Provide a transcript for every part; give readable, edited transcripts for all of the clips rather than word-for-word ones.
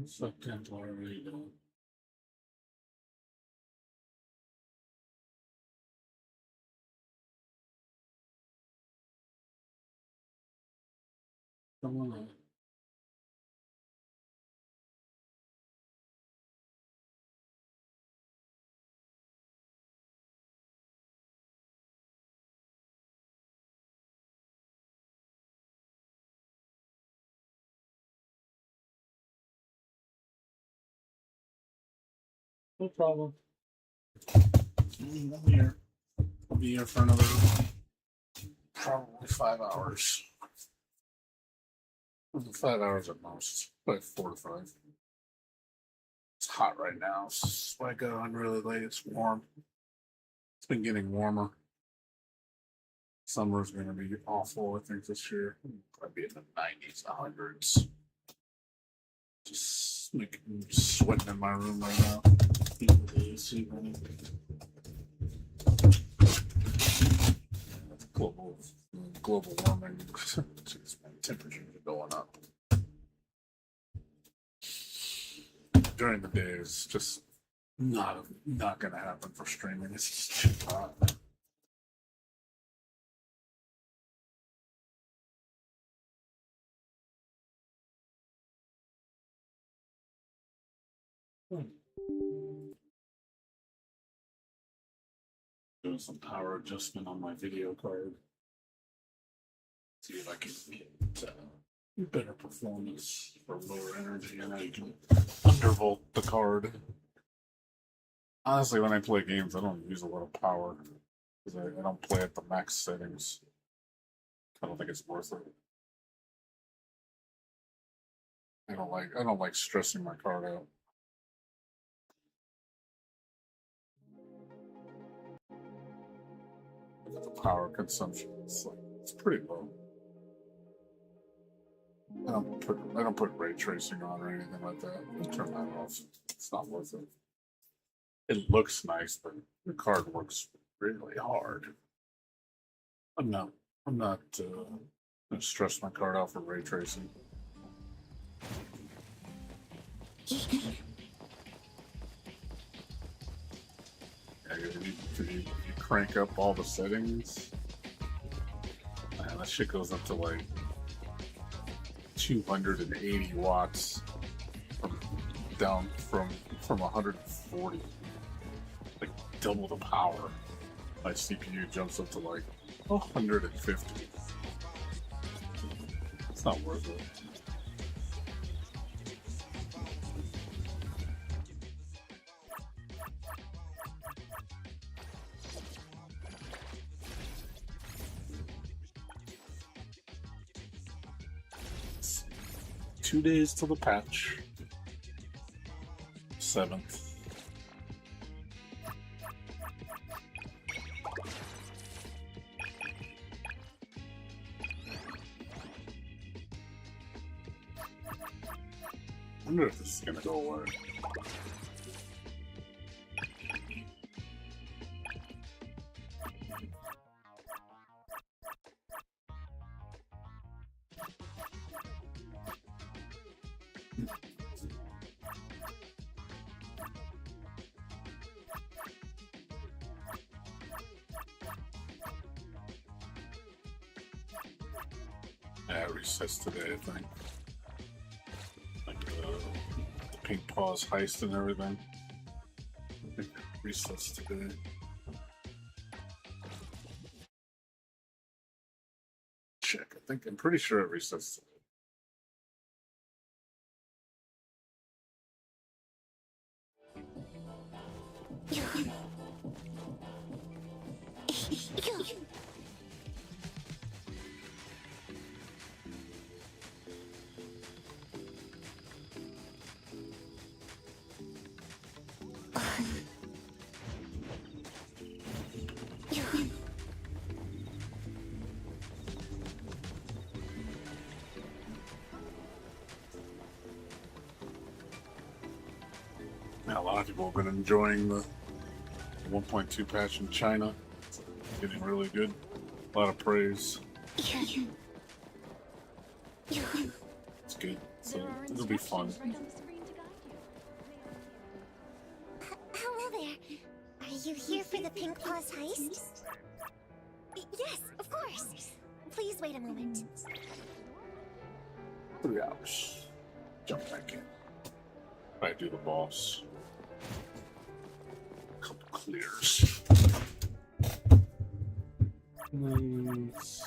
Sucked already. Come on. No problem. I'm here. I'll be here for another probably 5 hours. 5 hours at most, like 4 to 5. It's hot right now. So I got on really late. It's warm. It's been getting warmer. Summer's going to be awful, I think, this year. Probably in the 90s, 100s. Just like sweating in my room right now. Global warming. Jeez, man, temperatures are going up. During the day is just not going to happen for streaming. It's just too hot. Doing some power adjustment on my video card. See if I can get better performance for lower energy, and I can undervolt the card. Honestly, when I play games, I don't use a lot of power because I don't play at the max settings. I don't think it's worth it. I don't like stressing my card out. The power consumption, it's pretty low. I don't put ray tracing on or anything like that. I'll turn that off. It's not worth it. It looks nice, but the card works really hard. I'm not gonna stress my card out for ray tracing. If you crank up all the settings, man, that shit goes up to like 280 watts down from 140, like double the power. My CPU jumps up to like 150. It's not worth it. It's 2 days till the patch. 7th. I wonder if this is gonna go away. Yeah, it resets today, I think. Like the Pink Paws heist and everything. I think it resets today. Check. I'm pretty sure it resets today. Now, a lot of people have been enjoying the 1.2 patch in China. It's getting really good. A lot of praise. It's good. So it'll be fun. Hello there. Are you here for the Pink Paws heist? Yes, of course. Please wait a moment. 3 hours. Jump back in. I do the boss. Couple clears. Nice.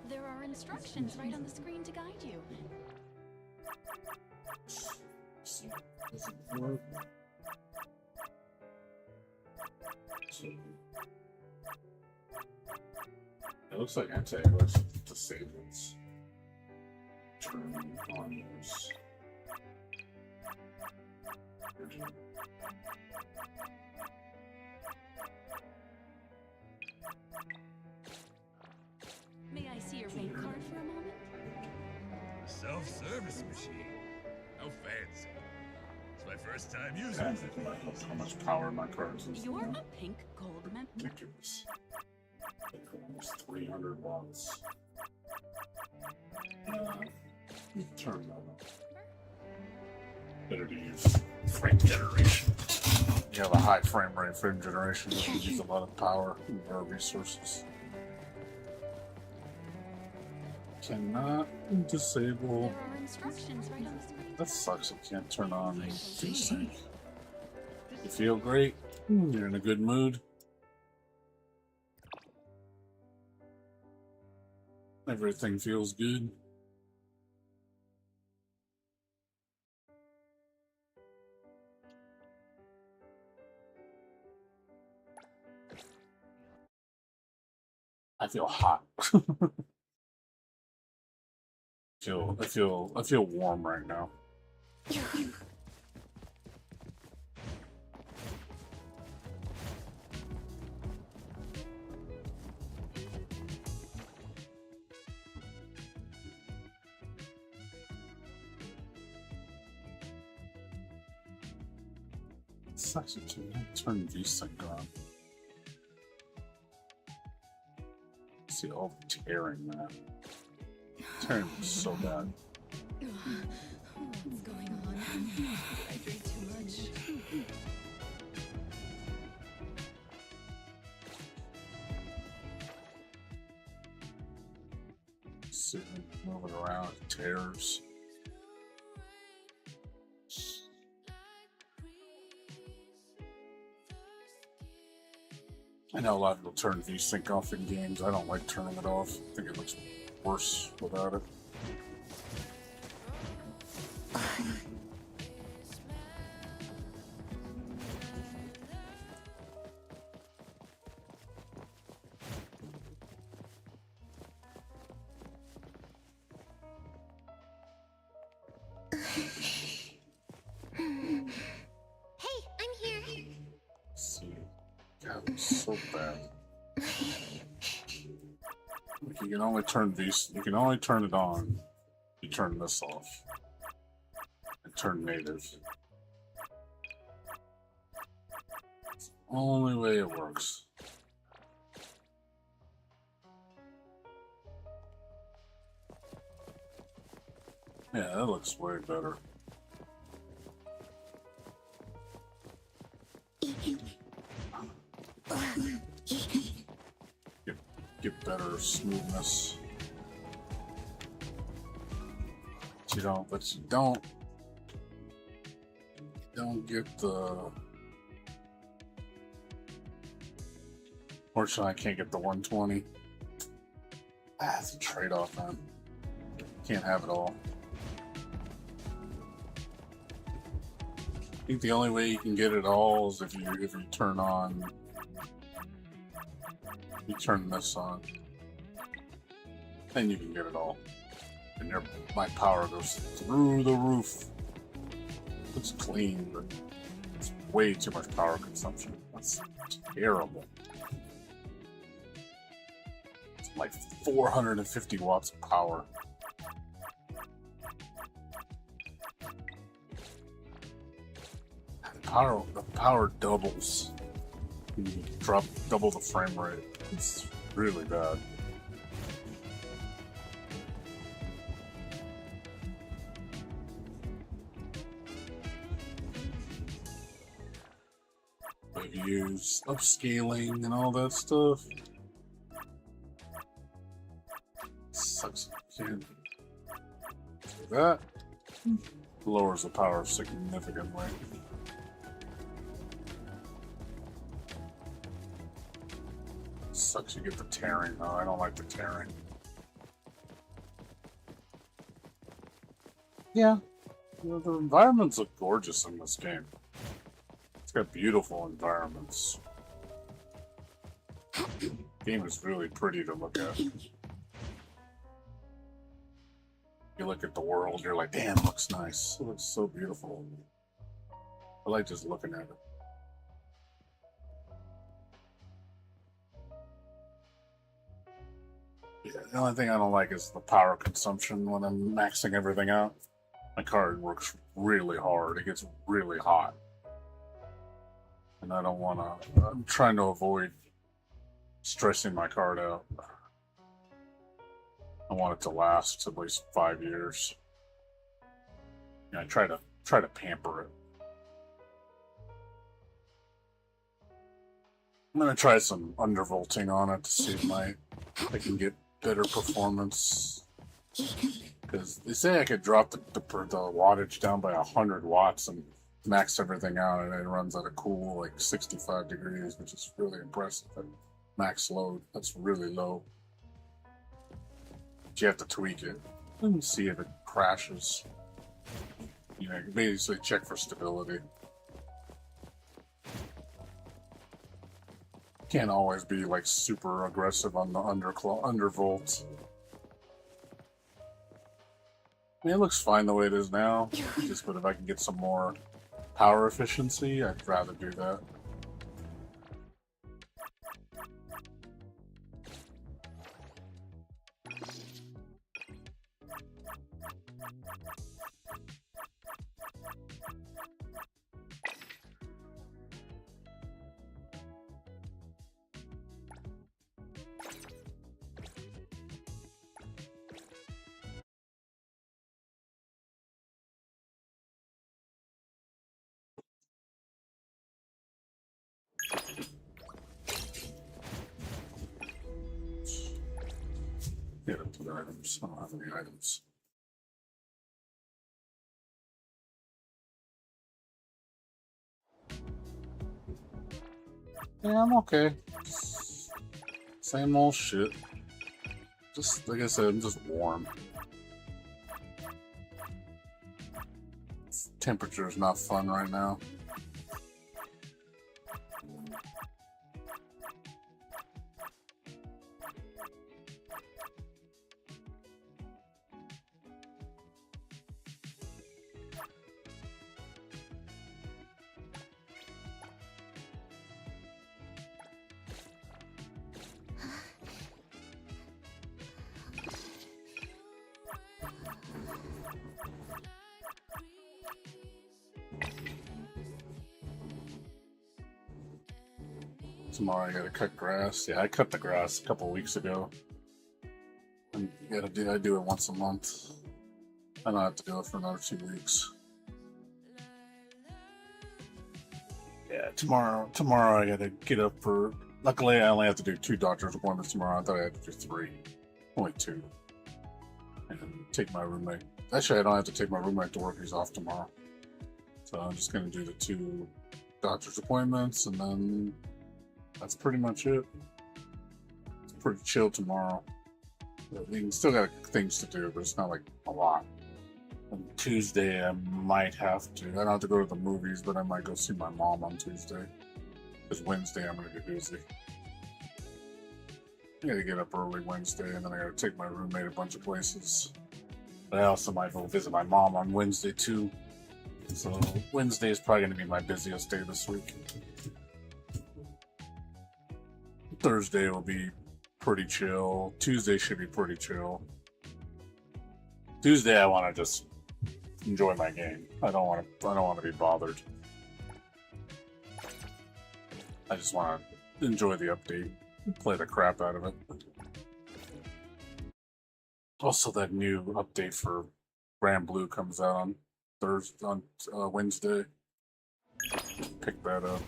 There are instructions right on the screen to guide you. It looks like anti-airless disables. Turn on those. May I see your bank card for a moment? Self-service machine. How fancy. It's my first time using it. How much power my cards is. You're a pink gold member. Ridiculous. Almost 300 watts. Turn that on. Better to use frame generation. You have a high frame rate frame generation. You use a lot of power or resources. Cannot disable. There are instructions right on the screen. That sucks. You can't turn on VSync. You feel great. You're in a good mood. Everything feels good. I feel hot. I feel warm right now. Sucks it to turn VSync on. See all the tearing, man. Tearing is so bad. What's going on? I drink too much. Sitting, moving around, it tears. I know a lot of people turn VSync off in games. I don't like turning it off. I think it looks worse without it. Hey, I'm here. See, God, it's so bad. Like, you can only turn these. You can only turn it on. You turn this off and turn native. It's the only way it works. Yeah, that looks way better. Get better smoothness. But you don't get the. Fortunately, I can't get the 120. It's a trade-off, man. Can't have it all. I think the only way you can get it all is if you turn on. You turn this on, then you can get it all. And my power goes through the roof. It's clean, but it's way too much power consumption. That's terrible. It's like 450 watts of power. The power doubles. You drop double the frame rate. It's really bad. I've used upscaling and all that stuff. Sucks. Can't do that. Lowers the power significantly. Sucks you get the tearing though. I don't like the tearing. Yeah. The environments look gorgeous in this game. It's got beautiful environments. The game is really pretty to look at. You look at the world, you're like, damn, it looks nice. It looks so beautiful. I like just looking at it. Yeah, the only thing I don't like is the power consumption when I'm maxing everything out. My card works really hard. It gets really hot. And I don't want to... I'm trying to avoid stressing my card out. I want it to last at least 5 years. Yeah, I try to pamper it. I'm gonna try some undervolting on it to see if I can get better performance. Because they say I could drop the wattage down by 100 watts and max everything out, and it runs at a cool like 65 degrees, which is really impressive. At max load, that's really low. But you have to tweak it and see if it crashes. You know, basically check for stability. Can't always be like super aggressive on the undervolts. I mean, it looks fine the way it is now. Just, but if I can get some more power efficiency, I'd rather do that. Get up to the items. I don't have any items. Yeah, I'm okay. Same old shit. Just like I said, I'm just warm. Temperature is not fun right now. Tomorrow I gotta cut grass. Yeah, I cut the grass a couple of weeks ago. I do it once a month. I don't have to do it for another 2 weeks. Yeah, tomorrow I gotta get up for. Luckily, I only have to do 2 doctor's appointments tomorrow. I thought I had to do 3, only 2, and take my roommate. Actually, I don't have to take my roommate to work. He's off tomorrow, so I'm just gonna do the 2 doctor's appointments, and then that's pretty much it. It's pretty chill tomorrow. We still got things to do, but it's not like a lot. And Tuesday, I might have to. I don't have to go to the movies, but I might go see my mom on Tuesday. Because Wednesday, I'm going to get busy. I got to get up early Wednesday, and then I got to take my roommate a bunch of places. But I also might go visit my mom on Wednesday, too. So Wednesday is probably going to be my busiest day this week. Thursday will be pretty chill. Tuesday should be pretty chill. Tuesday, I want to just enjoy my game. I don't want to be bothered. I just want to enjoy the update, play the crap out of it. Also, that new update for Grand Blue comes out on Wednesday. Pick that up.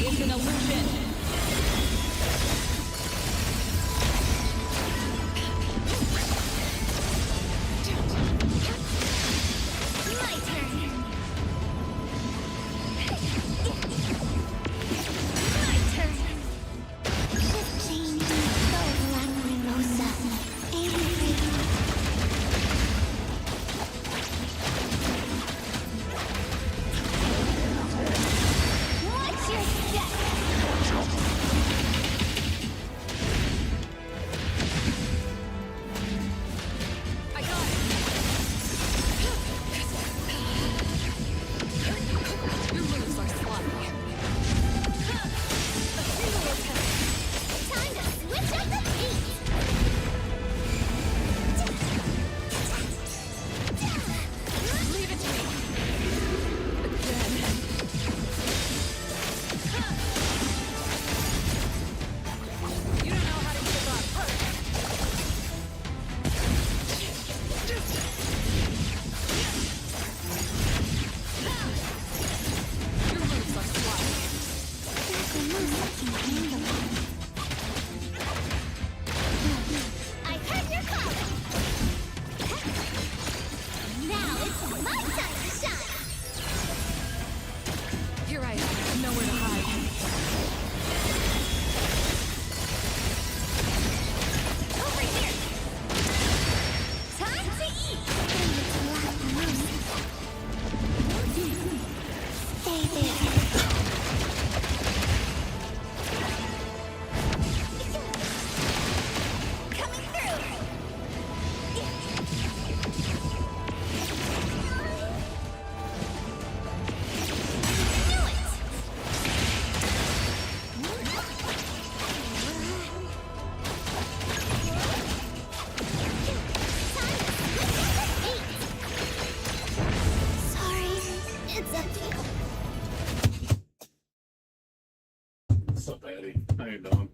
It's an illusion. My turn. My turn. Just changing so Rosa. What's your step? I got it. Your moves are sloppy. A single attack. Time to switch up the beat. Leave it to me. Again. You don't know how to give up. Your moves are sloppy. There's a move I can handle. I heard your call. Now it's my time to shine. Here I am, nowhere to hide. Over here. Time to eat. Stay there. Coming through. Knew it. Sorry, it's empty. What's up, Eddie? How you doing?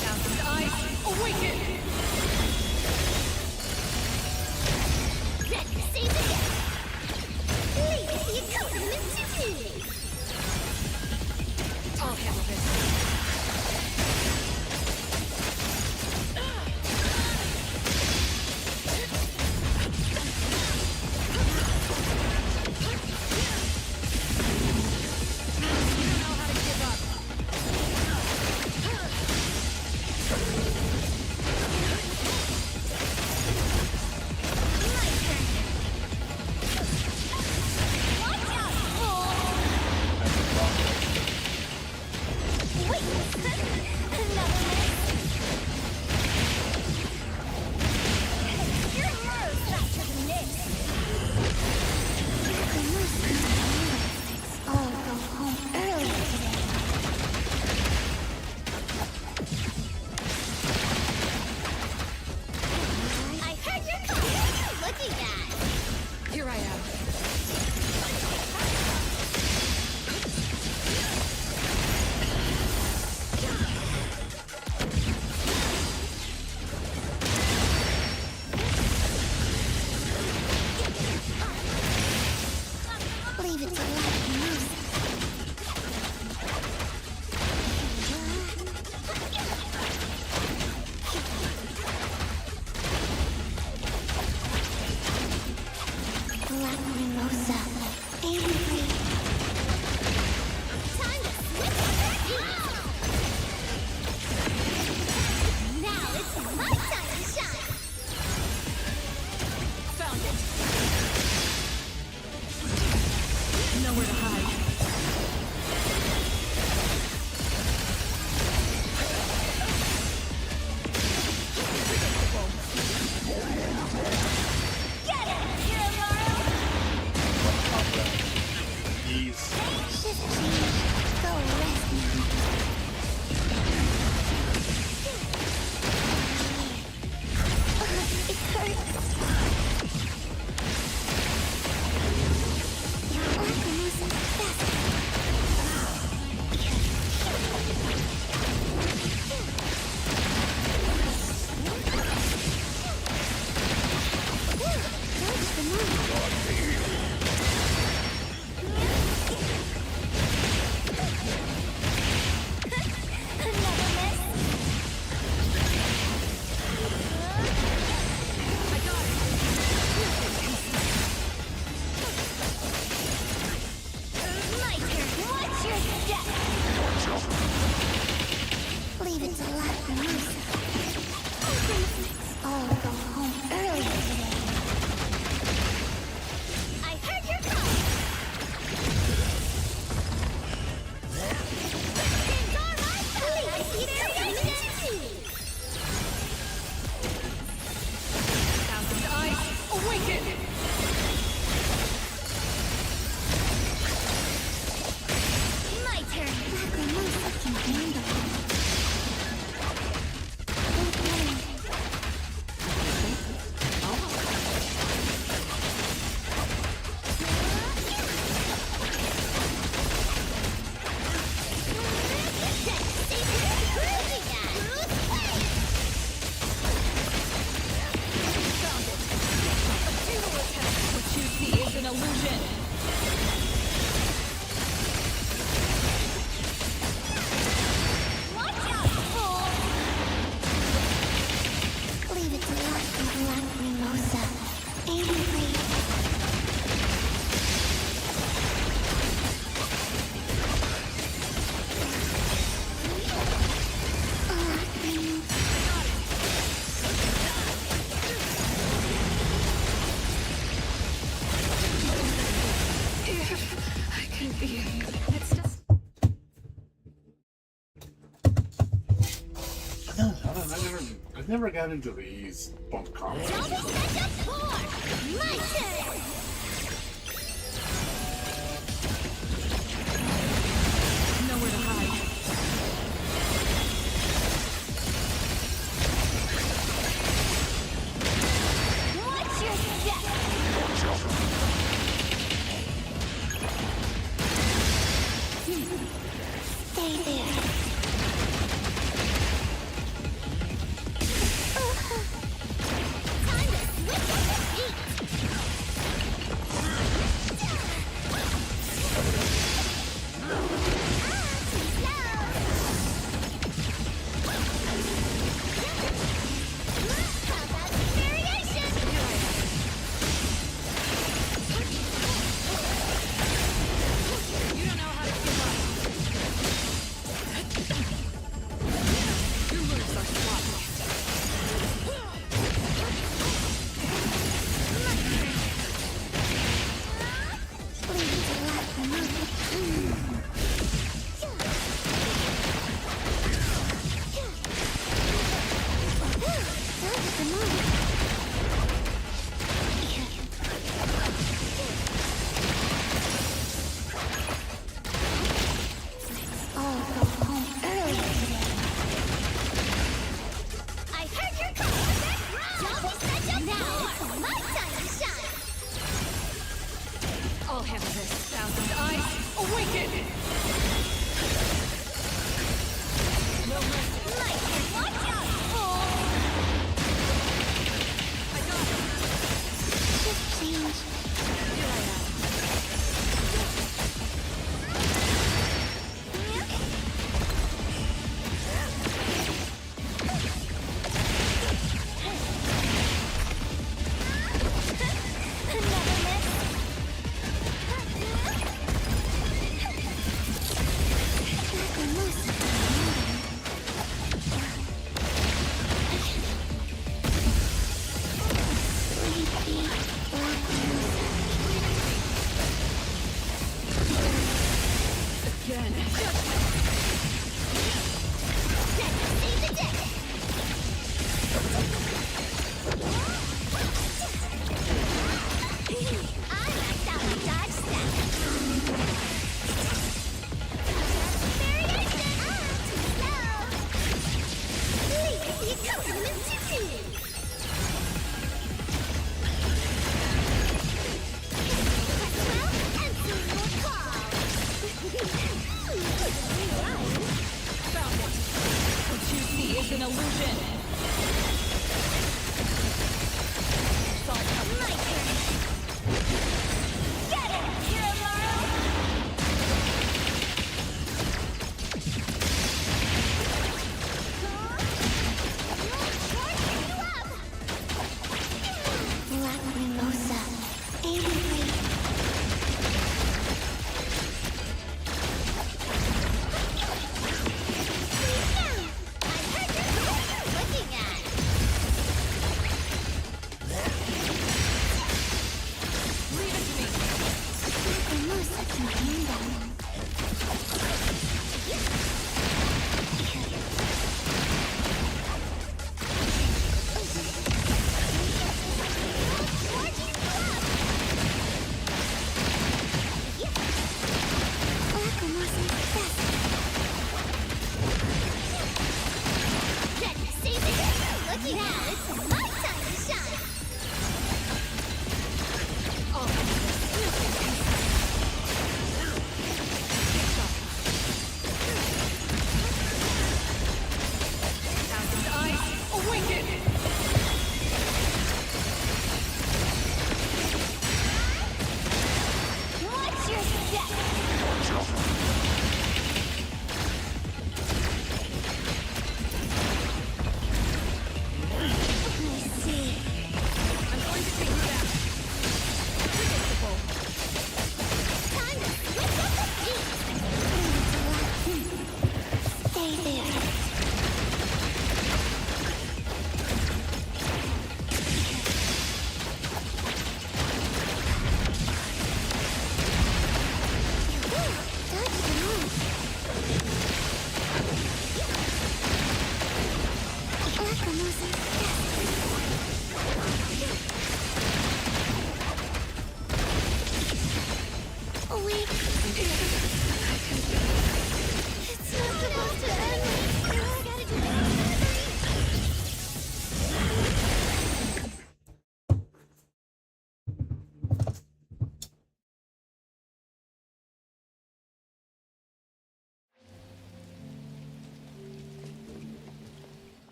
Thousand eyes, awaken! Ready to save the day. Leave the accompaniment to me. I'll handle this. Just please, go rest now. It hurts. You're almost fast. Dodge the move. Neverness. I got it. My turn. Watch your step. Leave it to luck and mercy. I'll go home early today. I heard your call. Things are right. I see their intention. Thousand eyes, awaken! My turn. Black or Mercy can handle it. Okay. What you see is an illusion. Watch out, fool! Leave it to luck and black mimosa. Angry. Black mimosa. I can be. It's just. I never got into these bump combos. Double set up four! My turn! Nowhere to hide. Watch your step! Stay there. Time to switch up the beat! Too slow! How about some variation? You don't know how to give up. Your moves are sloppy. Leave it to luck and mercy. Dodge the move. I'll go home early today. I heard your call. Double set up now. It's my time to shine. I'll handle this. Thousand eyes, awaken! No mercy. My turn. Watch out, fool. I got it. Just change. Here I am. Again. Save the day. I maxed out my dodge step. is an illusion. My turn. Get it, Kiramaru! Black Mimosa, angry.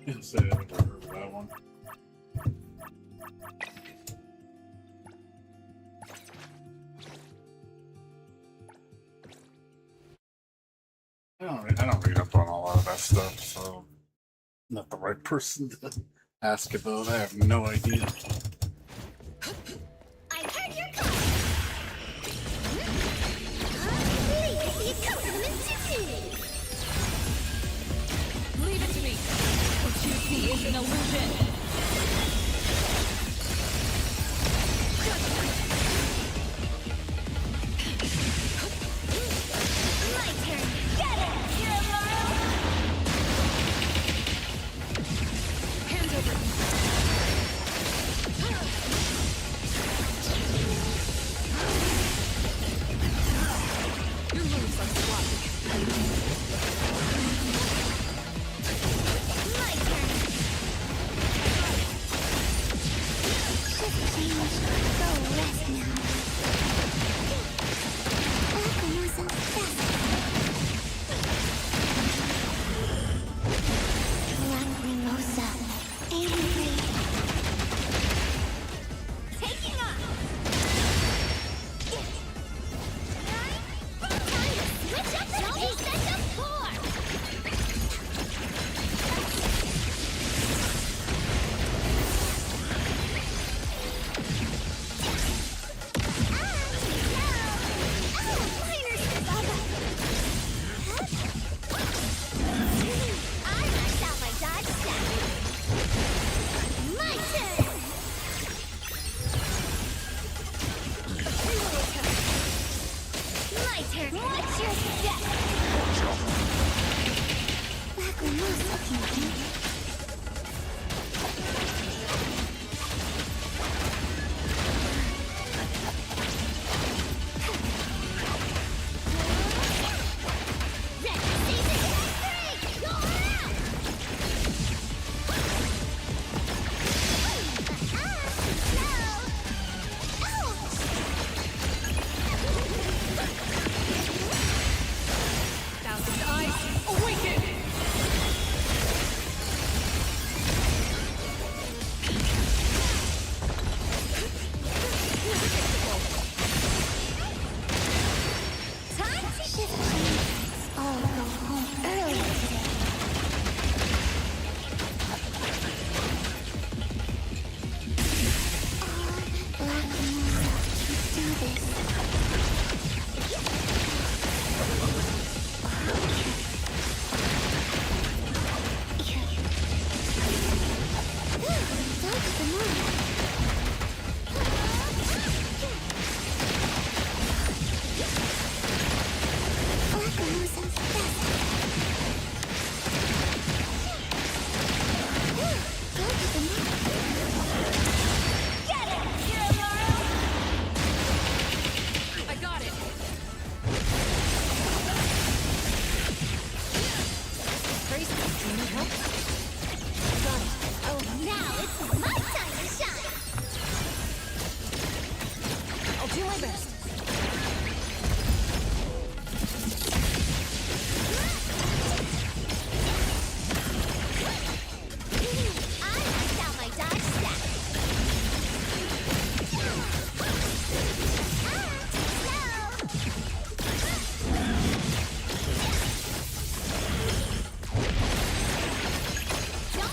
Didn't say I never heard of that one. I don't read up on a lot of that stuff, so I'm not the right person to ask about. I have no idea. I heard your call. Legacy compliment to me. Leave it to me. What you see is an illusion. My turn. Get it, Kiramaru! Hands over. eyes, awaken! Time to shift genes. I'll go home early today. Black Mesa, do this. Dodge the moon. Black Mesa's best. Dodge the moon. Get it, Kiramaru! I got it! Tracy, do you need help? Got it. Oh, now it's my time to shine! I'll do my best. I maxed out my dodge stat.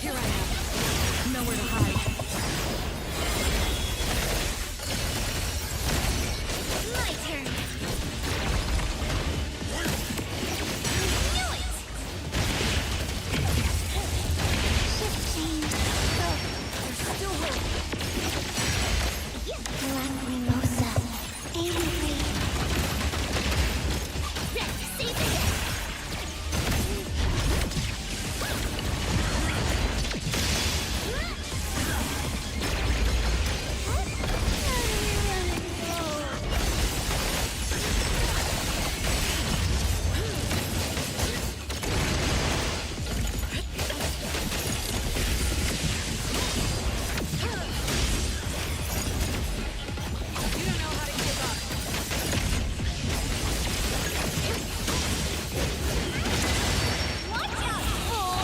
Here I am. Nowhere to hide. My turn. Knew it! Shift change. Go. There's still hope. Black Mimosa. Angry. Red, seize it! You don't know how to give up. Watch out, fool!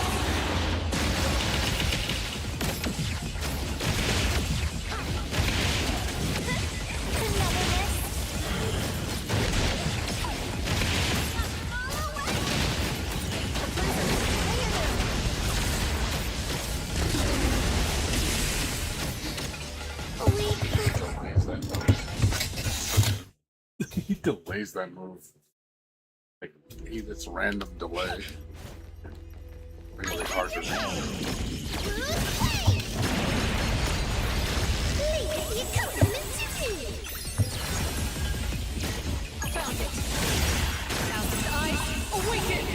Neverness. Delays that move. He delays that move. Like, it's random delay. Really hard to do. Found it. Thousand eyes, awaken!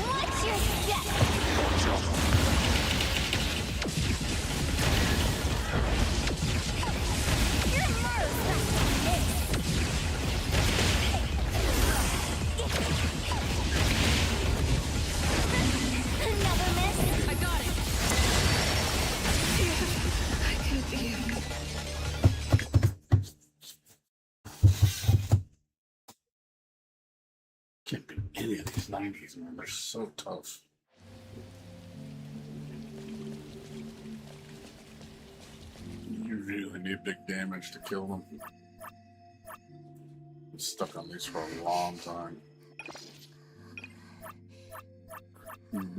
Watch your step! Your Maru's not gonna miss! Never miss! I got it! I can feel. Can't beat any of these 90s, man. They're so tough. You really need big damage to kill them. I'm stuck on these for a long time.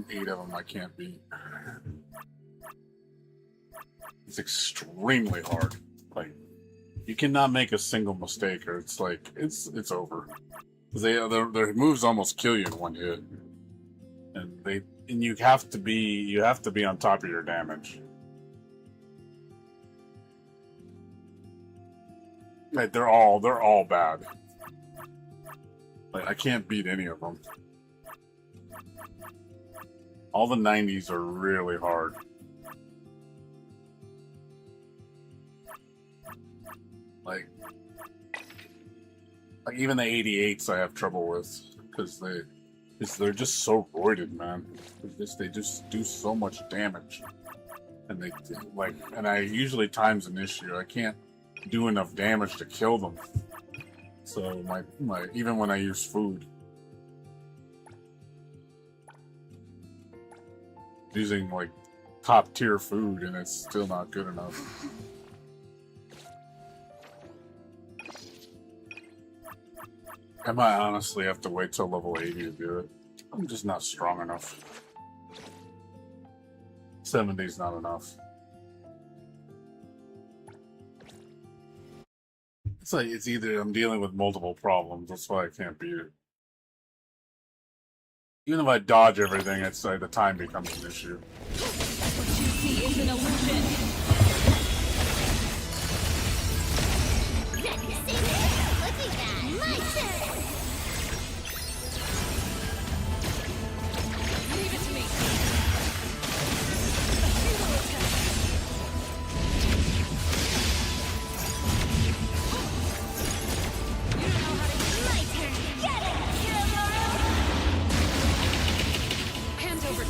8 of them I can't beat. It's extremely hard. Like, you cannot make a single mistake, or it's like it's over. Their moves almost kill you in one hit, and you have to be on top of your damage. Like, they're all bad. Like, I can't beat any of them. All the 90s are really hard. Like even the 88s I have trouble with because they're just so roided, man. They just do so much damage. And they like, and I usually time's an issue. I can't do enough damage to kill them. So my even when I use food, using like top tier food, and it's still not good enough. I might honestly have to wait till level 80 to do it. I'm just not strong enough. 70's not enough. It's like it's either I'm dealing with multiple problems, that's why I can't beat it. Even if I dodge everything, it's like the time becomes an issue. What you see is an illusion. Look at that! My turn! Leave it to me. You don't know how to My turn! Get it, killer! hands over.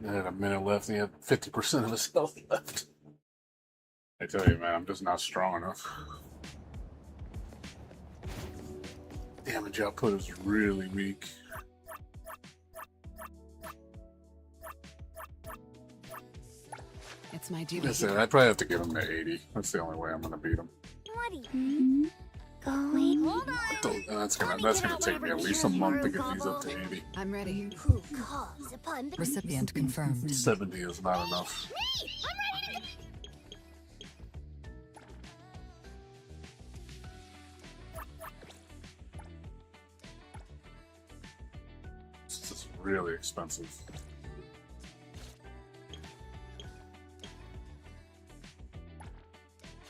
He had a minute left. And he had 50% of his health left. I tell you, man, I'm just not strong enough. Damage output is really weak. It's my duty. Listen, I probably have to get him to 80. That's the only way I'm gonna beat him. What are you going? Hold on. And that's gonna take me at least a month to get these up to 80. I'm ready. Who calls upon the Recipient confirmed. 70 is not enough. Me! I'm ready to This is really expensive.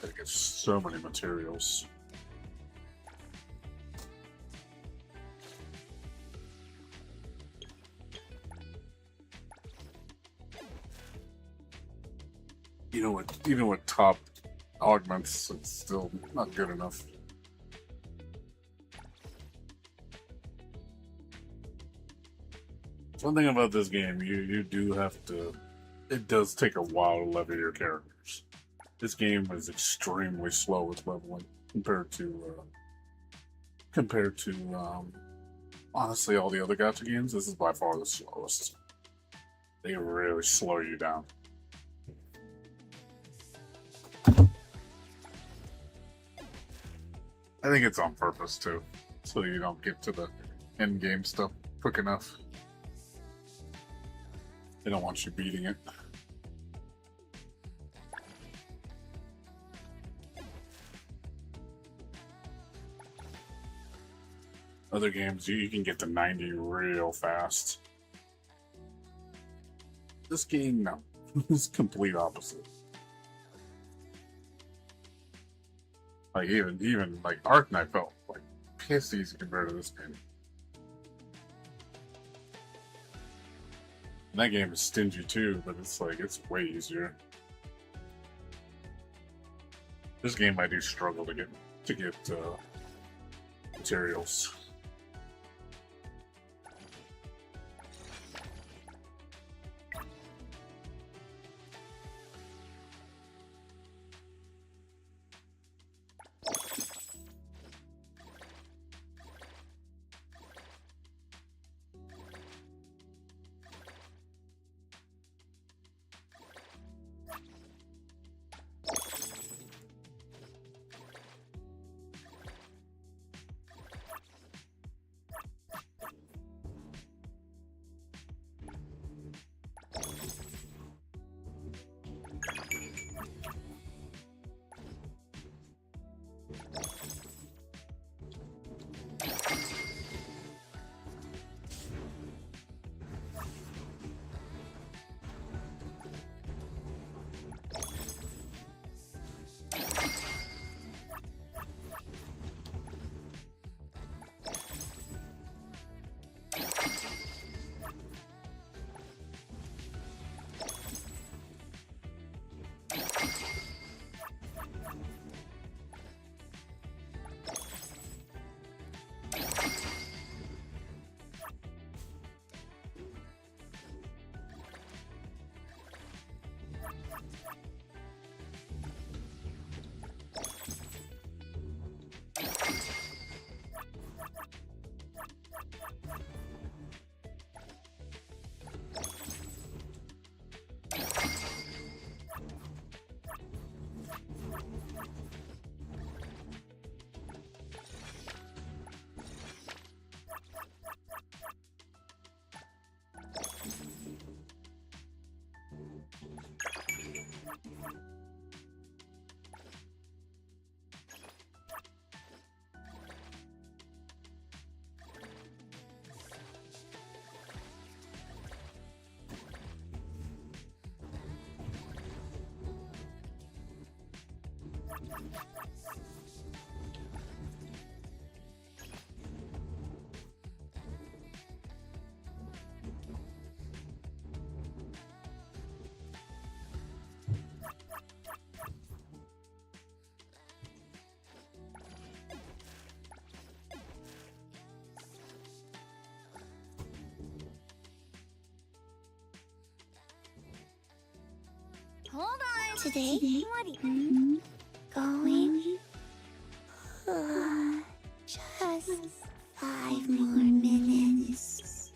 Gotta get so many materials. You know what? Even with top augments, it's still not good enough. One thing about this game, you do have to. It does take a while to level your characters. This game is extremely slow with leveling compared to honestly all the other gacha games. This is by far the slowest. They really slow you down. I think it's on purpose too, so you don't get to the end game stuff quick enough. They don't want you beating it. Other games, you can get to 90 real fast. This game, no. It's complete opposite. Like, even like Arknight felt like piss easy compared to this game. And that game is stingy too, but it's like, it's way easier. This game I do struggle to get materials. today? What are you going? Just 5 more minutes.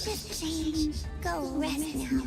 Shift change. Go rest now.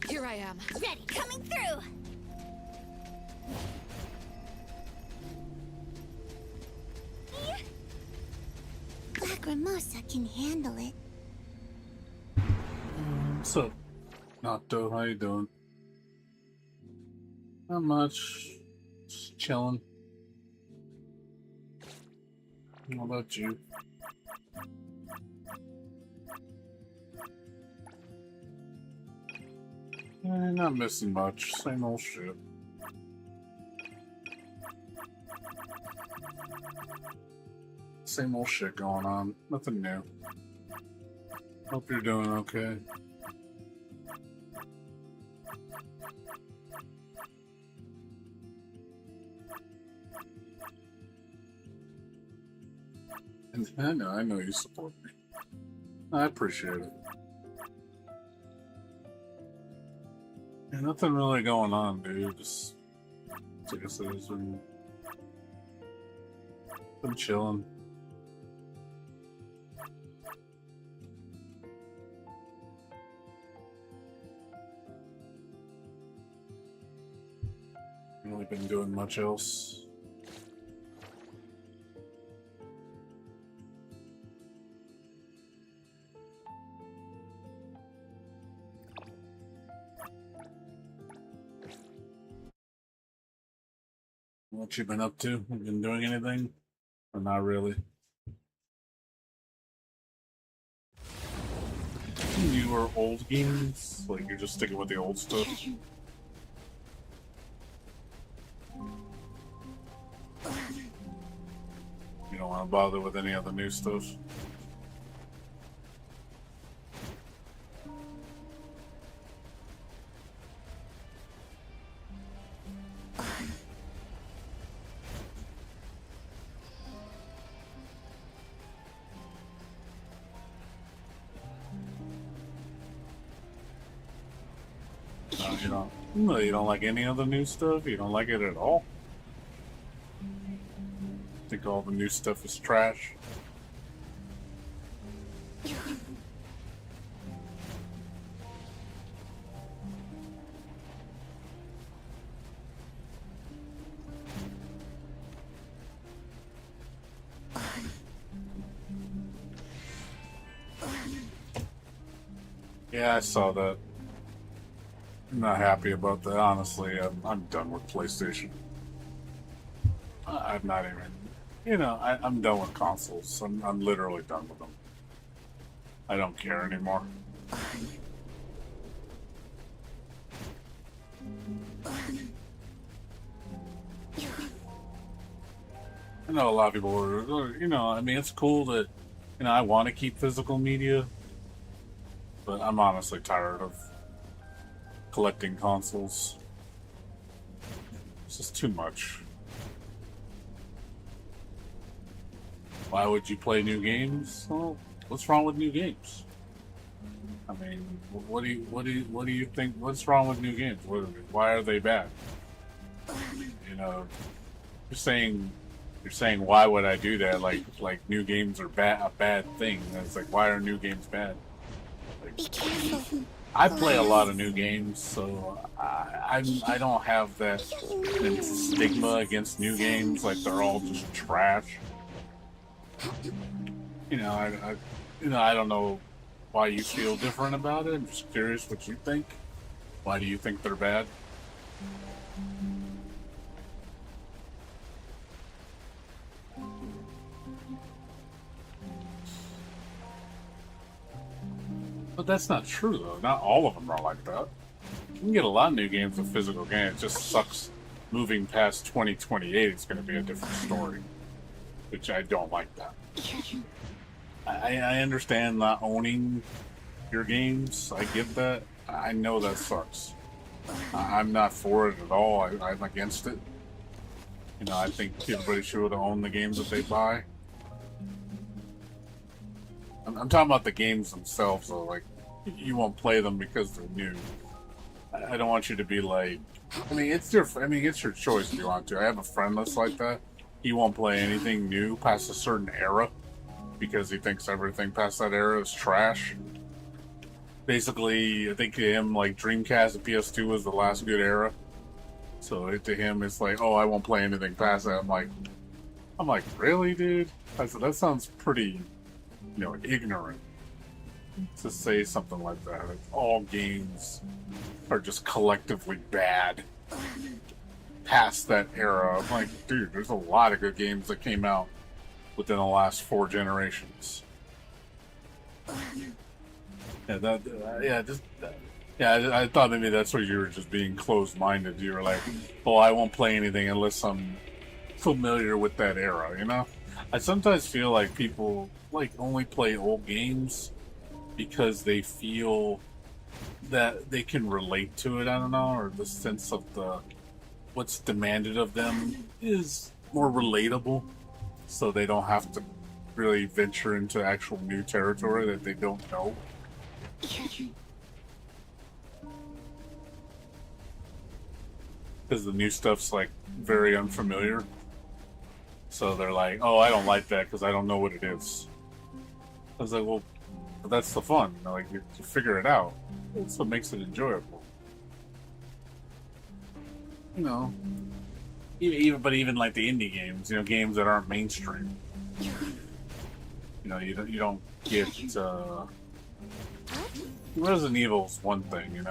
Here I am. Ready, coming through! Lacrimosa can handle it. What's up, Nato? How you doing? Not much. Just chilling. How about you? Not missing much. Same old shit. Same old shit going on. Nothing new. Hope you're doing okay. And I know you support me. I appreciate it. Yeah, nothing really going on, dude. Just like I said, it's been chilling. Haven't really been doing much else. What you been up to? You been doing anything? Or not really? Newer old games? Like you're just sticking with the old stuff? You don't want to bother with any other new stuff? You don't. No, you don't like any of the new stuff. You don't like it at all. Think all the new stuff is trash. Yeah, I saw that. I'm not happy about that, honestly. I'm done with PlayStation. I'm not even, I'm done with consoles. I'm literally done with them. I don't care anymore. I know a lot of people are, I mean, it's cool that, I want to keep physical media, but I'm honestly tired of collecting consoles. It's just too much. Why would you play new games? Well, what's wrong with new games? I mean, what do you think? What's wrong with new games? Why are they bad? You're saying why would I do that? Like new games are a bad thing. And it's like, why are new games bad? Like, Be careful. I play a lot of new games, so I don't have that stigma against new games. Like they're all just trash. I don't know why you feel different about it. I'm just curious what you think. Why do you think they're bad? But that's not true, though. Not all of them are like that. You can get a lot of new games with physical games. It just sucks moving past 2028. It's going to be a different story, which I don't like that. I understand not owning your games. I get that. I know that sucks. I'm not for it at all. I'm against it. I think everybody should own the games that they buy. I'm talking about the games themselves, though. Like, you won't play them because they're new. I don't want you to be like. It's your choice if you want to. I have a friend that's like that. He won't play anything new past a certain era because he thinks everything past that era is trash. Basically, I think to him, like Dreamcast and PS2 was the last good era. So to him, it's like, oh, I won't play anything past that. I'm like, really, dude? I said that sounds pretty, ignorant to say something like that. Like, all games are just collectively bad past that era. I'm like, dude, there's a lot of good games that came out within the last 4 generations. I thought maybe that's where you were just being closed-minded. You were like, "Oh, I won't play anything unless I'm familiar with that era." I sometimes feel like people only play old games because they feel that they can relate to it. I don't know, or the sense of what's demanded of them is more relatable, so they don't have to really venture into actual new territory that they don't know. Because the new stuff's very unfamiliar, so they're like, "Oh, I don't like that because I don't know what it is." I was like, "Well, that's the fun. You figure it out. That's what makes it enjoyable." Even like the indie games, games that aren't mainstream. You don't get Resident Evil's one thing,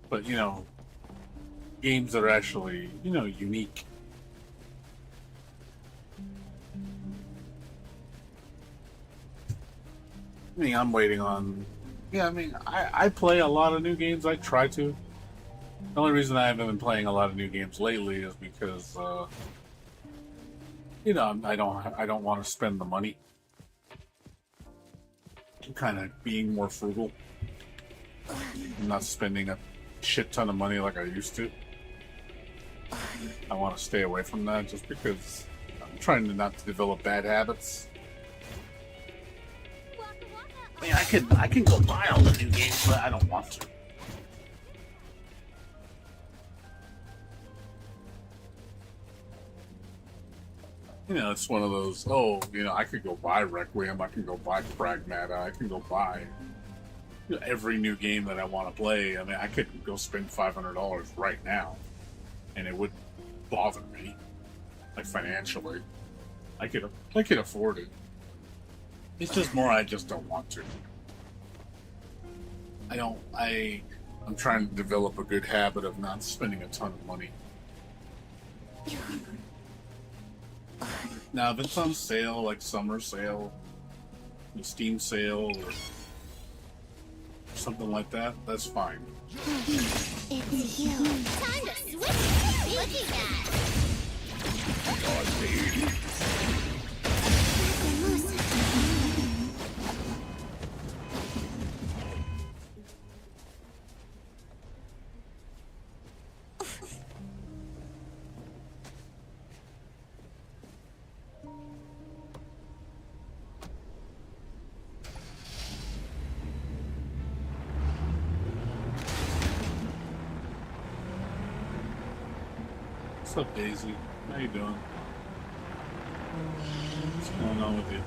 but games that are actually unique. I'm waiting on. I play a lot of new games. I try to. The only reason I haven't been playing a lot of new games lately is because I don't want to spend the money. I'm kind of being more frugal. I'm not spending a shit ton of money like I used to. I want to stay away from that just because I'm trying not to develop bad habits. I mean, I can go buy all the new games, but I don't want to. You know, it's one of those, oh, you know, I could go buy Requiem, I can go buy Pragmata, I can go buy every new game that I want to play. I mean, I could go spend $500 right now, and it wouldn't bother me, like financially. I could afford it. It's just more I just don't want to. I'm trying to develop a good habit of not spending a ton of money. Now, if it's on sale, like summer sale, Steam sale, or something like that, that's fine. It's you. Time to switch. Looking at. What's up, Daisy? How you doing? What's going on with you?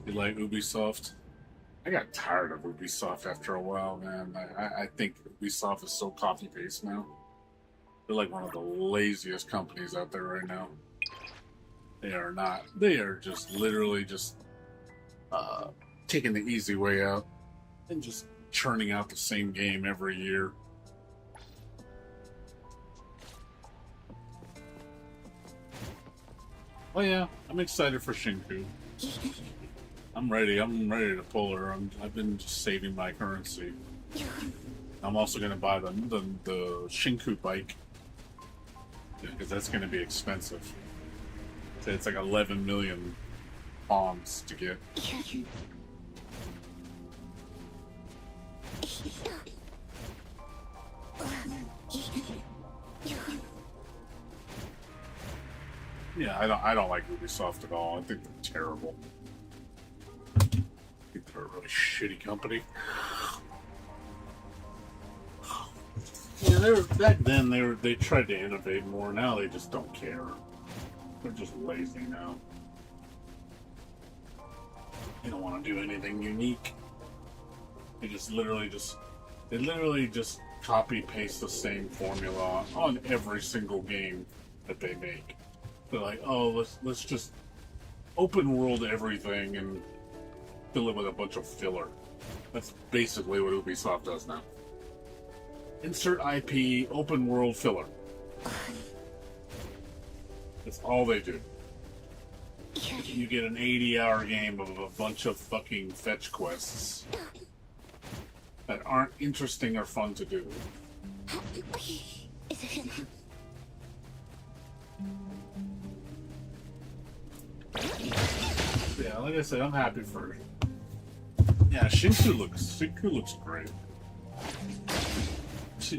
You like Ubisoft? I got tired of Ubisoft after a while, man. I think Ubisoft is so copy-paste now. They're like one of the laziest companies out there right now. They are not. They are just literally just taking the easy way out and just churning out the same game every year. Oh yeah, I'm excited for Shinku. I'm ready. I'm ready to pull her. I've been just saving my currency. I'm also going to buy the Shinku bike because that's going to be expensive. It's like 11 million bombs to get. Yeah, I don't like Ubisoft at all. I think they're terrible. I think they're a really shitty company. Yeah, back then they tried to innovate more. Now they just don't care. They're just lazy now. They don't want to do anything unique. They literally just copy paste the same formula on every single game that they make. They're like, oh, let's just open world everything and fill it with a bunch of filler. That's basically what Ubisoft does now. Insert IP, open world filler. That's all they do. You get an 80-hour game of a bunch of fucking fetch quests that aren't interesting or fun to do. Yeah, like I said, I'm happy for her. Yeah, Shinku looks great.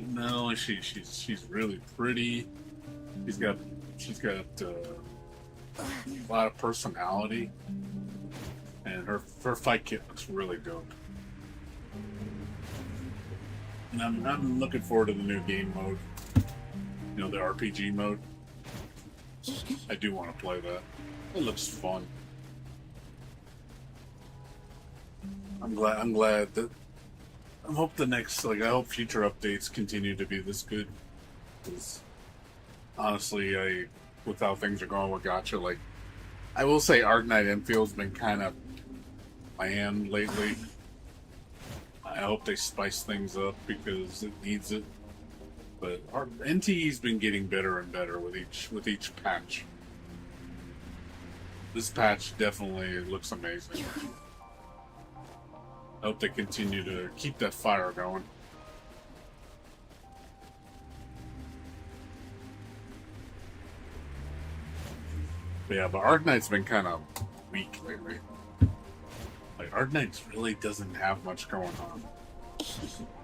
Not only she's really pretty. She's got a lot of personality, and her fight kit looks really dope. And I'm looking forward to the new game mode. You know, the RPG mode. I do want to play that. It looks fun. I'm glad that I hope I hope future updates continue to be this good. Because honestly, with how things are going with Gacha, like I will say Arknight Enfield's been kind of bland lately. I hope they spice things up because it needs it. But our NTE's been getting better and better with each patch. This patch definitely looks amazing. I hope they continue to keep that fire going. But yeah, but Arknights been kind of weak lately. Like, Arknights really doesn't have much going on.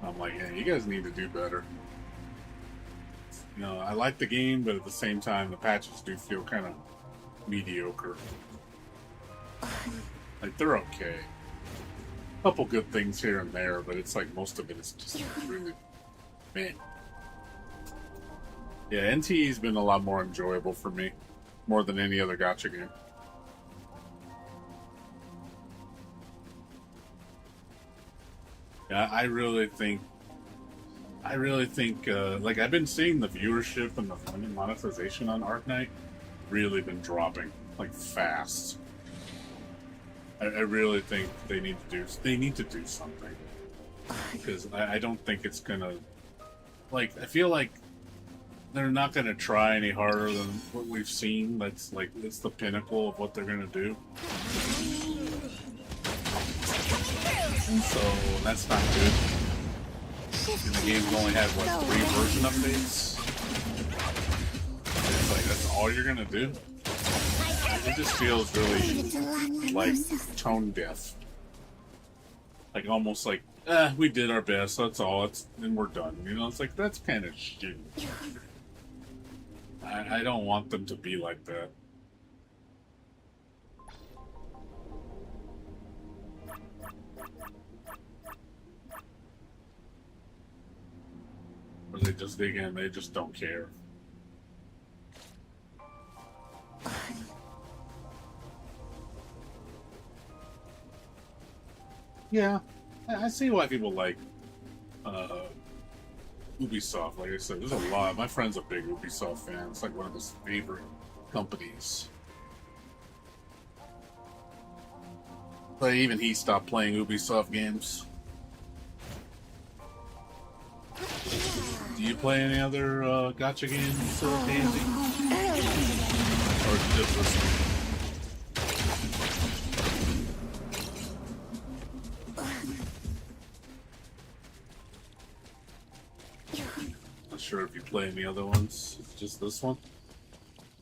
I'm like, yeah, you guys need to do better. You know, I like the game, but at the same time, the patches do feel kind of mediocre. Like, they're okay. Couple good things here and there, but it's like most of it is just really, man. Yeah, NTE's been a lot more enjoyable for me, more than any other gacha game. Yeah, I really think, like, I've been seeing the viewership and the monetization on Arknight really been dropping, like, fast. I really think they need to do something, because I don't think it's gonna, like, I feel like they're not gonna try any harder than what we've seen. That's like, it's the pinnacle of what they're gonna do. So that's not good. And the game's only had what, 3 version updates. It's like, that's all you're gonna do. It just feels really like tone deaf. Like, almost like, we did our best, that's all, and we're done. You know, it's like, that's kind of shitty. I don't want them to be like that. Or they just dig in, they just don't care. Yeah, I see why people like Ubisoft. Like I said, there's a lot. My friend's a big Ubisoft fan. It's like one of his favorite companies. But even he stopped playing Ubisoft games. Do you play any other gacha games, Daisy? Or just this one? Not sure if you play any other ones. Just this one?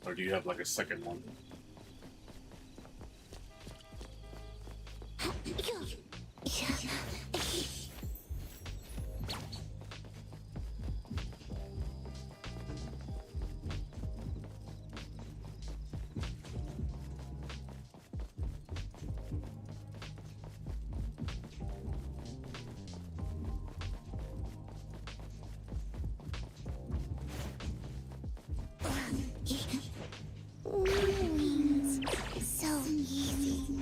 Or do you have like a second one? So easy.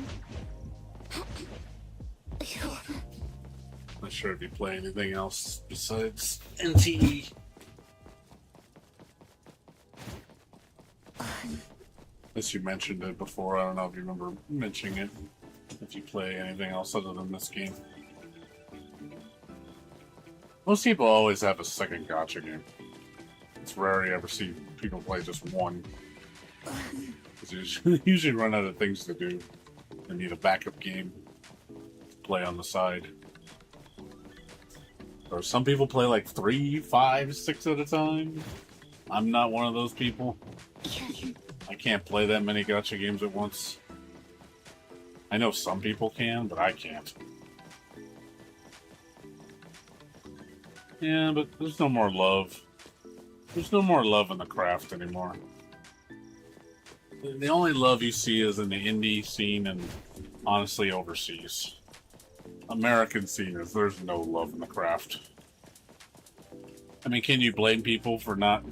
Not sure if you play anything else besides NTE. Unless you mentioned it before, I don't know if you remember mentioning it. If you play anything else other than this game. Most people always have a second gacha game. It's rare you ever see people play just one. Because you usually run out of things to do and need a backup game to play on the side. Or some people play like 3, 5, 6 at a time. I'm not one of those people. I can't play that many gacha games at once. I know some people can, but I can't. Yeah, but there's no more love. There's no more love in the craft anymore. The only love you see is in the indie scene and honestly overseas. American scene is there's no love in the craft. I mean, can you blame people for not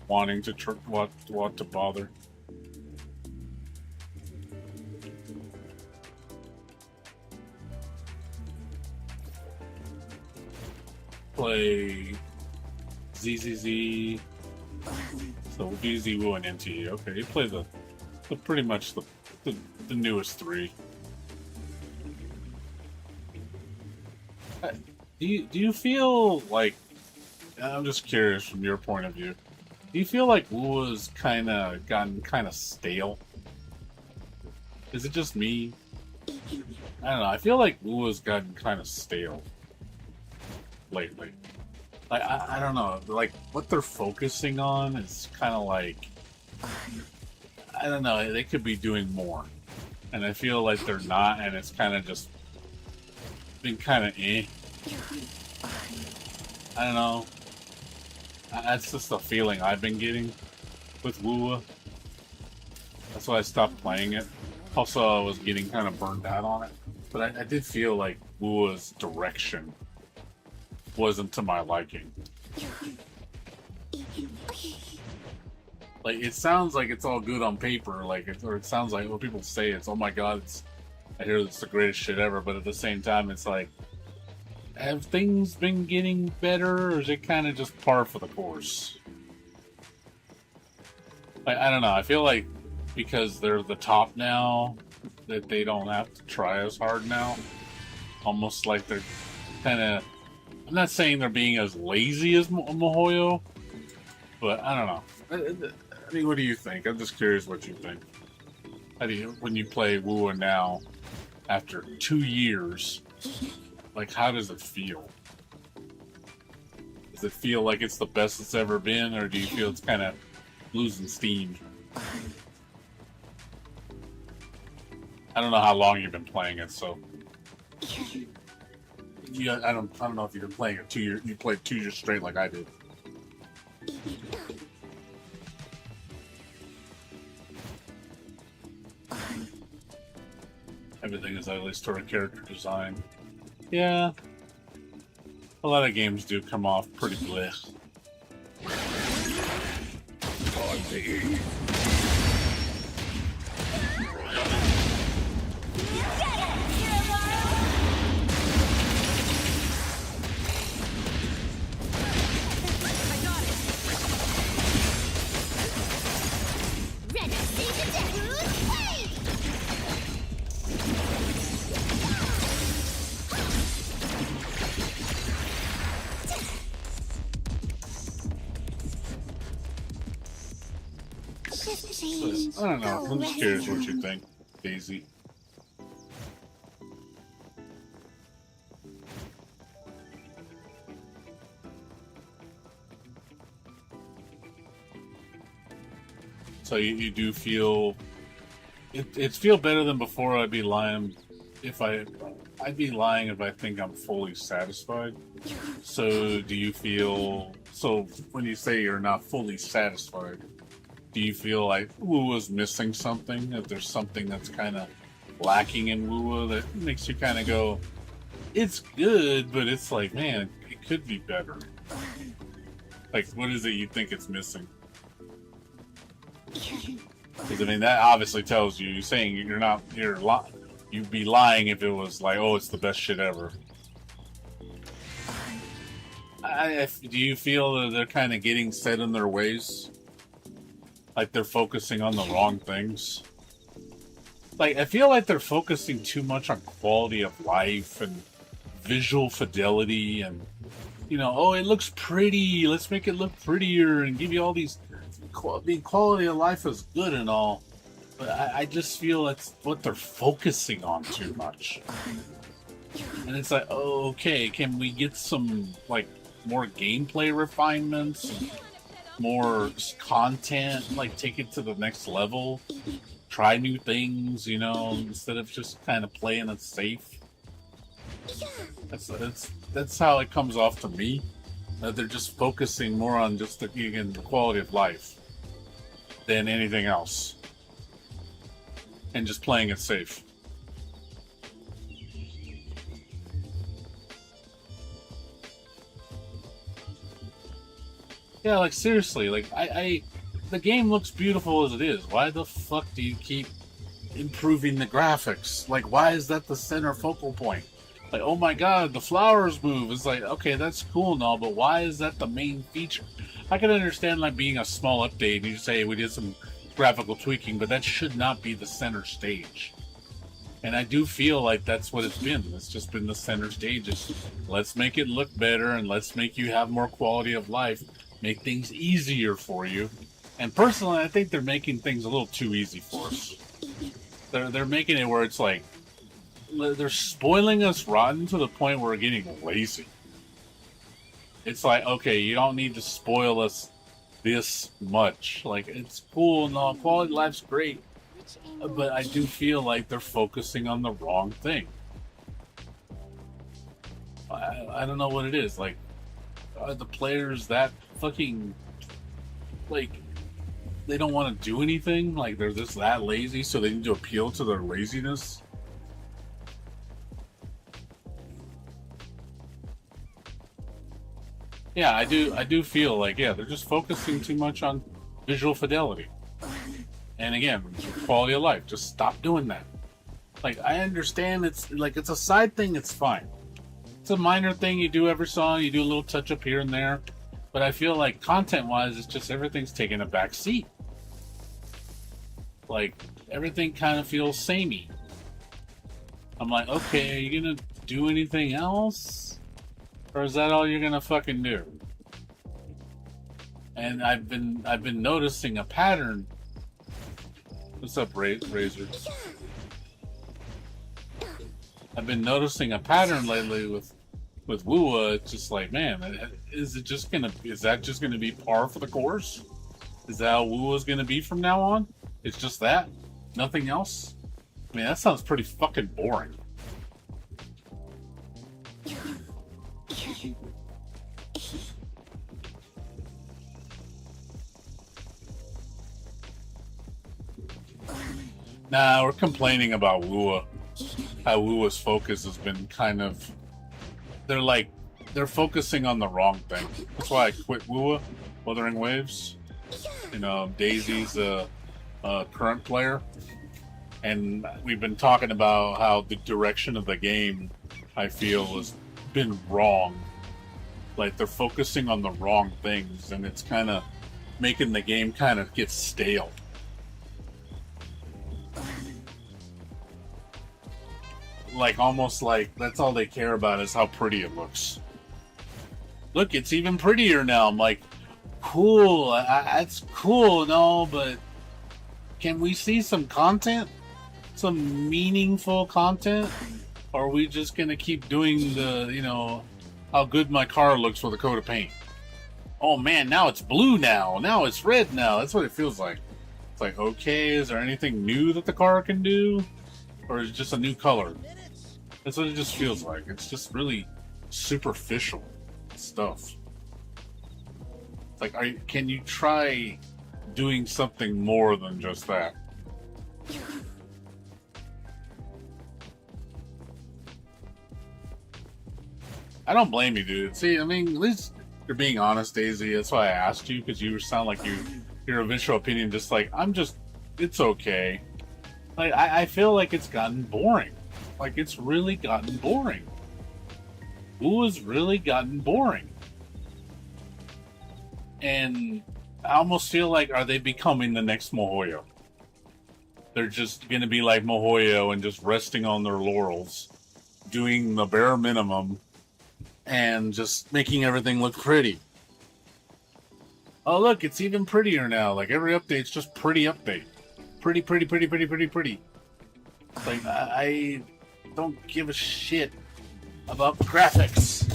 wanting to want to bother? Play ZZZ. So VZWoo and NTE. Okay, you play the pretty much the newest 3. Do you feel like, I'm just curious from your point of view, do you feel like Woo has gotten kind of stale? Is it just me? I don't know. I feel like Wua's gotten kind of stale lately. Like I don't know. Like what they're focusing on is kind of like I don't know. They could be doing more, and I feel like they're not, and it's kind of just been kind of eh. I don't know. That's just the feeling I've been getting with Wua. That's why I stopped playing it. Also, I was getting kind of burned out on it. But I did feel like Wua's direction wasn't to my liking. Like, it sounds like it's all good on paper, like, or it sounds like what people say, it's, oh my god, I hear it's the greatest shit ever, but at the same time, it's like, have things been getting better, or is it kind of just par for the course? Like, I don't know, I feel like because they're the top now, that they don't have to try as hard now. Almost like they're kind of... I'm not saying they're being as lazy as Mihoyo, but I don't know. I mean, what do you think? I'm just curious what you think. How do you, when you play Wua now, after 2 years, like, how does it feel? Does it feel like it's the best it's ever been, or do you feel it's kind of losing steam? I don't know how long you've been playing it, so yeah, I don't know if you've been playing it 2 years. You played 2 years straight like I did. Everything is ugly, story, character design. Yeah, a lot of games do come off pretty blech. I don't know. I'm just curious what you think, Daisy. So you do feel it's feel better than before. I'd be lying I'd be lying if I think I'm fully satisfied. So do you feel so when you say you're not fully satisfied? Do you feel like Wua's missing something? That there's something that's kind of lacking in Wua that makes you kind of go, it's good, but it's like, man, it could be better. Like, what is it you think it's missing? Because I mean, that obviously tells you. You're saying you'd be lying if it was like, oh, it's the best shit ever. Do you feel that they're kind of getting set in their ways? Like they're focusing on the wrong things? Like, I feel like they're focusing too much on quality of life and visual fidelity and, you know, oh, it looks pretty, let's make it look prettier and give you all these... The quality of life is good and all, but I just feel that's what they're focusing on too much. And it's like, oh, okay, can we get some, like, more gameplay refinements? More content, like take it to the next level, try new things, you know, instead of just kind of playing it safe. That's how it comes off to me. That they're just focusing more on just the quality of life than anything else, and just playing it safe. Yeah, like seriously, like the game looks beautiful as it is. Why the fuck do you keep improving the graphics? Like, why is that the center focal point? Like, oh my god, the flowers move. It's like, okay, that's cool and all, but why is that the main feature? I can understand like being a small update and you say, hey, we did some graphical tweaking, but that should not be the center stage. And I do feel like that's what it's been. It's just been the center stage. It's, let's make it look better and let's make you have more quality of life. Make things easier for you. And personally, I think they're making things a little too easy for us. They're making it where it's like, they're spoiling us rotten to the point where we're getting lazy. It's like, okay, you don't need to spoil us this much. Like, it's cool and all, quality of life's great, Which angle? but I do feel like they're focusing on the wrong thing. I don't know what it is. Like, are the players that fucking, like, they don't want to do anything? Like, they're just that lazy, so they need to appeal to their laziness? Yeah, I do feel like, yeah, they're just focusing too much on visual fidelity. And again, quality of life. Just stop doing that. Like, I understand it's like, it's a side thing, it's fine. It's a minor thing you do every song, you do a little touch up here and there. But I feel like content wise, it's just everything's taking a back seat. Like, everything kind of feels samey. I'm like, okay, are you gonna do anything else? Or is that all you're gonna fucking do? And I've been noticing a pattern. What's up, Razor? I've been noticing a pattern lately with Wua. It's just like, man, is that just gonna be par for the course? Is that how Wua's gonna be from now on? It's just that? Nothing else? I mean, that sounds pretty fucking boring. Nah, we're complaining about Wua. How Wua's focus has been kind of... They're focusing on the wrong thing. That's why I quit Wua, Wuthering Waves. You know, Daisy's a current player. And we've been talking about how the direction of the game, I feel, has been wrong. Like, they're focusing on the wrong things, and it's kind of making the game kind of get stale. Like, almost like that's all they care about is how pretty it looks. Look, it's even prettier now. I'm like, cool, that's cool and all, but can we see some content? Some meaningful content? Or are we just gonna keep doing the, you know, how good my car looks with a coat of paint? Oh man, now it's blue now. Now it's red now. That's what it feels like. It's like, okay, is there anything new that the car can do? Or is it just a new color? That's what it just feels like. It's just really superficial stuff. It's like, can you try doing something more than just that? I don't blame you, dude. See, I mean, at least you're being honest, Daisy. That's why I asked you, because you sound like your eventual opinion just like, it's okay. Like, I feel like it's gotten boring. Like, it's really gotten boring. Wua's really gotten boring. And I almost feel like, are they becoming the next Mihoyo? They're just going to be like Mihoyo and just resting on their laurels, doing the bare minimum, and just making everything look pretty. Oh, look, it's even prettier now. Like, every update's just pretty update. Pretty, pretty, pretty, pretty, pretty, pretty. Like, I don't give a shit about graphics.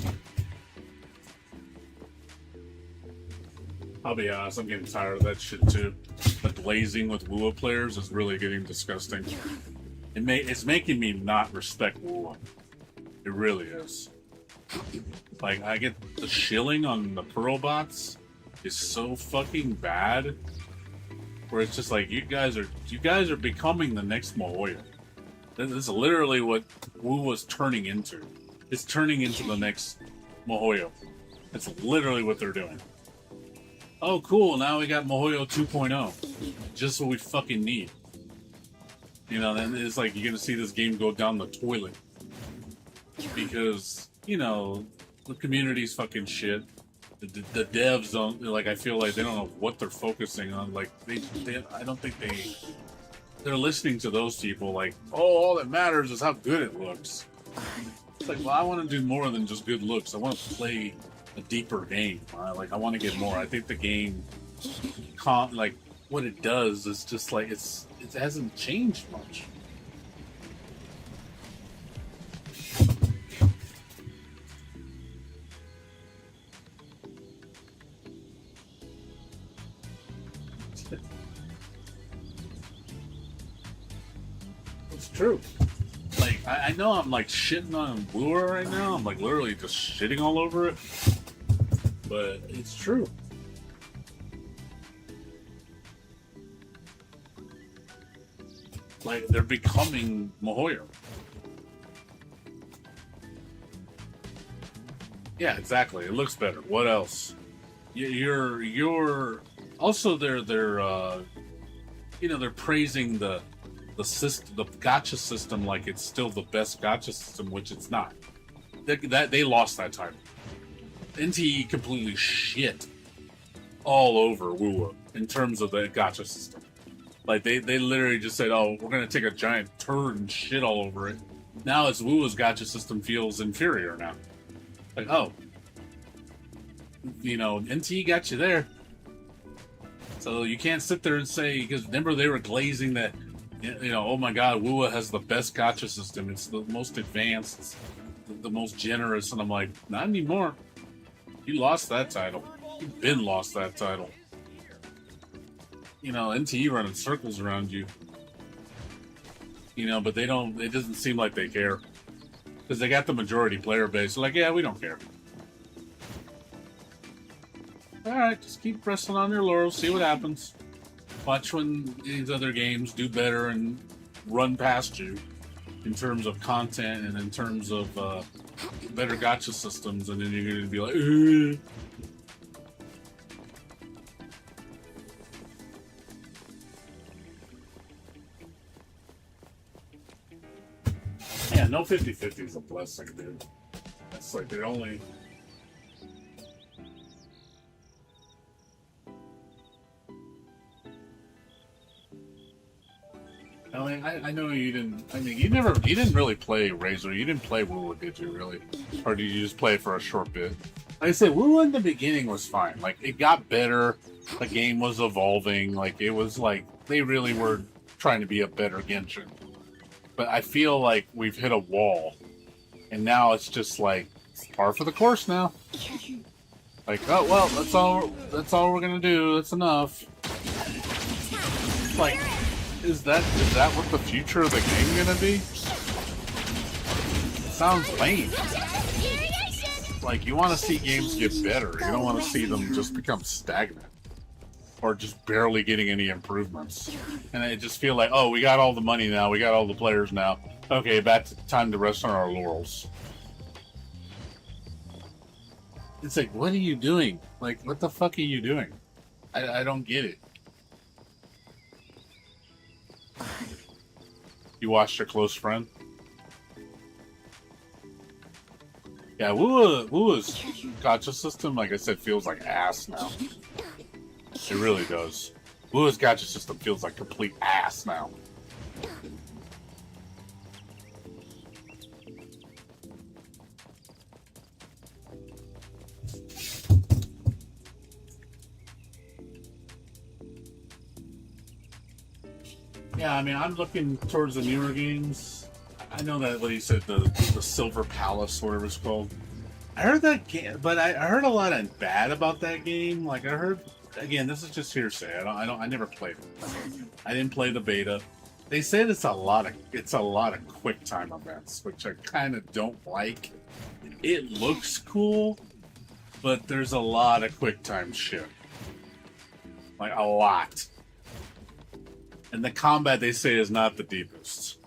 I'll be honest, I'm getting tired of that shit too. The glazing with Wua players is really getting disgusting. It's making me not respect Wua. It really is. Like, I get the shilling on the Pearl bots is so fucking bad. Where it's just like, you guys are becoming the next Mihoyo. This is literally what Wua's turning into. It's turning into the next Mihoyo. That's literally what they're doing. Oh, cool, now we got Mihoyo 2.0. Just what we fucking need. You know, and it's like, you're gonna see this game go down the toilet. Because, you know, the community's fucking shit. The devs don't, like, I feel like they don't know what they're focusing on. Like, I don't think they're listening to those people. Like, oh, all that matters is how good it looks. It's like, well, I want to do more than just good looks. I want to play a deeper game. Like, I want to get more. I think the game, like, what it does is just like, it hasn't changed much. true. Like, I know I'm like shitting on Lure right now. I'm like literally just shitting all over it. But it's true. Like, they're becoming Mahoyer. Yeah, exactly. It looks better. What else? You're also they're they're praising the system, the gacha system, like it's still the best gacha system, which it's not. They lost that title. NTE completely shit all over WUWA in terms of the gacha system. Like they literally just said, "Oh, we're gonna take a giant turd and shit all over it." Now it's WUWA's gacha system feels inferior now. Like, oh, NTE got you there. So you can't sit there and say, because remember they were glazing that, oh my god, WUWA has the best gacha system. It's the most advanced, it's the most generous. And I'm like, not anymore. You lost that title. You've been lost that title. NTE running circles around you. But they don't, it doesn't seem like they care. Because they got the majority player base. They're like, yeah, we don't care. Alright, just keep resting on your laurels, see what happens. Watch when these other games do better and run past you in terms of content and in terms of better gacha systems, and then you're going to be like, ugh. Yeah, no 50-50 is a blessing, dude. That's like the only... I know you didn't. I mean, you didn't really play Razor. You didn't play WUWA, did you? Really, or did you just play for a short bit? Like I said, WUWA in the beginning was fine. Like it got better. The game was evolving. Like it was like they really were trying to be a better Genshin. But I feel like we've hit a wall, and now it's just like it's par for the course now. Like, oh well, that's all we're gonna do. That's enough. Like. Is that what the future of the game gonna be? Sounds lame. Like, you want to see games get better. You don't want to see them just become stagnant. Or just barely getting any improvements. And I just feel like, oh, we got all the money now. We got all the players now. Okay, time to rest on our laurels. It's like, what are you doing? Like, what the fuck are you doing? I don't get it. You watched Your Close Friend? Yeah, WUWA's gacha system, like I said, feels like ass now. It really does. WUWA's gacha system feels like complete ass now. Yeah, I mean, I'm looking towards the newer games. I know that what he said, the Silver Palace, whatever it's called. I heard that game, but I heard a lot of bad about that game. Like I heard, again, this is just hearsay. I never played it. I didn't play the beta. They said it's a lot of quick time events, which I kind of don't like. It looks cool, but there's a lot of quick time shit. Like a lot. And the combat, they say, is not the deepest.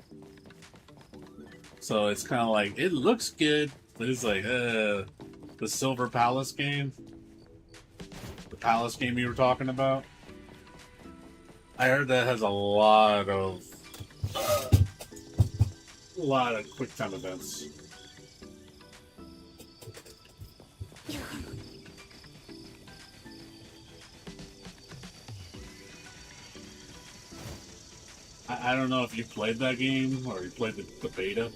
So it's kind of like, it looks good, but it's like, the Silver Palace game? The Palace game you were talking about? I heard that has a lot of quick time events. I don't know if you played that game or you played the beta.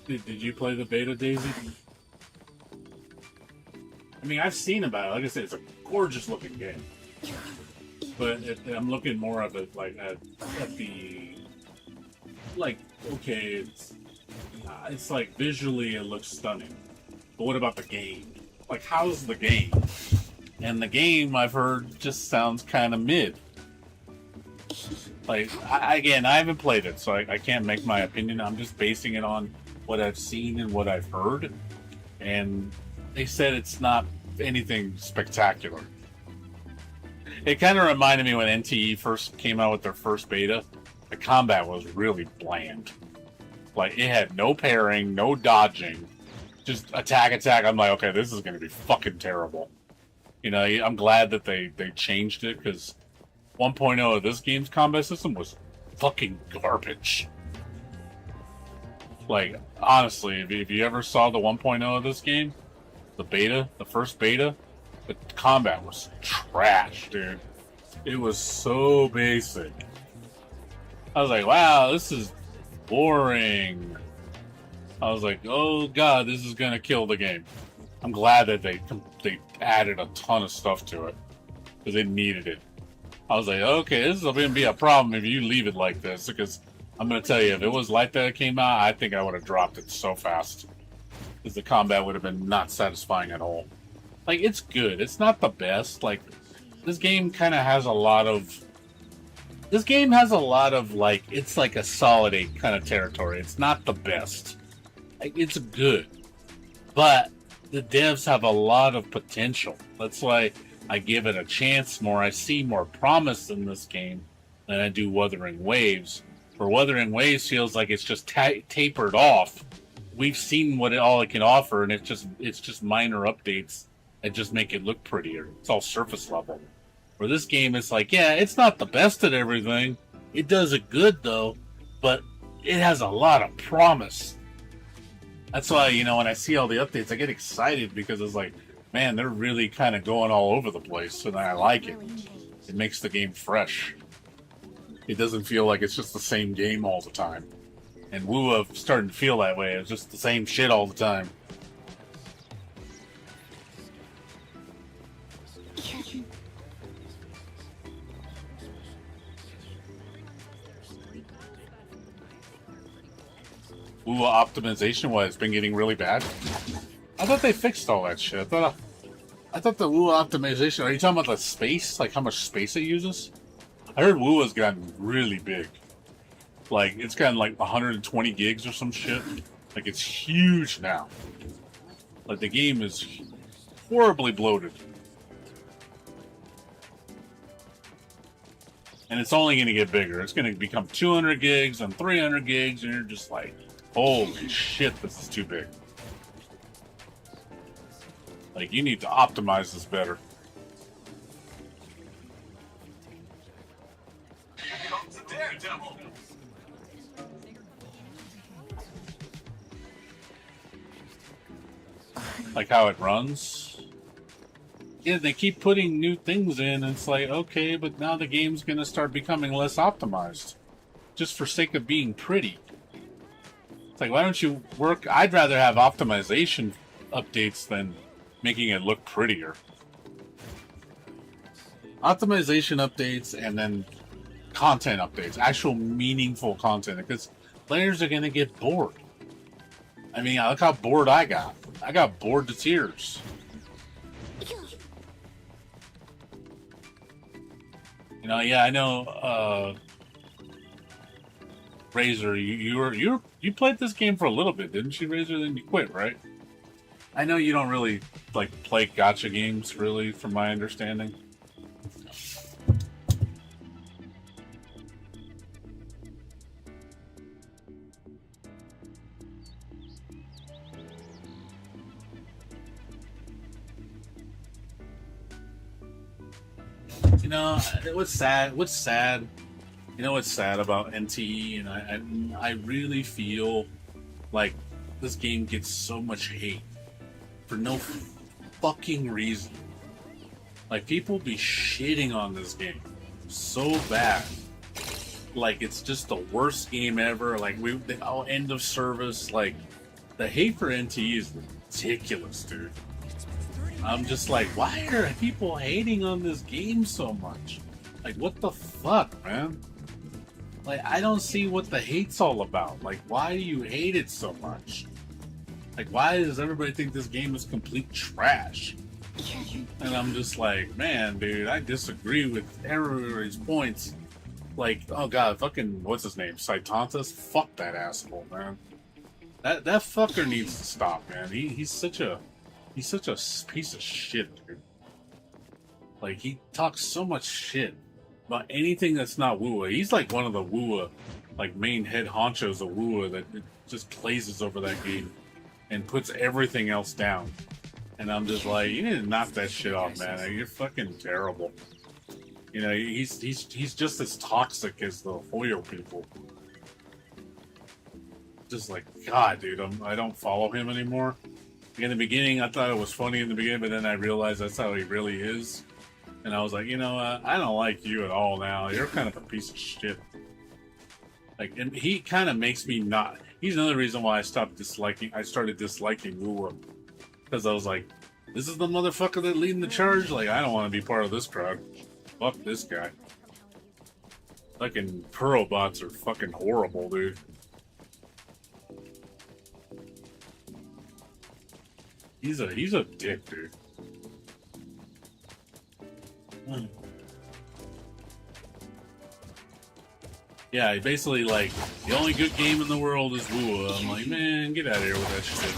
Did you play the beta, Daisy? I mean, I've seen about it. Like I said, it's a gorgeous looking game. But I'm looking more of it like at the like, okay, it's like visually it looks stunning. But what about the game? Like, how's the game? And the game, I've heard, just sounds kind of mid. Like, again, I haven't played it, so I can't make my opinion. I'm just basing it on what I've seen and what I've heard. And they said it's not anything spectacular. It kind of reminded me when NTE first came out with their first beta. The combat was really bland. Like, it had no parrying, no dodging. Just attack. I'm like, okay, this is going to be fucking terrible. You know, I'm glad that they changed it, because 1.0 of this game's combat system was fucking garbage. Like, honestly, if you ever saw the 1.0 of this game, the beta, the first beta, the combat was trash, dude. It was so basic. I was like, wow, this is boring. I was like, oh god, this is gonna kill the game. I'm glad that they added a ton of stuff to it, because they needed it. I was like, okay, this is going to be a problem if you leave it like this, because I'm going to tell you, if it was like that it came out, I think I would have dropped it so fast, because the combat would have been not satisfying at all. Like, it's good. It's not the best. Like, this game kind of has a lot of... This game has a lot of, like, it's like a solid 8 kind of territory. It's not the best. Like, it's good. But the devs have a lot of potential. That's why I give it a chance more. I see more promise in this game than I do Wuthering Waves. For Wuthering Waves feels like it's just tapered off. We've seen what all it can offer, and it's just minor updates that just make it look prettier. It's all surface level. For this game, it's like, yeah, it's not the best at everything. It does it good, though, but it has a lot of promise. That's why, you know, when I see all the updates, I get excited, because it's like, man, they're really kind of going all over the place, and I like it. It makes the game fresh. It doesn't feel like it's just the same game all the time. And Woo starting to feel that way. It's just the same shit all the time. Woo optimization was been getting really bad. I thought they fixed all that shit. I thought the Woo optimization. Are you talking about the space? Like how much space it uses? I heard Woo has gotten really big. Like it's gotten like 120 gigs or some shit. Like it's huge now. Like the game is horribly bloated. And it's only going to get bigger. It's going to become 200 gigs and 300 gigs, and you're just like, holy shit, this is too big. Like, you need to optimize this better. Like how it runs. Yeah, they keep putting new things in, and it's like, okay, but now the game's going to start becoming less optimized. Just for sake of being pretty. It's like, why don't you work... I'd rather have optimization updates than making it look prettier. Optimization updates and then content updates. Actual meaningful content. Because players are going to get bored. I mean, look how bored I got. I got bored to tears. You know, yeah, I know, Razor, you played this game for a little bit, didn't you, Razor? Then you quit, right? I know you don't really, like, play gacha games, really, from my understanding. You know, what's sad, you know what's sad about NTE, and I really feel like this game gets so much hate for no fucking reason. Like, people be shitting on this game so bad. Like, it's just the worst game ever. Like, end of service. Like, the hate for NTE is ridiculous, dude. I'm just like, why are people hating on this game so much? Like, what the fuck, man? Like, I don't see what the hate's all about. Like, why do you hate it so much? Like, why does everybody think this game is complete trash? And I'm just like, man, dude, I disagree with everybody's points. Like, oh god, fucking what's his name? Saitantas? Fuck that asshole, man. That fucker needs to stop, man. He's such a piece of shit, dude. Like, he talks so much shit about anything that's not Wua. He's like one of the Wua, like, main head honchos of Wua that just glazes over that game and puts everything else down. And I'm just like, you need to knock that shit off, man. You're fucking terrible. You know, he's just as toxic as the Hoyo people. Just like, God, dude, I don't follow him anymore. In the beginning, I thought it was funny in the beginning, but then I realized that's how he really is. And I was like, you know, I don't like you at all now. You're kind of a piece of shit. Like, and he kind of makes me not. He's another reason why I started disliking Wua. Because I was like, this is the motherfucker that leading the charge? Like, I don't want to be part of this crowd. Fuck this guy. Fucking Pearl bots are fucking horrible, dude. He's a dick, dude. Yeah, basically like the only good game in the world is Wua. I'm like, man, get out of here with that shit.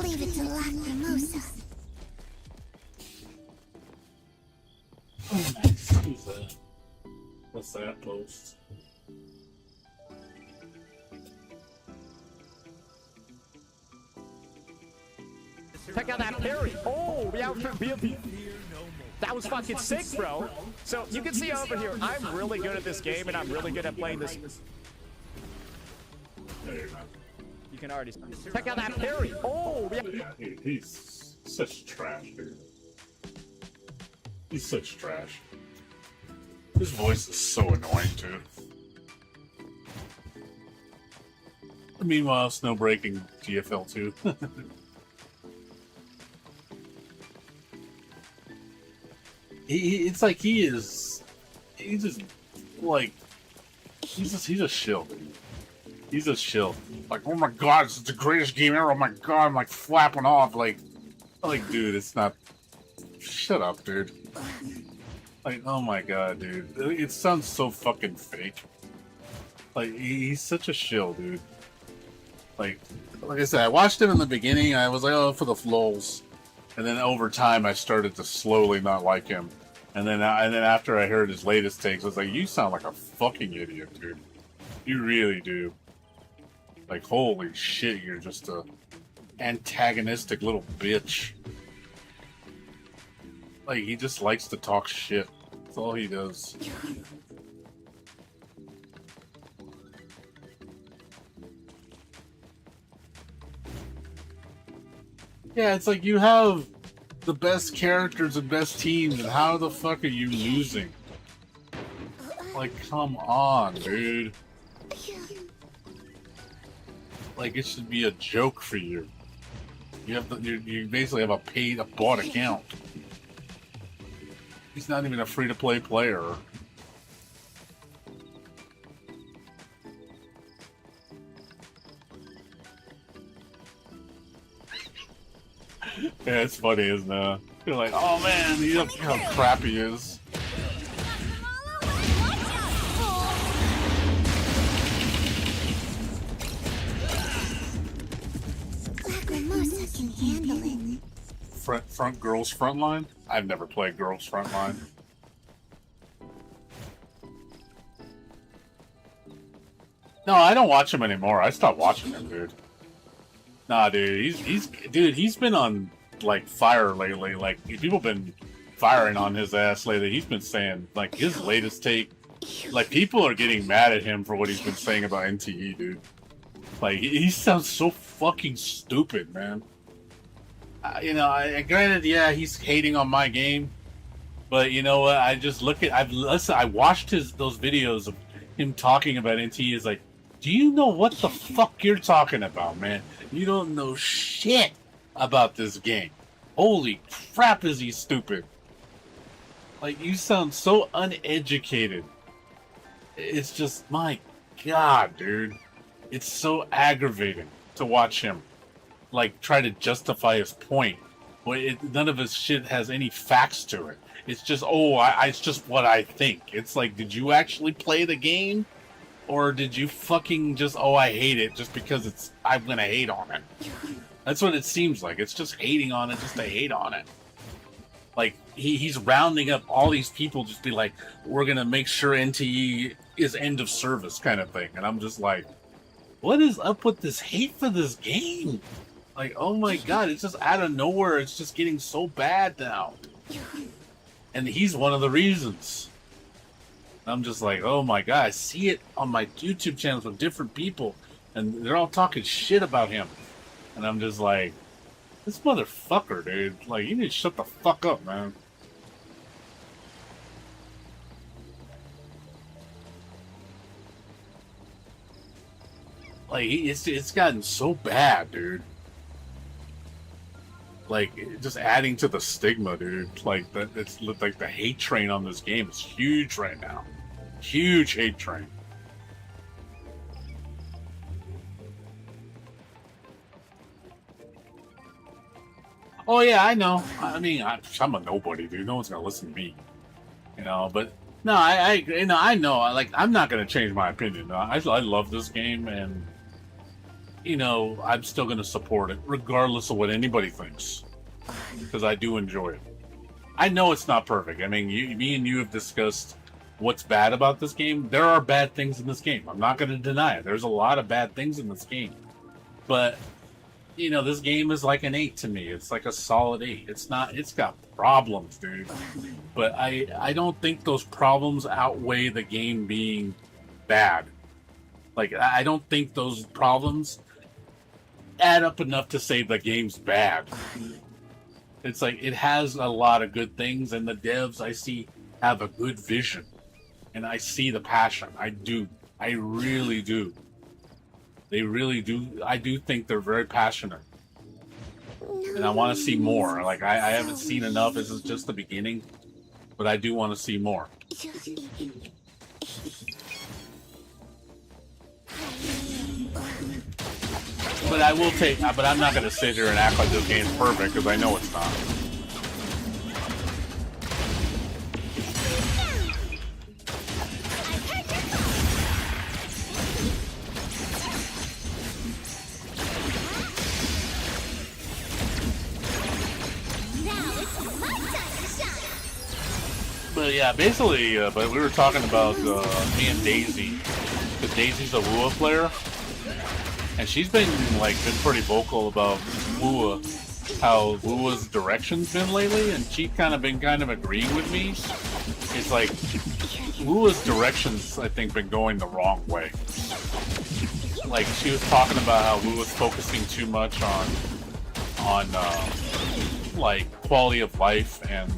Leave it to Lacrimosa. Oh, nice. Who's that? What's that post? Check out that parry. Oh, yeah, that was fucking sick, bro. So you can see over here, I'm really good at this game, and I'm really good at playing this. You can already check out that parry. Oh, yeah. Yeah, he's such trash, dude. He's such trash. His voice is so annoying, too. Meanwhile, snow breaking GFL 2. It's like he's just like he's a shill, dude. He's a shill. Like, oh my god, it's the greatest game ever. Oh my god, I'm like flapping off. Like, dude, it's not. Shut up, dude. Like, oh my god, dude. It sounds so fucking fake. Like, he's such a shill, dude. Like I said, I watched him in the beginning. I was like, oh, for the lulz. And then over time, I started to slowly not like him. And then after I heard his latest takes, I was like, you sound like a fucking idiot, dude. You really do. Like, holy shit, you're just a antagonistic little bitch. Like, he just likes to talk shit. That's all he does. Yeah, it's like you have the best characters and best teams, and how the fuck are you losing? Like, come on, dude. Like, it should be a joke for you. You basically have a bought account. He's not even a free-to-play player. Yeah, it's funny, isn't it? You're like, oh man, you know how crap he is. Lacrimosa can handle it. Front Girls Frontline? I've never played Girls Frontline. No, I don't watch him anymore. I stopped watching him, dude. Nah, dude, he's been on like fire lately. Like, people been firing on his ass lately. He's been saying like his latest take. Like, people are getting mad at him for what he's been saying about NTE, dude. Like, he sounds so fucking stupid, man. You know, granted, yeah, he's hating on my game, but you know what? I just I watched those videos of him talking about NTE. Is like, do you know what the fuck you're talking about, man? You don't know shit about this game. Holy crap, is he stupid? Like, you sound so uneducated. It's just, my God, dude. It's so aggravating to watch him, like, try to justify his point. None of his shit has any facts to it. It's just, it's just what I think. It's like, did you actually play the game? Or did you fucking just, I hate it just because I'm gonna hate on it. That's what it seems like. It's just hating on it just to hate on it. Like, he's rounding up all these people just be like, we're gonna make sure NTE is end of service kind of thing. And I'm just like, what is up with this hate for this game? Like, oh my God, it's just out of nowhere. It's just getting so bad now. And he's one of the reasons. I'm just like, oh my God, I see it on my YouTube channels with different people, and they're all talking shit about him. And I'm just like, this motherfucker, dude. Like, you need to shut the fuck up, man. Like, it's gotten so bad, dude. Like, just adding to the stigma, dude. Like, it's like the hate train on this game is huge right now. Huge hate train. Oh yeah, I know. I mean, I'm a nobody, dude. No one's gonna listen to me, you know. But no, I know. Like, I'm not gonna change my opinion. I love this game, and you know, I'm still gonna support it, regardless of what anybody thinks, because I do enjoy it. I know it's not perfect. I mean, me and you have discussed what's bad about this game. There are bad things in this game. I'm not gonna deny it. There's a lot of bad things in this game, but you know, this game is like an 8 to me. It's like a solid 8. It's not. It's got problems, dude. But I don't think those problems outweigh the game being bad. Like, I don't think those problems add up enough to say the game's bad. It's like, it has a lot of good things, and the devs I see have a good vision, and I see the passion. I do. I really do. They really do. I do think they're very passionate. And I want to see more. Like, I haven't seen enough. This is just the beginning. But I do want to see more. But I will take... But I'm not going to sit here and act like this game's perfect, because I know it's not. But yeah, basically, but we were talking about me and Daisy, because Daisy's a WUA player, and she's been pretty vocal about WUA, how WUA's direction's been lately, and she kind of agreeing with me. It's like WUA's directions, I think, been going the wrong way. Like, she was talking about how WUA's focusing too much on like quality of life and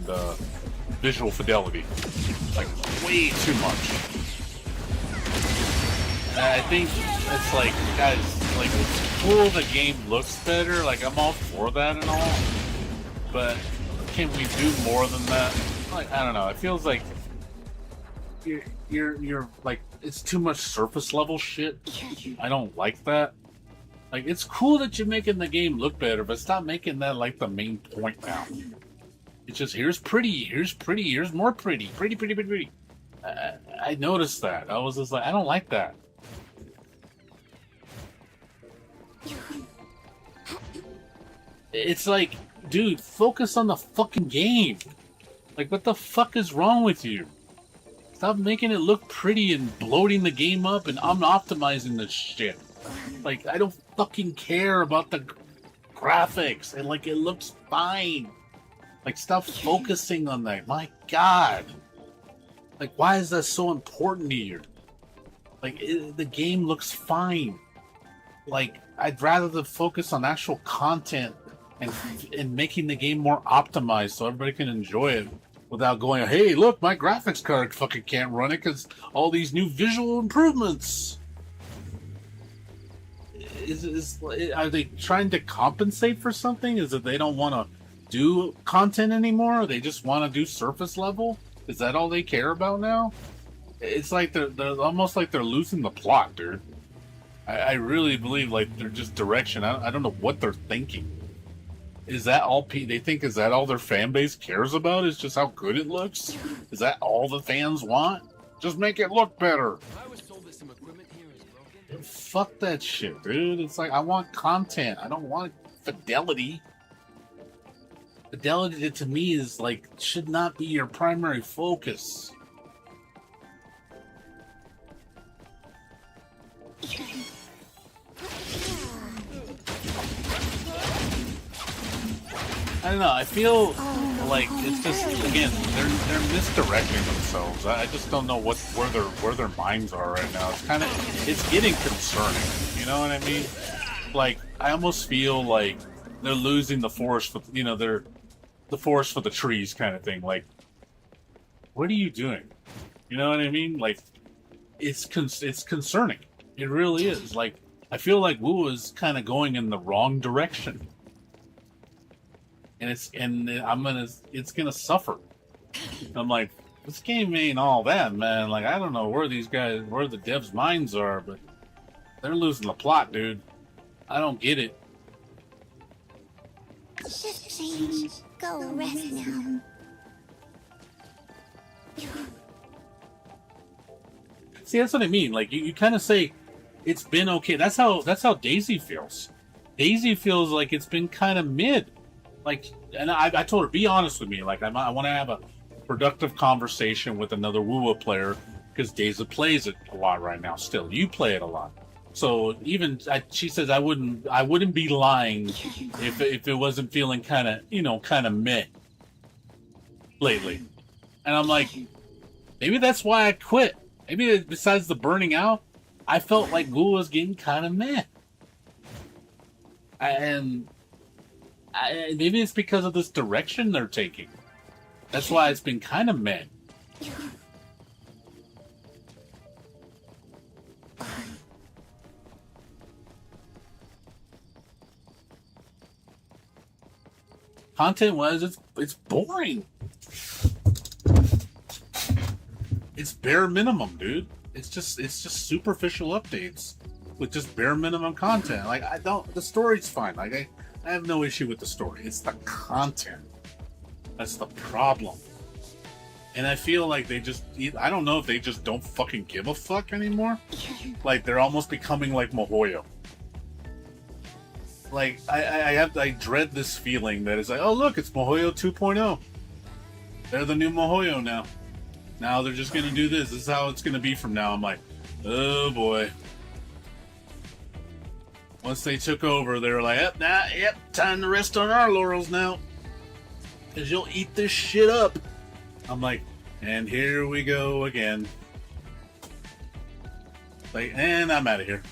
visual fidelity, like way too much. And I think it's like, guys, like, it's cool the game looks better, like, I'm all for that and all, but can we do more than that? Like, I don't know, it feels like you're like, it's too much surface level shit. I don't like that. Like, it's cool that you're making the game look better, but stop making that like the main point now. It's just, here's pretty, here's more pretty. I noticed that. I was just like, I don't like that. It's like, dude, focus on the fucking game. Like, what the fuck is wrong with you? Stop making it look pretty and bloating the game up and I'm optimizing this shit. Like, I don't fucking care about the graphics, and like, it looks fine. Like, stop focusing on that. My God. Like, why is that so important to you? Like, the game looks fine. Like, I'd rather focus on actual content and making the game more optimized so everybody can enjoy it without going, hey, look, my graphics card fucking can't run it because all these new visual improvements. Are they trying to compensate for something? Is it they don't want to do content anymore, or they just want to do surface level? Is that all they care about now? It's like they're almost like they're losing the plot, dude. I really believe like they're just direction. I don't know what they're thinking. Is that all they think? Is that all their fan base cares about? Is just how good it looks? Is that all the fans want? Just make it look better. I was told that some equipment here is broken. Fuck that shit, dude. It's like I want content. I don't want fidelity. Fidelity to me is like should not be your primary focus. I don't know. I feel like it's just again they're misdirecting themselves. I just don't know where their minds are right now. It's getting concerning. You know what I mean? Like I almost feel like they're losing the forest for they're the forest for the trees kind of thing. Like, what are you doing? You know what I mean? Like it's concerning. It really is. Like I feel like Wu is kind of going in the wrong direction. And it's gonna suffer. I'm like, this game ain't all that, man. Like, I don't know where the devs' minds are, but they're losing the plot, dude. I don't get it. Shift change. Go rest now. See, that's what I mean. Like, you kind of say it's been okay. That's how Daisy feels. Daisy feels like it's been kind of mid. Like, and I told her, be honest with me. Like, I want to have a productive conversation with another Woo-Woo player because Daisy plays it a lot right now. Still, you play it a lot. So even she says I wouldn't be lying if it wasn't feeling kind of meh lately. And I'm like, maybe that's why I quit. Maybe besides the burning out, I felt like Woo was getting kind of meh. And maybe it's because of this direction they're taking. That's why it's been kind of meh. Content-wise, it's boring. It's bare minimum, dude. It's just superficial updates with just bare minimum content. Like the story's fine. Like I have no issue with the story. It's the content that's the problem. And I feel like I don't know if they just don't fucking give a fuck anymore. Like they're almost becoming like Mihoyo. Like I dread this feeling that it's like, oh look, it's Mihoyo 2.0. They're the new Mihoyo now. Now they're just gonna do this. This is how it's gonna be from now. I'm like, oh boy. Once they took over, they were like, yep, time to rest on our laurels now. Because you'll eat this shit up. I'm like, and here we go again. Like, and I'm out of here.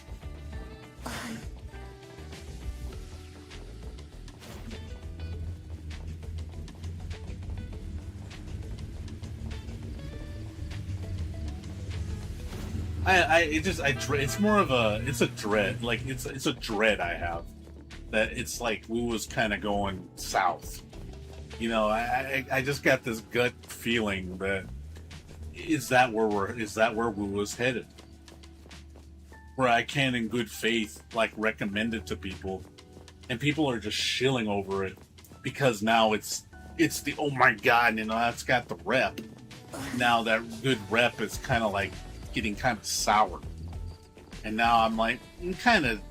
It's more of it's a dread. Like it's a dread I have that it's like Wu was kind of going south. You know, I just got this gut feeling that is that where Wu was headed? Where I can in good faith like recommend it to people, and people are just shilling over it because now it's the oh my god, you know, that's got the rep. Now that good rep is kind of like getting kind of sour, and now I'm like I'm kind of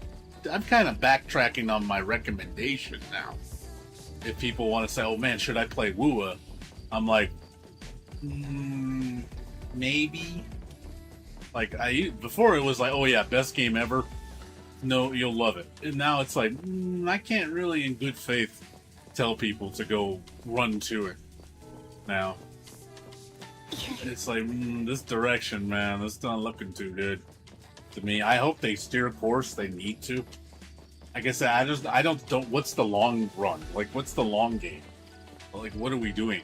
backtracking on my recommendation now. If people want to say, oh man, should I play Wua? I'm like, maybe. Like before it was like, oh yeah, best game ever. No, you'll love it. And now it's like, I can't really in good faith tell people to go run to it now. It's like, this direction, man, that's not looking too good to me. I hope they steer course. They need to. Like I said, I don't. What's the long run? Like, what's the long game? Like, what are we doing?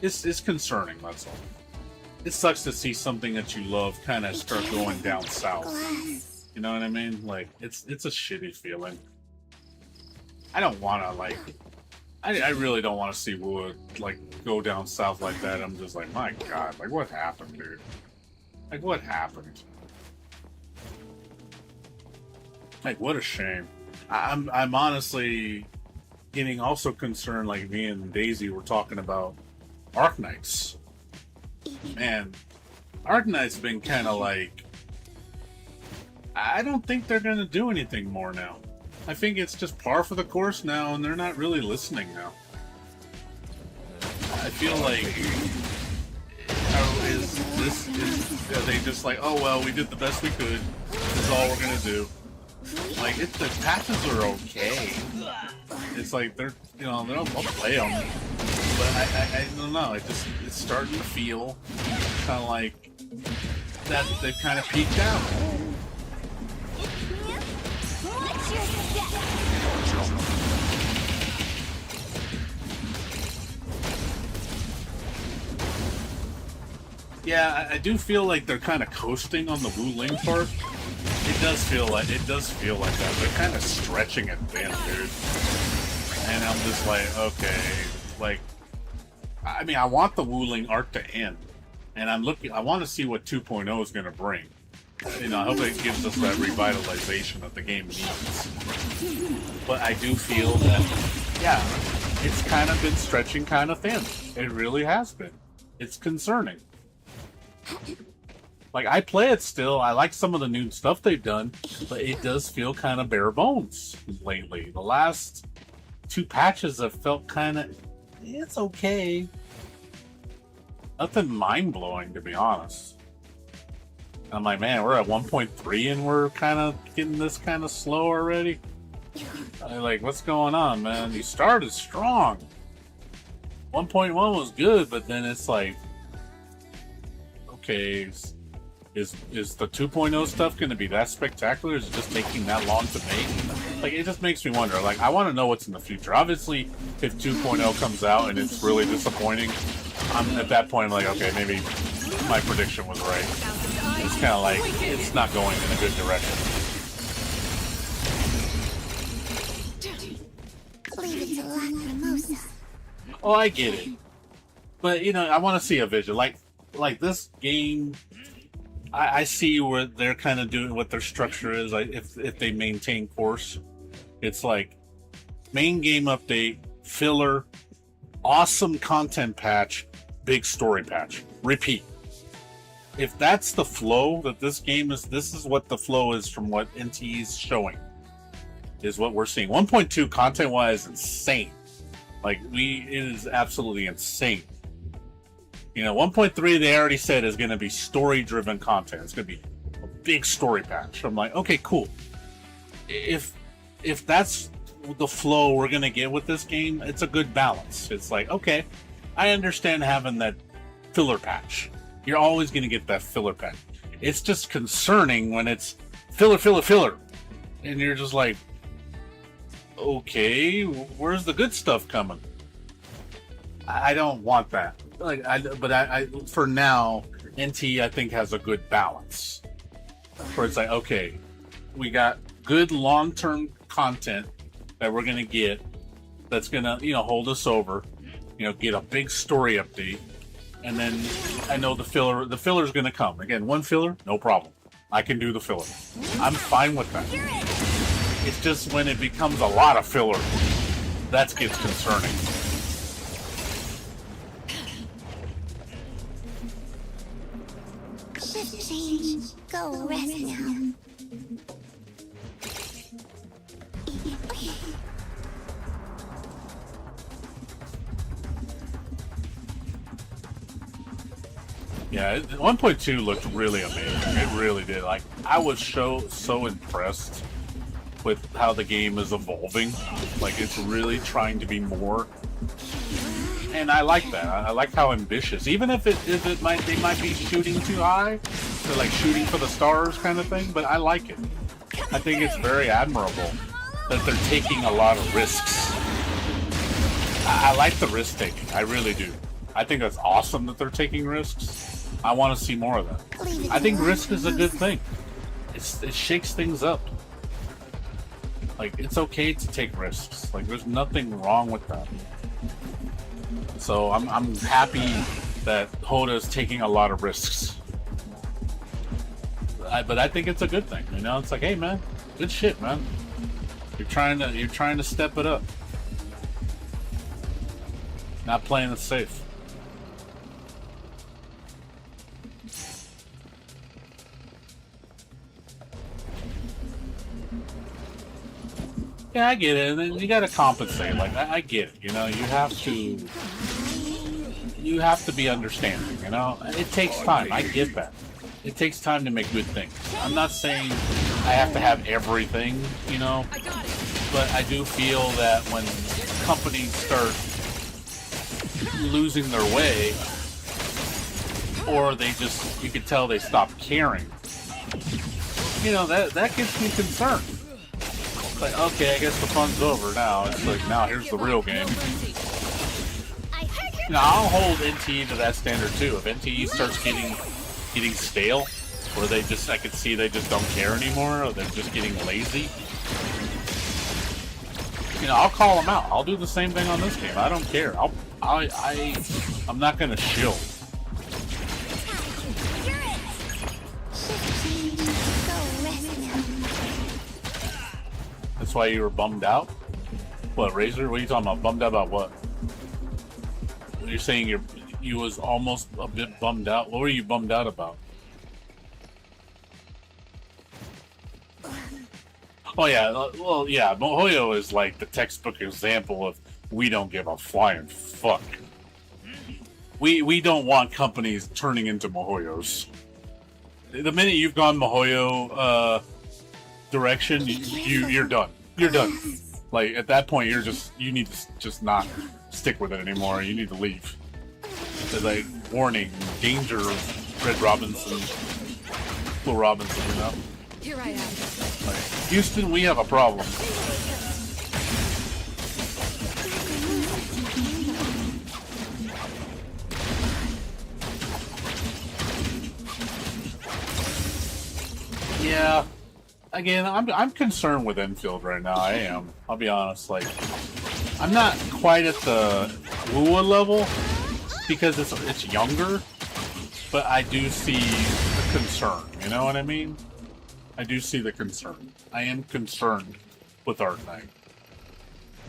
It's concerning. That's all. it sucks to see something that you love kind of start going down south. Glass. You know what I mean? Like, it's a shitty feeling. I don't want to, like, I really don't want to see Wood, like, go down south like that. I'm just like, my God, like, what happened, dude? Like, what happened? Like, what a shame. I'm honestly getting also concerned, like, me and Daisy were talking about Arknights. Man, Arknights been kind of like, I don't think they're going to do anything more now. I think it's just par for the course now, and they're not really listening now. I feel like, are they just like, oh well, we did the best we could. This is all we're gonna do. Like, the patches are okay. It's like they're, you know, they'll play them, but I don't know. It's starting to feel kind of like that they've kind of peaked out. What's your step? Yeah, I do feel like they're kind of coasting on the Wu Ling part. It does feel like that. They're kind of stretching it thin, dude. And I'm just like, okay, like, I mean, I want the Wu Ling arc to end, and I want to see what 2.0 is going to bring. You know, I hope it gives us that revitalization that the game needs. But I do feel that, yeah, it's kind of been stretching kind of thin. It really has been. It's concerning. Like, I play it still. I like some of the new stuff they've done, but it does feel kind of bare bones lately. The last 2 patches have felt kind of, it's okay. Nothing mind-blowing, to be honest. I'm like, man, we're at 1.3 and we're kind of getting this kind of slow already. I'm like, what's going on, man? You started strong. 1.1 was good, but then it's like, okay, is the 2.0 stuff going to be that spectacular? Is it just taking that long to make? Like, it just makes me wonder. Like, I want to know what's in the future. Obviously, if 2.0 comes out and it's really disappointing, I'm at that point like, okay, maybe my prediction was right. It's kind of like, it's not going in a good direction. Leave it to Lacrimosa. Oh, I get it. But, you know, I want to see a vision. Like this game, I see where they're kind of doing what their structure is. Like, if they maintain course, it's like main game update, filler, awesome content patch, big story patch, repeat. If that's the flow that this game is, this is what the flow is from what NT is showing, is what we're seeing. 1.2 content wise, insane. Like, it is absolutely insane. You know, 1.3 they already said is going to be story-driven content. It's going to be a big story patch. I'm like, okay, cool. If that's the flow we're going to get with this game, it's a good balance. It's like, okay, I understand having that filler patch. You're always going to get that filler patch. It's just concerning when it's filler, filler, filler. And you're just like, okay, where's the good stuff coming? I don't want that. Like, but for now, NT I think has a good balance. Where it's like, okay, we got good long-term content that we're gonna get that's gonna, you know, hold us over. You know, get a big story update, and then I know the filler's gonna come again. One filler, no problem. I can do the filler. I'm fine with that. It's just when it becomes a lot of filler, that gets concerning. Shift change. Go rest now. Yeah, 1.2 looked really amazing. It really did. Like, I was so impressed with how the game is evolving. Like, it's really trying to be more. And I like that. I like how ambitious. Even if they might be shooting too high, they're like shooting for the stars kind of thing. But I like it. I think it's very admirable that they're taking a lot of risks. I like the risk taking. I really do. I think that's awesome that they're taking risks. I want to see more of that. Leave it I think alone. risk is a good thing. It shakes things up. Like, it's okay to take risks. Like, there's nothing wrong with that. So I'm happy that Hoda is taking a lot of risks. But I think it's a good thing. You know, it's like, hey man, good shit, man. You're trying to step it up. Not playing it safe. Yeah, I get it. And then you gotta compensate. Like, I get it. You know, you have to be understanding. You know, it takes time. I get that. It takes time to make good things. I'm not saying I have to have everything. You know, but I do feel that when companies start losing their way, or they just, you can tell they stop caring. You know, that gets me concerned. Like, okay, I guess the fun's over now. It's like, now here's the real game. You know, I'll hold NTE to that standard too. If NTE starts getting stale, or they just, I could see they just don't care anymore, or they're just getting lazy. You know, I'll call them out. I'll do the same thing on this game. I don't care. I'm not gonna shill. That's why you were bummed out? What, Razor? What are you talking about? Bummed out about what? You're saying you was almost a bit bummed out? What were you bummed out about? Oh yeah, well yeah, MiHoYo is like the textbook example of we don't give a flying fuck. We don't want companies turning into MiHoYos. The minute you've gone MiHoYo direction, you're done. You're done. Like, at that point, you need to just not stick with it anymore. You need to leave. It's like, warning, danger of Red Robinson, Blue Robinson, you know? Here I am. Like, Houston, we have a problem. Yeah. Again, I'm concerned with Endfield right now. I am. I'll be honest. Like, I'm not quite at the Wua level because it's younger, but I do see the concern. You know what I mean? I do see the concern. I am concerned with Arknight.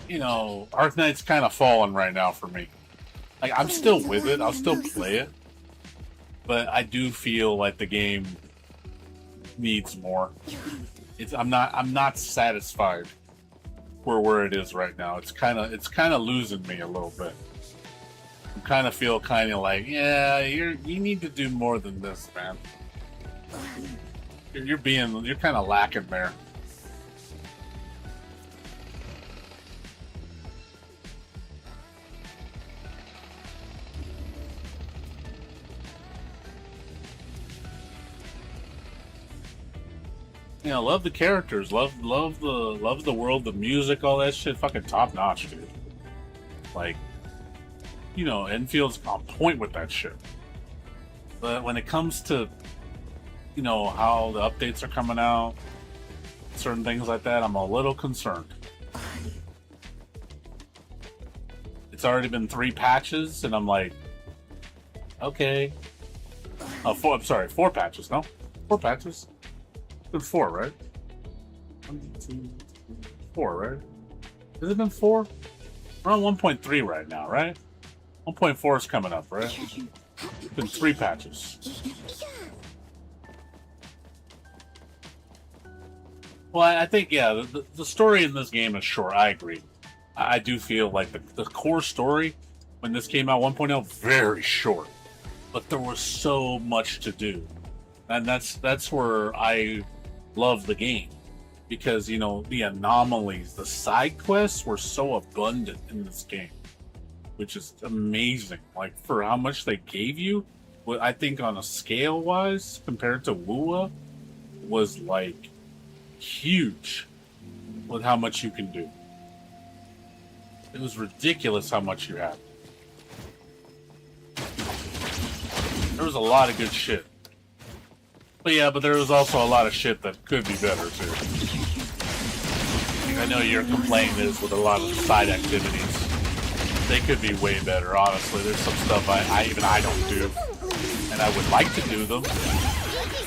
You know, Arknight's kind of fallen right now for me. Like, I'm still with it. I'll still play it, but I do feel like the game needs more. I'm not satisfied where it is right now. It's kind of losing me a little bit. I kind of feel kind of like, yeah, you need to do more than this, man. You're kind of lacking there. You know, love the characters, love the world, the music, all that shit, fucking top notch, dude. Like, you know, Enfield's on point with that shit. But when it comes to, you know, how the updates are coming out, certain things like that, I'm a little concerned. It's already been 3 patches, and I'm like, okay. I'm sorry, 4 patches, no? 4 patches? It's been 4, right? 1, 2, 3, 4, right? Has it been 4? We're on 1.3 right now, right? 1.4 is coming up, right? It's been 3 patches. Well, I think, yeah, the story in this game is short. I agree. I do feel like the core story, when this came out 1.0, very short. But there was so much to do. And that's where I love the game. Because, you know, the anomalies, the side quests were so abundant in this game. Which is amazing. Like, for how much they gave you, what I think on a scale-wise, compared to Wua, was, like, huge with how much you can do. It was ridiculous how much you had. There was a lot of good shit. But yeah, but there was also a lot of shit that could be better too. I know you're complaining this with a lot of side activities. They could be way better, honestly. There's some stuff I don't do, and I would like to do them,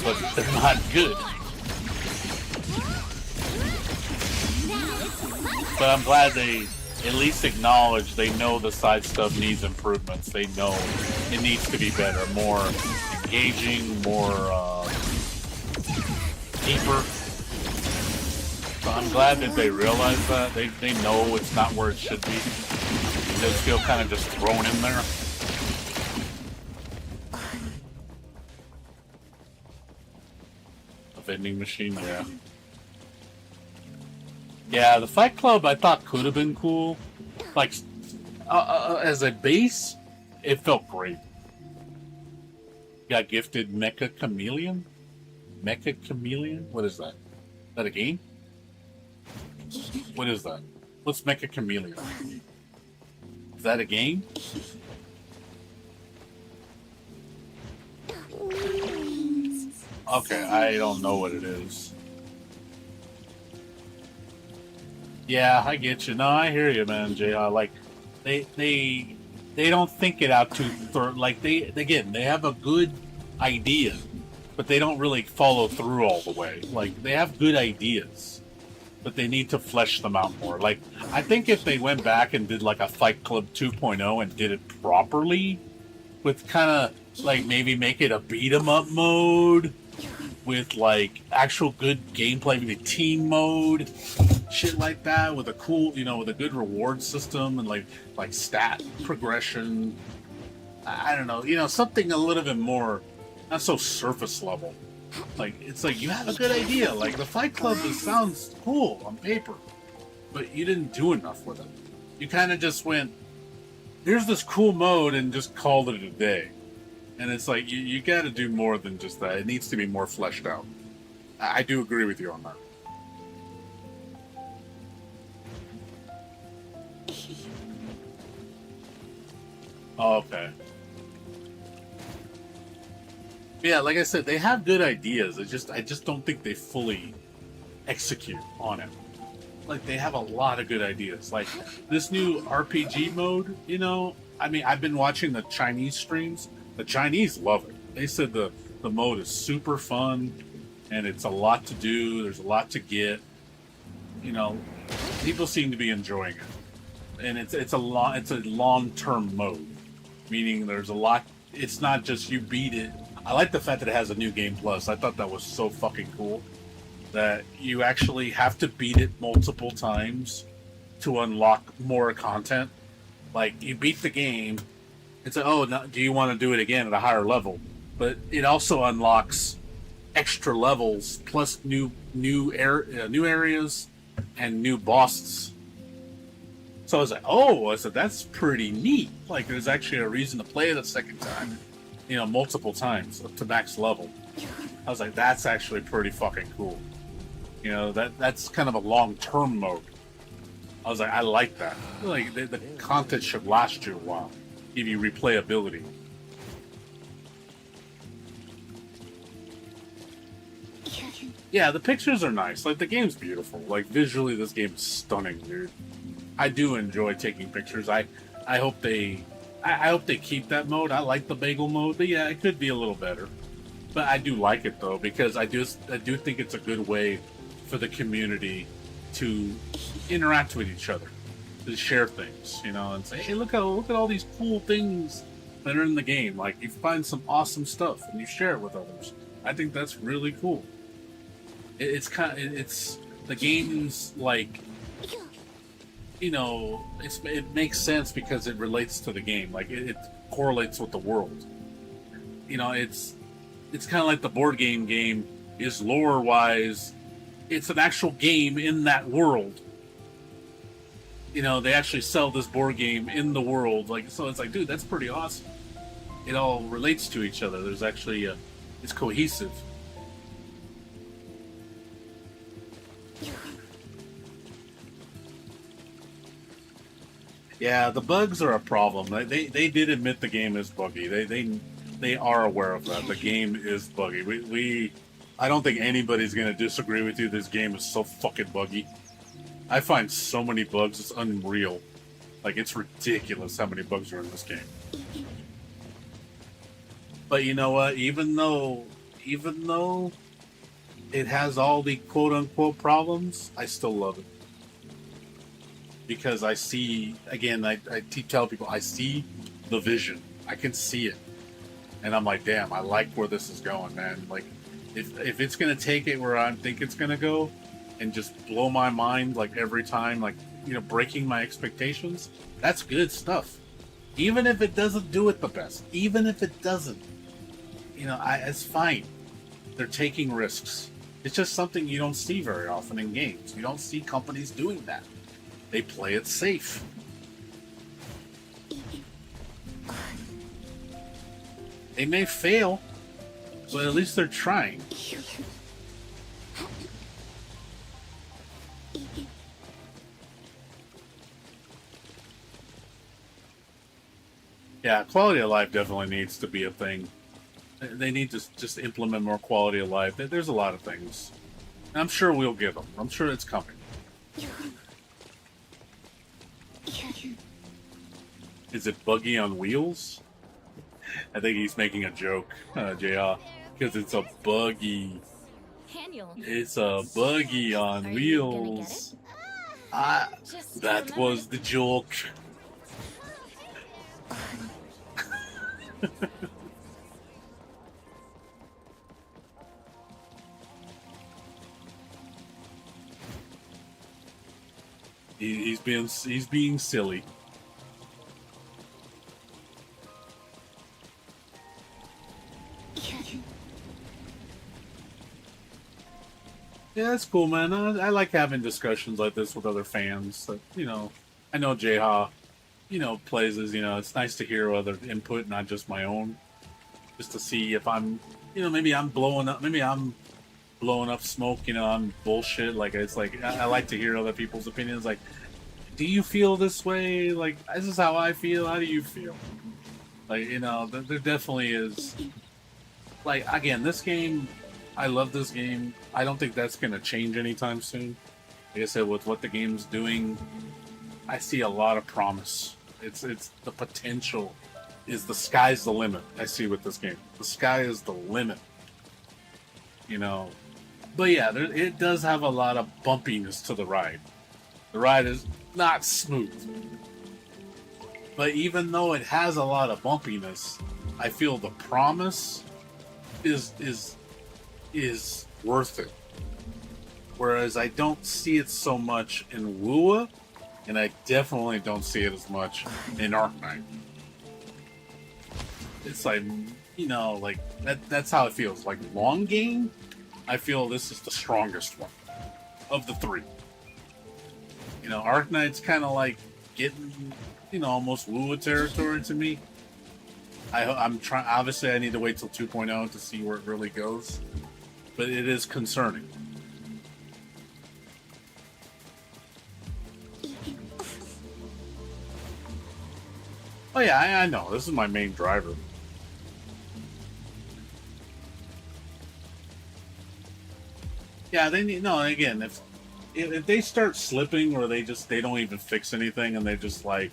but they're not good. But I'm glad they at least acknowledge they know the side stuff needs improvements. They know it needs to be better, more engaging, more deeper. So I'm glad that they realize that. They know it's not where it should be. They feel kind of just thrown in there. A vending machine, yeah. Yeah, the Fight Club I thought could have been cool. Like, as a base, it felt great. Got gifted Mecha Chameleon? Mecha Chameleon? What is that? Is that a game? What is that? What's Mecha Chameleon? Is that a game? Okay, I don't know what it is. Yeah, I get you. No, I hear you, man, Jay. Like, they don't think it out too. Like they have a good idea, but they don't really follow through all the way. Like they have good ideas, but they need to flesh them out more. Like I think if they went back and did like a Fight Club 2.0 and did it properly, with kind of like maybe make it a beat 'em up mode with like actual good gameplay, maybe team mode. Shit like that with a cool, with a good reward system and like stat progression. I don't know, something a little bit more, not so surface level. Like it's like you have a good idea. Like the Fight Club sounds cool on paper, but you didn't do enough with it. You kind of just went, here's this cool mode and just called it a day. And it's like you got to do more than just that. It needs to be more fleshed out. I do agree with you on that. Oh, okay. Yeah, like I said, they have good ideas. I just don't think they fully execute on it. Like they have a lot of good ideas. Like this new RPG mode, I mean, I've been watching the Chinese streams. The Chinese love it. They said the mode is super fun and it's a lot to do. There's a lot to get. People seem to be enjoying it. And it's a long-term mode. Meaning there's a lot. It's not just you beat it. I like the fact that it has a new game plus. I thought that was so fucking cool. That you actually have to beat it multiple times to unlock more content. Like you beat the game, it's like, oh, now, do you want to do it again at a higher level? But it also unlocks extra levels plus new areas and new bosses. So I was like, that's pretty neat. Like, there's actually a reason to play it a second time, multiple times up to max level. I was like, that's actually pretty fucking cool. That's kind of a long-term mode. I was like, I like that. Like, the content should last you a while, give you replayability. Yeah, the pictures are nice. Like, the game's beautiful. Like, visually, this game's stunning, dude. I do enjoy taking pictures. I hope they keep that mode. I like the bagel mode, but yeah, it could be a little better. But I do like it though, because I do think it's a good way for the community to interact with each other, to share things, and say, hey, look at all these cool things that are in the game. Like you find some awesome stuff and you share it with others. I think that's really cool. It's the game's like. It makes sense because it relates to the game. Like it correlates with the world. It's kind of like the board game is lore wise. It's an actual game in that world. They actually sell this board game in the world. Like so, it's like, dude, that's pretty awesome. It all relates to each other. There's actually it's cohesive. Yeah, the bugs are a problem. They did admit the game is buggy. they are aware of that. The game is buggy. I don't think anybody's gonna disagree with you. This game is so fucking buggy. I find so many bugs. It's unreal. Like, it's ridiculous how many bugs are in this game. But you know what? Even though it has all the quote-unquote problems, I still love it. Because I see, again, I keep telling people, I see the vision. I can see it. And I'm like, damn, I like where this is going, man. Like, if it's going to take it where I think it's going to go and just blow my mind, like, every time, like, you know, breaking my expectations, that's good stuff. Even if it doesn't do it the best. Even if it doesn't. You know, it's fine. They're taking risks. It's just something you don't see very often in games. You don't see companies doing that. They play it safe. They may fail, but at least they're trying. Yeah, quality of life definitely needs to be a thing. They need to just implement more quality of life. There's a lot of things. I'm sure we'll get them. I'm sure it's coming. Is it buggy on wheels? I think he's making a joke, JR, because it's a buggy. Daniel. It's a buggy on Are you gonna wheels. Just That remember- was the joke. He's being silly. Yeah, that's cool, man. I like having discussions like this with other fans. That, you know, I know Jayha, you know, plays as, you know, it's nice to hear other input, not just my own. Just to see if I'm, you know, maybe I'm blowing up smoke, you know, I'm bullshit. Like, it's like, I like to hear other people's opinions. Like, do you feel this way? Like, this is how I feel. How do you feel? Like, you know, there definitely is. Like, again, this game, I love this game. I don't think that's going to change anytime soon. Like I said, with what the game's doing, I see a lot of promise. It's the potential is the sky's the limit. I see with this game. The sky is the limit. You know, but yeah, it does have a lot of bumpiness to the ride. The ride is not smooth. But even though it has a lot of bumpiness, I feel the promise is worth it. Whereas I don't see it so much in Wua, and I definitely don't see it as much in Arknight. It's like, you know, like that's how it feels. Like, long game, I feel this is the strongest one of the three. You know, Arknight's kind of like getting, you know, almost Wua territory to me. I'm trying. Obviously, I need to wait till 2.0 to see where it really goes, but it is concerning. Oh yeah, I know. This is my main driver. Yeah, they need no. Again, if they start slipping, or they don't even fix anything, and they're just like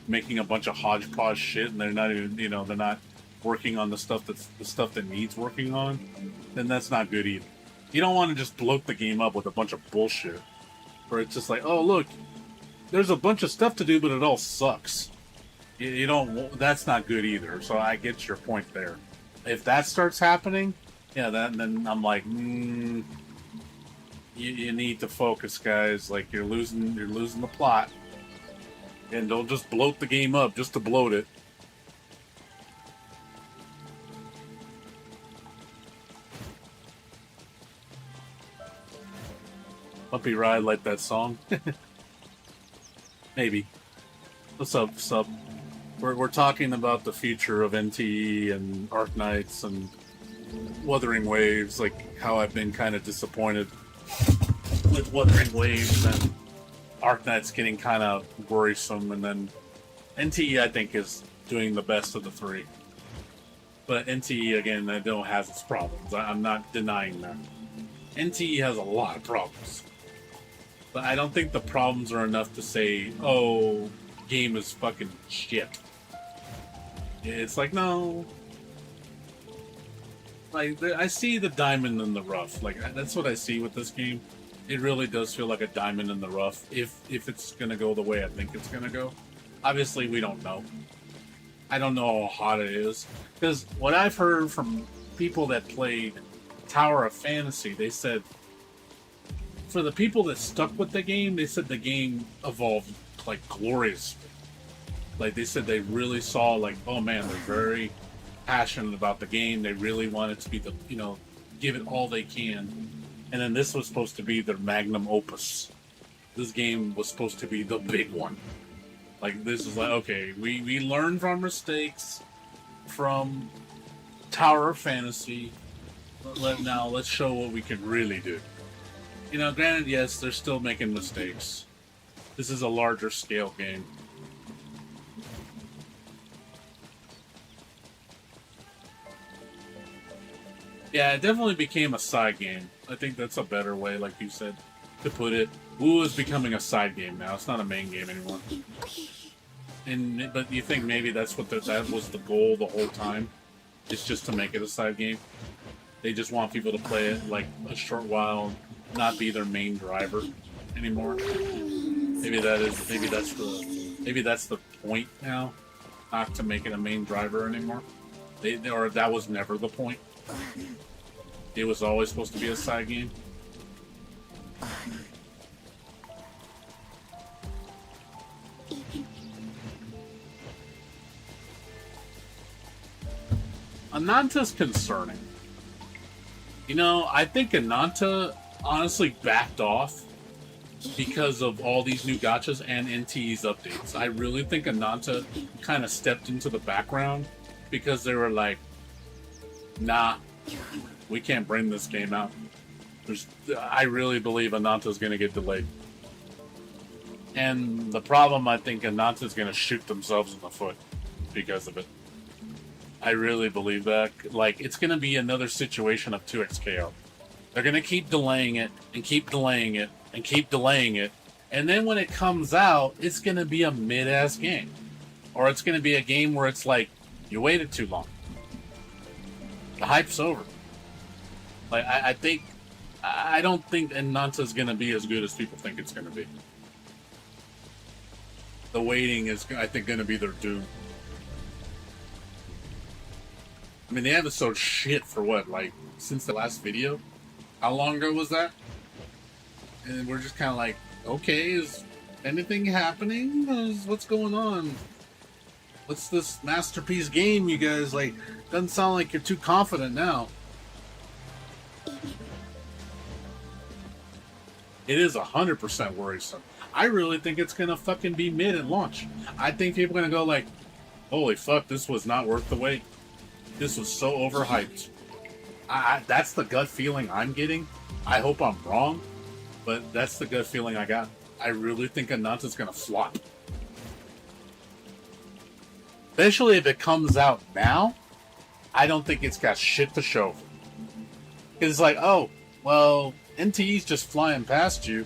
making a bunch of hodgepodge shit, and they're not even, you know, they're not working on the stuff that needs working on, then that's not good either. You don't want to just bloat the game up with a bunch of bullshit, where it's just like, oh look, there's a bunch of stuff to do, but it all sucks. You don't. That's not good either. So I get your point there. If that starts happening, yeah, then I'm like, you need to focus, guys. Like, you're losing the plot, and don't just bloat the game up just to bloat it. Bumpy ride like that song. Maybe. What's up, sub? We're talking about the future of NTE and Arknights and Wuthering Waves, like how I've been kind of disappointed with Wuthering Waves, and Arknights getting kind of worrisome, and then NTE I think is doing the best of the three. But NTE again, that don't has its problems. I'm not denying that. NTE has a lot of problems, but I don't think the problems are enough to say, "Oh, game is fucking shit." It's like, no. Like, I see the diamond in the rough. Like, that's what I see with this game. It really does feel like a diamond in the rough. If it's gonna go the way I think it's gonna go. Obviously, we don't know. I don't know how hot it is. Because what I've heard from people that played Tower of Fantasy, they said, for the people that stuck with the game, they said the game evolved, like, gloriously. Like, they said they really saw, like, oh man, they're very passionate about the game. They really want it to be the, you know, give it all they can. And then this was supposed to be their magnum opus. This game was supposed to be the big one. Like, this is like, okay, we learned from mistakes from Tower of Fantasy. Now let's show what we can really do. You know, granted, yes, they're still making mistakes. This is a larger scale game. Yeah, it definitely became a side game. I think that's a better way, like you said, to put it. Woo is becoming a side game now. It's not a main game anymore. But you think maybe that's what that was the goal the whole time? It's just to make it a side game. They just want people to play it like a short while, not be their main driver anymore. Maybe that's the point now, not to make it a main driver anymore. Or that was never the point. It was always supposed to be a side game. Ananta's concerning. You know, I think Ananta honestly backed off because of all these new gachas and NTE's updates. I really think Ananta kind of stepped into the background because they were like, nah, we can't bring this game out. I really believe Ananta's going to get delayed. And the problem, I think Ananta's going to shoot themselves in the foot because of it. I really believe that. Like, it's going to be another situation of 2XKO. They're going to keep delaying it, and keep delaying it, and keep delaying it. And then when it comes out, it's going to be a mid-ass game. Or it's going to be a game where it's like, you waited too long. The hype's over. Like, I don't think Ananta's going to be as good as people think it's going to be. The waiting is, I think, going to be their doom. I mean, they haven't sold shit for what, like, since the last video? How long ago was that? And we're just kind of like, okay, is anything happening? What's going on? What's this masterpiece game, you guys? Like, doesn't sound like you're too confident now. It is 100% worrisome. I really think it's gonna fucking be mid at launch. I think people are gonna go like, holy fuck, this was not worth the wait. This was so overhyped. That's the gut feeling I'm getting. I hope I'm wrong, but that's the gut feeling I got. I really think Ananta's gonna flop. Especially if it comes out now, I don't think it's got shit to show. It's like, oh, well, NTE's just flying past you,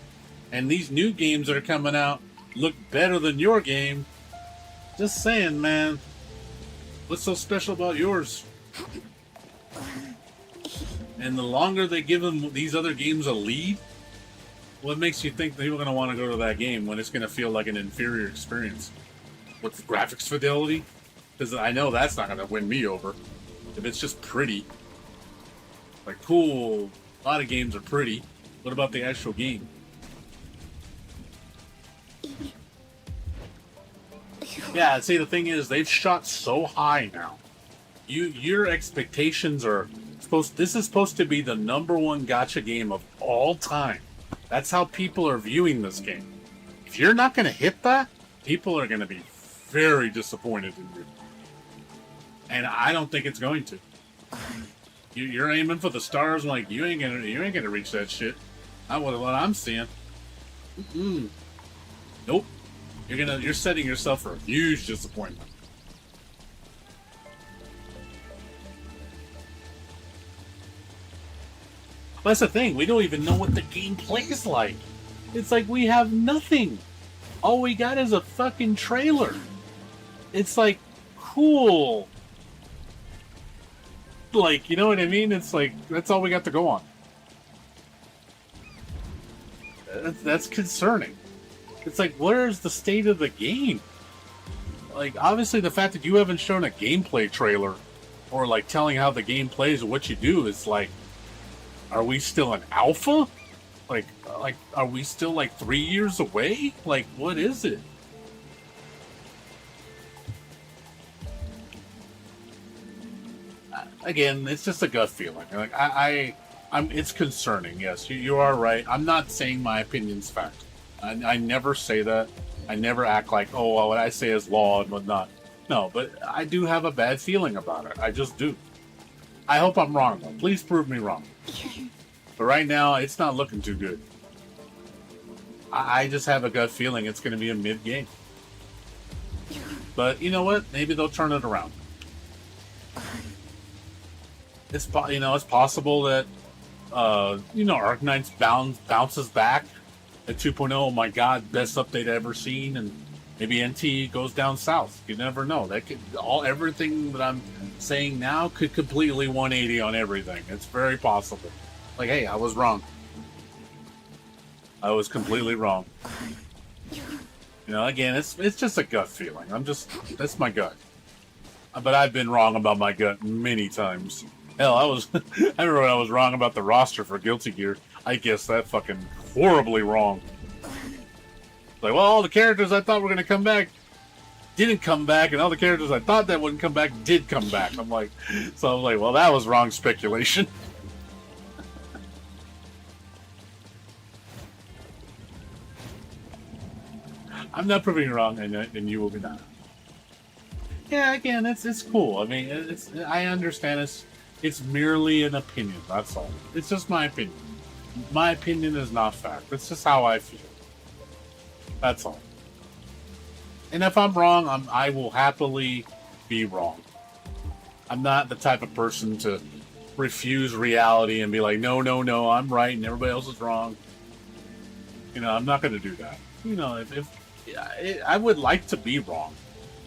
and these new games that are coming out look better than your game. Just saying, man. What's so special about yours? And the longer they give them these other games a lead, what makes you think people are going to want to go to that game when it's going to feel like an inferior experience? What's graphics fidelity? Because I know that's not going to win me over. If it's just pretty. Like, cool, a lot of games are pretty. What about the actual game? Yeah, see, the thing is, they've shot so high now. Your expectations are this is supposed to be the #1 gacha game of all time. That's how people are viewing this game. If you're not going to hit that, people are going to be very disappointed in you. And I don't think it's going to. You're aiming for the stars, like you ain't gonna reach that shit. Not what I'm seeing. Nope. You're setting yourself for a huge disappointment. That's the thing. We don't even know what the game plays like. It's like we have nothing. All we got is a fucking trailer. It's like, cool. Like, you know what I mean? It's like, that's all we got to go on. That's concerning. It's like, where's the state of the game? Like, obviously the fact that you haven't shown a gameplay trailer or like telling how the game plays or what you do is like, are we still an alpha? Like, are we still like 3 years away? Like, what is it? Again, it's just a gut feeling. Like, it's concerning. Yes, you are right. I'm not saying my opinion's fact. I never say that. I never act like, oh, well, what I say is law and whatnot. No, but I do have a bad feeling about it. I just do. I hope I'm wrong, though. Please prove me wrong. But right now, it's not looking too good. I just have a gut feeling it's going to be a mid-game. But you know what? Maybe they'll turn it around. It's possible that Arknights bounces back at 2.0. Oh my God, best update I've ever seen, and maybe NT goes down south. You never know. That could everything that I'm saying now could completely 180 on everything. It's very possible. Like, hey, I was wrong. I was completely wrong. Again, it's just a gut feeling. That's my gut. But I've been wrong about my gut many times. Hell, I remember when I was wrong about the roster for Guilty Gear. I guessed that fucking horribly wrong. Like, well, all the characters I thought were going to come back didn't come back, and all the characters I thought that wouldn't come back did come back. I was like, well, that was wrong speculation. I'm not proving you wrong, and you will be not. Yeah, again, it's cool. I mean, I understand it's merely an opinion. That's all. It's just my opinion. My opinion is not fact. It's just how I feel. That's all. And if I'm wrong, I will happily be wrong. I'm not the type of person to refuse reality and be like, no, I'm right and everybody else is wrong. I'm not going to do that. I would like to be wrong.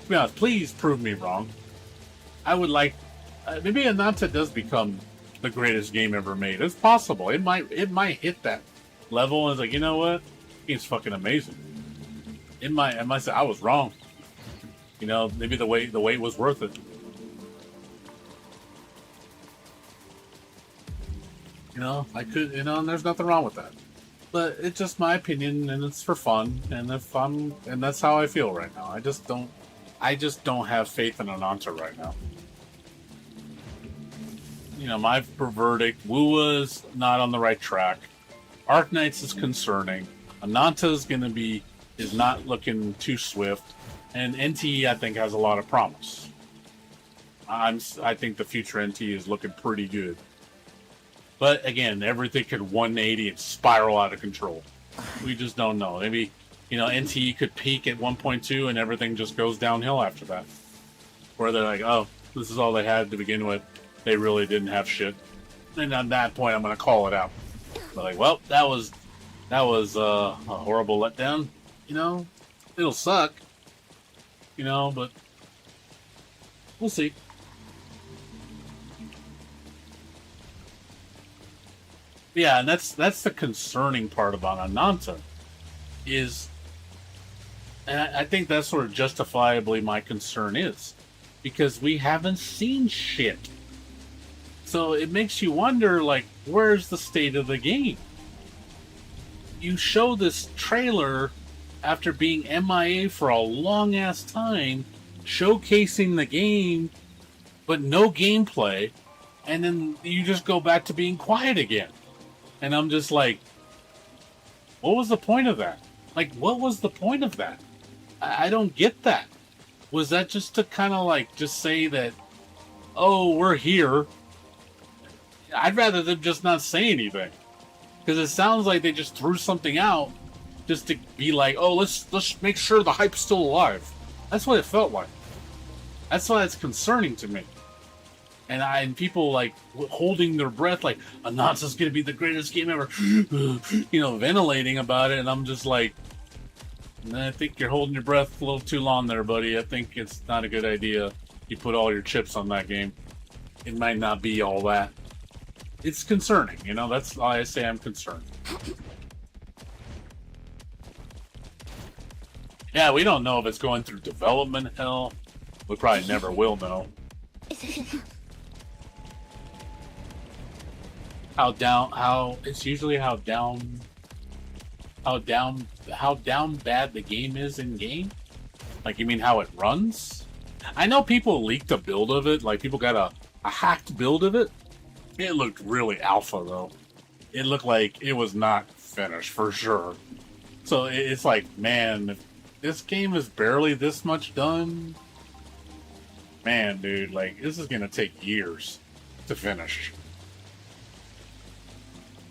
To be honest, please prove me wrong. I would like, maybe Ananta does become the greatest game ever made. It's possible. It might hit that level and it's like, you know what? It's fucking amazing. It might say I was wrong. Maybe the wait was worth it. I could, and there's nothing wrong with that. But it's just my opinion, and it's for fun, and and that's how I feel right now. I just don't have faith in Ananta right now. My verdict: Wua's not on the right track. Arknights is concerning. Ananta is not looking too swift, and NT I think has a lot of promise. I think the future NT is looking pretty good. But again, everything could 180 and spiral out of control. We just don't know. Maybe, NT could peak at 1.2 and everything just goes downhill after that. Where they're like, oh, this is all they had to begin with. They really didn't have shit. And at that point, I'm going to call it out. But like, well, that was a horrible letdown. It'll suck. But we'll see. Yeah, and that's the concerning part about Ananta is, and I think that's sort of justifiably my concern is, because we haven't seen shit. So it makes you wonder, like, where's the state of the game? You show this trailer after being MIA for a long-ass time, showcasing the game, but no gameplay, and then you just go back to being quiet again. And I'm just like, what was the point of that? Like, what was the point of that? I don't get that. Was that just to kind of like just say that, oh, we're here? I'd rather them just not say anything. Because it sounds like they just threw something out just to be like, oh, let's make sure the hype's still alive. That's what it felt like. That's why it's concerning to me. And people like holding their breath, like Anansa's gonna be the greatest game ever, you know, ventilating about it, and I'm just like, I think you're holding your breath a little too long there, buddy. I think it's not a good idea. You put all your chips on that game. It might not be all that. It's concerning, you know. That's why I say I'm concerned. Yeah, we don't know if it's going through development hell. We probably never will know. How it's usually how down bad the game is in game. Like, you mean how it runs? I know people leaked a build of it. Like, people got a hacked build of it. It looked really alpha though. It looked like it was not finished for sure. So it's like, man, if this game is barely this much done, man, dude, like, this is gonna take years to finish.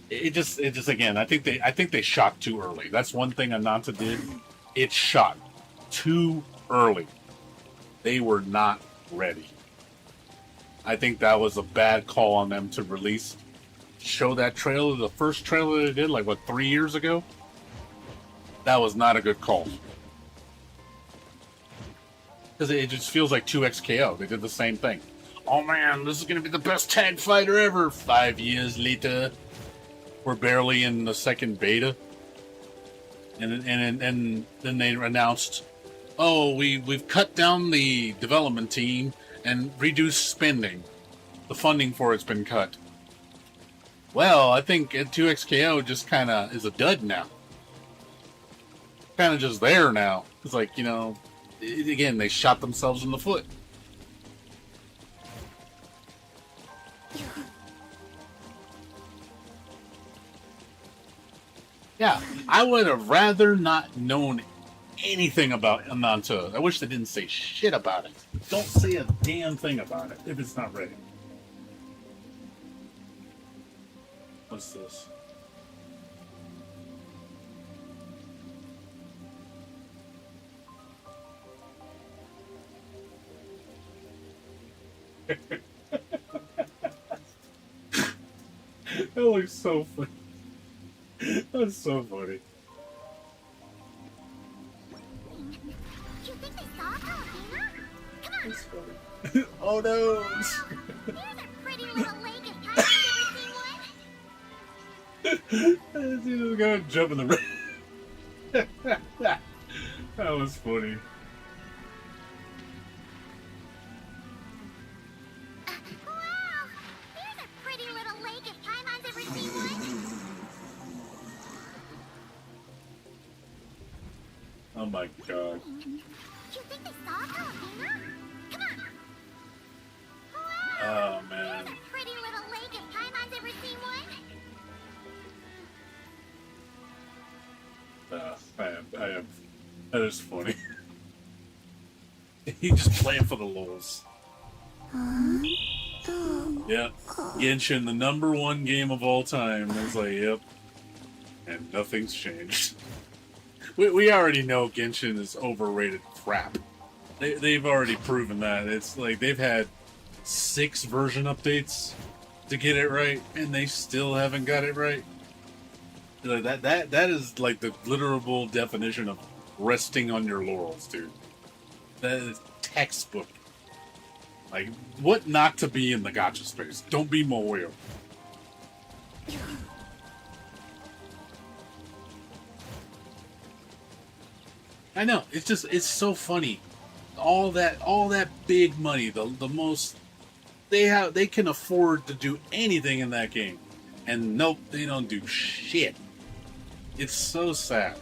It just again, I think they shot too early. That's one thing Ananta did. It shot too early. They were not ready. I think that was a bad call on them to show that trailer, the first trailer they did, like, what, 3 years ago? That was not a good call. Because it just feels like 2XKO. They did the same thing. Oh man, this is going to be the best tag fighter ever. 5 years later, we're barely in the second beta. And then they announced, oh, we've cut down the development team and reduced spending. The funding for it's been cut. Well, I think 2XKO just kind of is a dud now. Kind of just there now. It's like, you know, again, they shot themselves in the foot. Yeah, I would have rather not known anything about Ananta. I wish they didn't say shit about it. Don't say a damn thing about it if it's not ready. What's this? That looks so funny. That's so funny. You think they saw Palafina? Come on. That's funny. Oh no! Here's a pretty little lake if I've ever seen one. He was gonna jump in the rain. That was funny. Wow! Here's a pretty little lake if Paimon's ever seen one. Oh my god. You think they saw Palafina? Come on. Wow! Oh man. Here's a pretty little lake if Paimon's ever seen one. I am. That is funny. He just playing for the lulz. Yep. Genshin, the #1 game of all time. I was like, yep. And nothing's changed. We already know Genshin is overrated crap. They've already proven that. It's like they've had 6 version updates to get it right, and they still haven't got it right. Like that is like the literal definition of resting on your laurels, dude. That is textbook. Like, what not to be in the gacha space? Don't be Moyo. I know, it's so funny. All that big money, the most they can afford to do anything in that game. And nope, they don't do shit. It's so sad.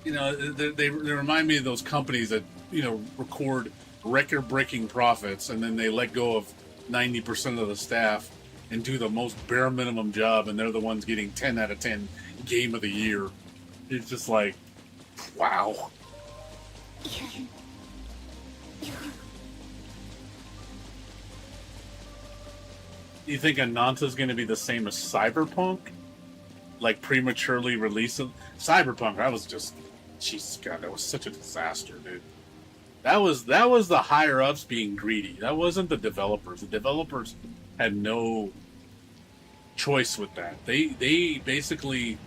You know, they remind me of those companies that, you know, record record-breaking profits and then they let go of 90% of the staff and do the most bare minimum job, and they're the ones getting 10 out of 10 game of the year. It's just like, wow. You think Ananta's going to be the same as Cyberpunk? Like, prematurely releasing Cyberpunk? I was just, Jesus God, that was such a disaster, dude. That was the higher ups being greedy. That wasn't the developers. The developers had no choice with that. They basically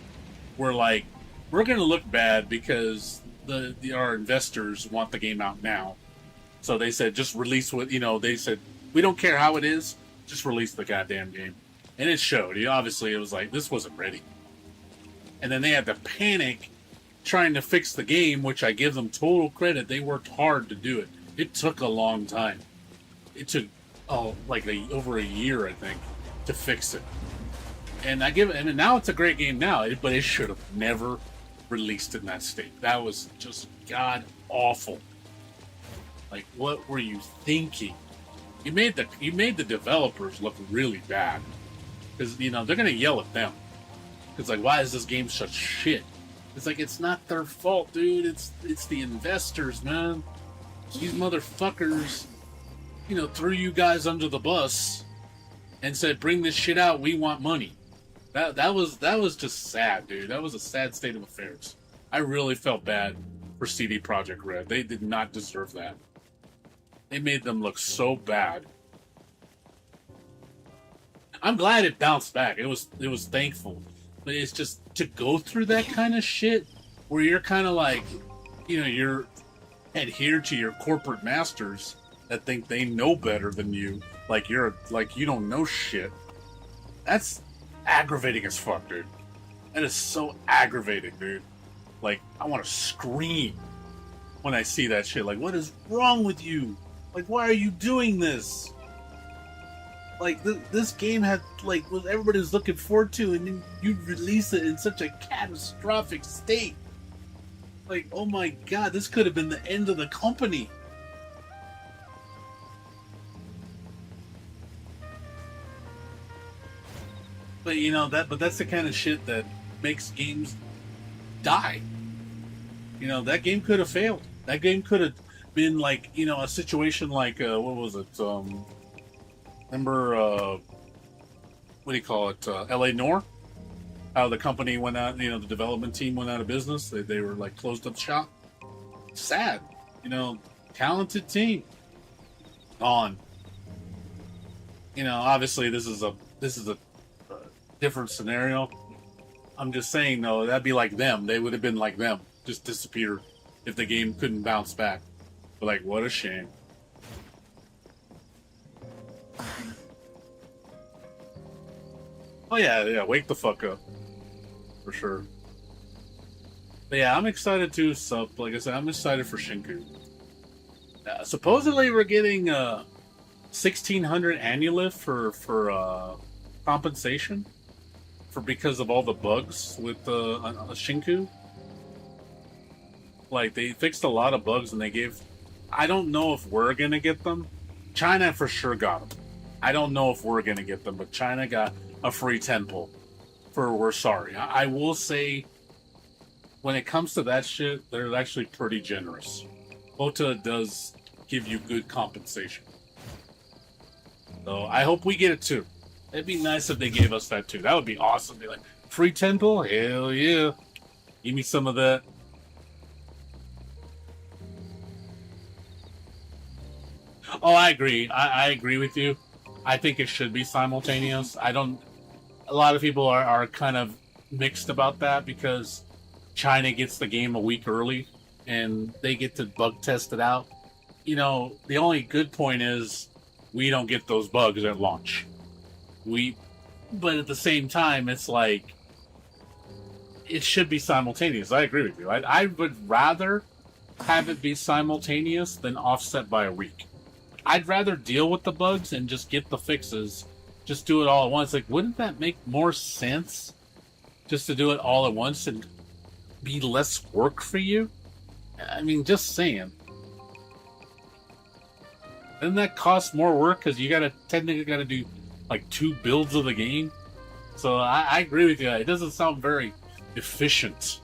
were like, we're going to look bad because our investors want the game out now. So they said, just release what, they said, we don't care how it is, just release the goddamn game. And it showed. Obviously, it was like, this wasn't ready. And then they had to panic trying to fix the game, which I give them total credit. They worked hard to do it. It took a long time. It took, over a year, I think, to fix it. And and now it's a great game now, but it should have never released in that state. That was just god awful. Like, what were you thinking? You made the developers look really bad, because they're gonna yell at them. It's like, why is this game such shit? It's like, it's not their fault, dude. It's the investors, man. These motherfuckers, threw you guys under the bus and said, bring this shit out. We want money. That was just sad, dude. That was a sad state of affairs. I really felt bad for CD Projekt Red. They did not deserve that. They made them look so bad. I'm glad it bounced back. It was thankful. But it's just to go through that kind of shit where you're kind of like, you're adhered to your corporate masters that think they know better than you. Like you don't know shit. That's aggravating as fuck, dude. That is so aggravating, dude. Like, I want to scream when I see that shit. Like, what is wrong with you? Like, why are you doing this? Like, this game had, what everybody was looking forward to, and then you release it in such a catastrophic state. Like, oh my god, this could have been the end of the company. But that's the kind of shit that makes games die. That game could have failed. That game could have been a situation like what was it? Remember what do you call it? LA Noire? How the company went out, the development team went out of business. They were closed up shop. Sad. Talented team. Gone. Obviously this is a different scenario. I'm just saying though, that'd be like them. They would have been like them. Just disappeared if the game couldn't bounce back. But what a shame. Oh yeah, wake the fuck up. For sure. But yeah, I'm excited too, like I said, I'm excited for Shinku. Supposedly we're getting 1,600 annulith for compensation because of all the bugs with Shinku. They fixed a lot of bugs and they gave... I don't know if we're gonna get them. China for sure got them. I don't know if we're gonna get them, but China got a free temple for We're Sorry. I will say, when it comes to that shit, they're actually pretty generous. Ota does give you good compensation. So I hope we get it too. It'd be nice if they gave us that too. That would be awesome. Be like, free temple? Hell yeah. Give me some of that. Oh, I agree. I agree with you. I think it should be simultaneous. A lot of people are kind of mixed about that because China gets the game a week early and they get to bug test it out. The only good point is we don't get those bugs at launch. But at the same time, it's like, it should be simultaneous. I agree with you. I would rather have it be simultaneous than offset by a week. I'd rather deal with the bugs and just get the fixes. Just do it all at once. Wouldn't that make more sense? Just to do it all at once and be less work for you? I mean, just saying. Doesn't that cost more work? Because you technically gotta do 2 builds of the game. So I agree with you. It doesn't sound very efficient.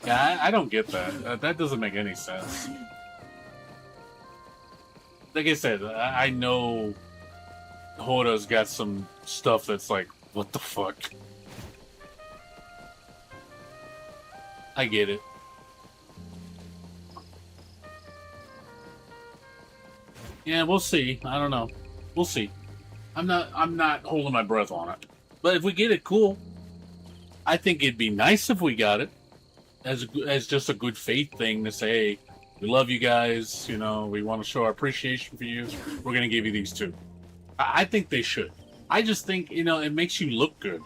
Yeah, I don't get that. That doesn't make any sense. Like I said, I know Hoda's got some stuff that's what the fuck? I get it. Yeah, we'll see. I don't know. We'll see. I'm not holding my breath on it. But if we get it, cool. I think it'd be nice if we got it as just a good faith thing to say, hey, we love you guys. You know, we want to show our appreciation for you. We're gonna give you these two. I think they should. I just think, you know, it makes you look good.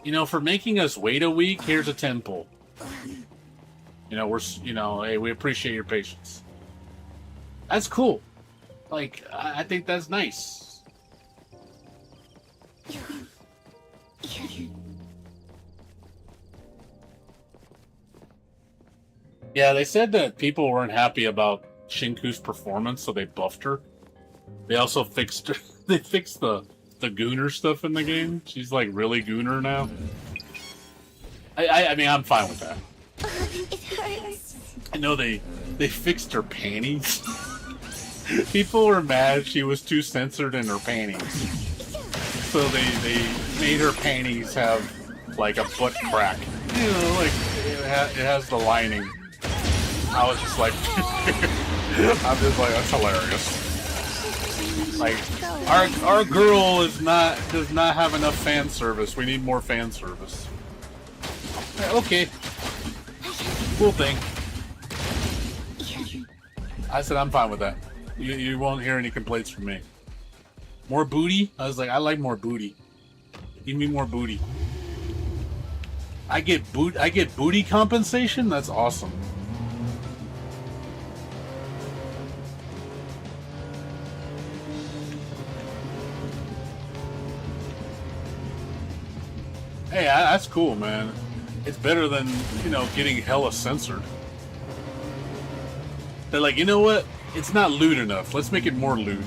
You know, for making us wait a week, here's a 10 pull. You know, hey, we appreciate your patience. That's cool. Like, I think that's nice. Yeah, they said that people weren't happy about Shinku's performance, so they buffed her. They also fixed her. They fixed the gooner stuff in the game. She's like really gooner now. I mean, I'm fine with that. It hurts. I know they fixed her panties. People were mad she was too censored in her panties. So they made her panties have like a butt crack. You know, like it has the lining. I was just like, I'm just like, that's hilarious. Like our girl does not have enough fan service. We need more fan service. Okay. Cool thing. I said I'm fine with that. You won't hear any complaints from me. More booty? I was like, I like more booty. Give me more booty. I get booty compensation? That's awesome. Hey, that's cool, man. It's better than, you know, getting hella censored. They're like, you know what? It's not lewd enough. Let's make it more lewd.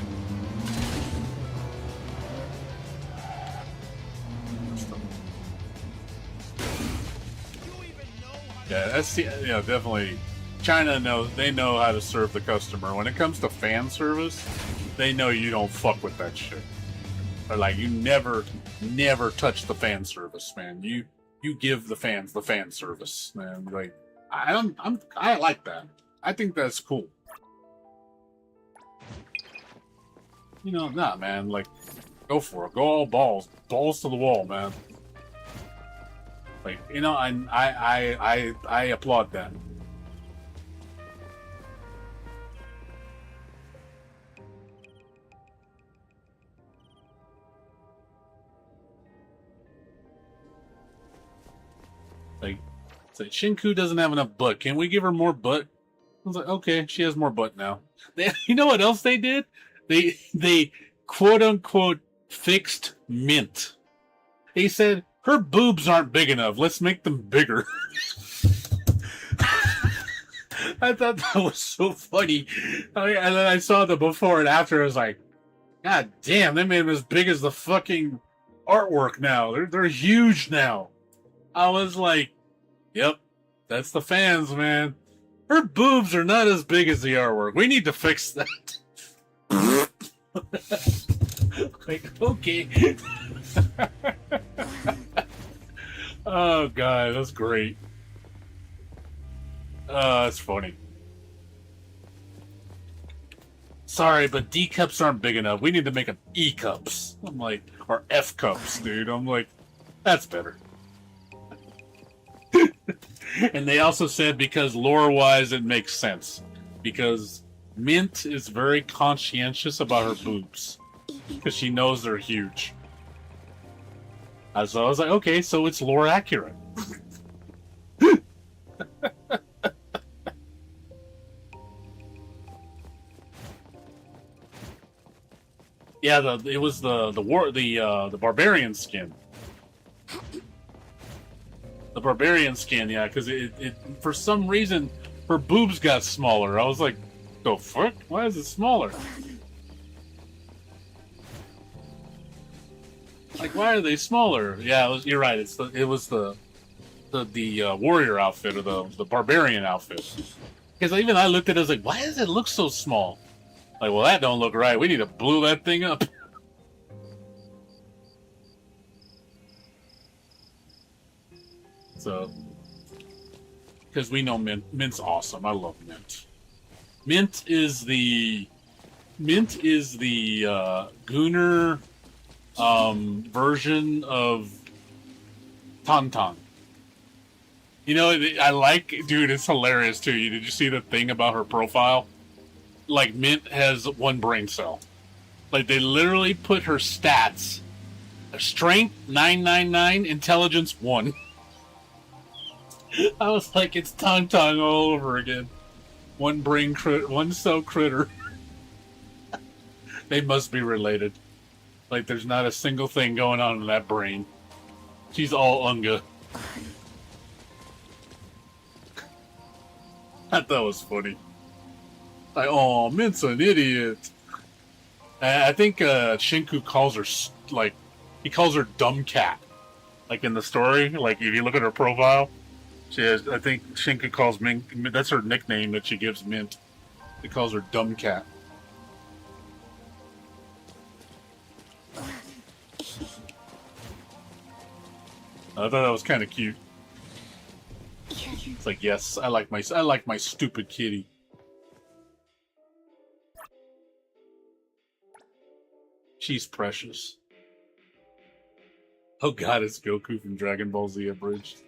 Yeah, definitely. China knows, they know how to serve the customer. When it comes to fan service, they know you don't fuck with that shit. They're like, you never touch the fan service, man. You give the fans the fan service, man. Like, I like that. I think that's cool. You know, nah, man. Like, go for it. Go all balls to the wall, man. Like, you know, I applaud that. Like, it's like Shinku doesn't have enough butt. Can we give her more butt? I was like, okay, she has more butt now. You know what else they did? They quote unquote fixed Mint. They said her boobs aren't big enough. Let's make them bigger. I thought that was so funny. And then I saw the before and after. I was like, God damn, they made them as big as the fucking artwork now. They're huge now. I was like, yep, that's the fans, man. Her boobs are not as big as the artwork. We need to fix that. Like, okay. Oh, God, that's great. That's funny. Sorry, but D cups aren't big enough. We need to make them E cups. I'm like, or F cups, dude. I'm like, that's better. And they also said because lore-wise it makes sense. Because Mint is very conscientious about her boobs. Because she knows they're huge. So I was like, okay, so it's lore accurate. Yeah, it was the barbarian skin. The barbarian skin, yeah, because it for some reason her boobs got smaller. I was like, the fuck? Why is it smaller? Like, why are they smaller? Yeah, you're right. It was the warrior outfit or the barbarian outfit. Because even I looked at it, I was like, why does it look so small? Like, well, that don't look right. We need to blow that thing up. So, because we know Mint. Mint's awesome. I love Mint. Mint is the Gooner version of Tauntaun. You know, I like, dude, it's hilarious too. Did you see the thing about her profile? Like, Mint has 1 brain cell. Like, they literally put her stats: strength 999, intelligence 1. I was like, it's Tauntaun all over again. 1 brain crit, 1 cell critter. They must be related. Like, there's not a single thing going on in that brain. She's all Unga. I thought it was funny. Like, oh, Mint's an idiot. I think Shinku calls her, like, he calls her Dumb Cat. Like, in the story, like, if you look at her profile, she has, I think Shinku calls Mint, that's her nickname that she gives Mint. He calls her Dumb Cat. I thought that was kind of cute. It's like, yes, I like my stupid kitty. She's precious. Oh god, it's Goku from Dragon Ball Z abridged.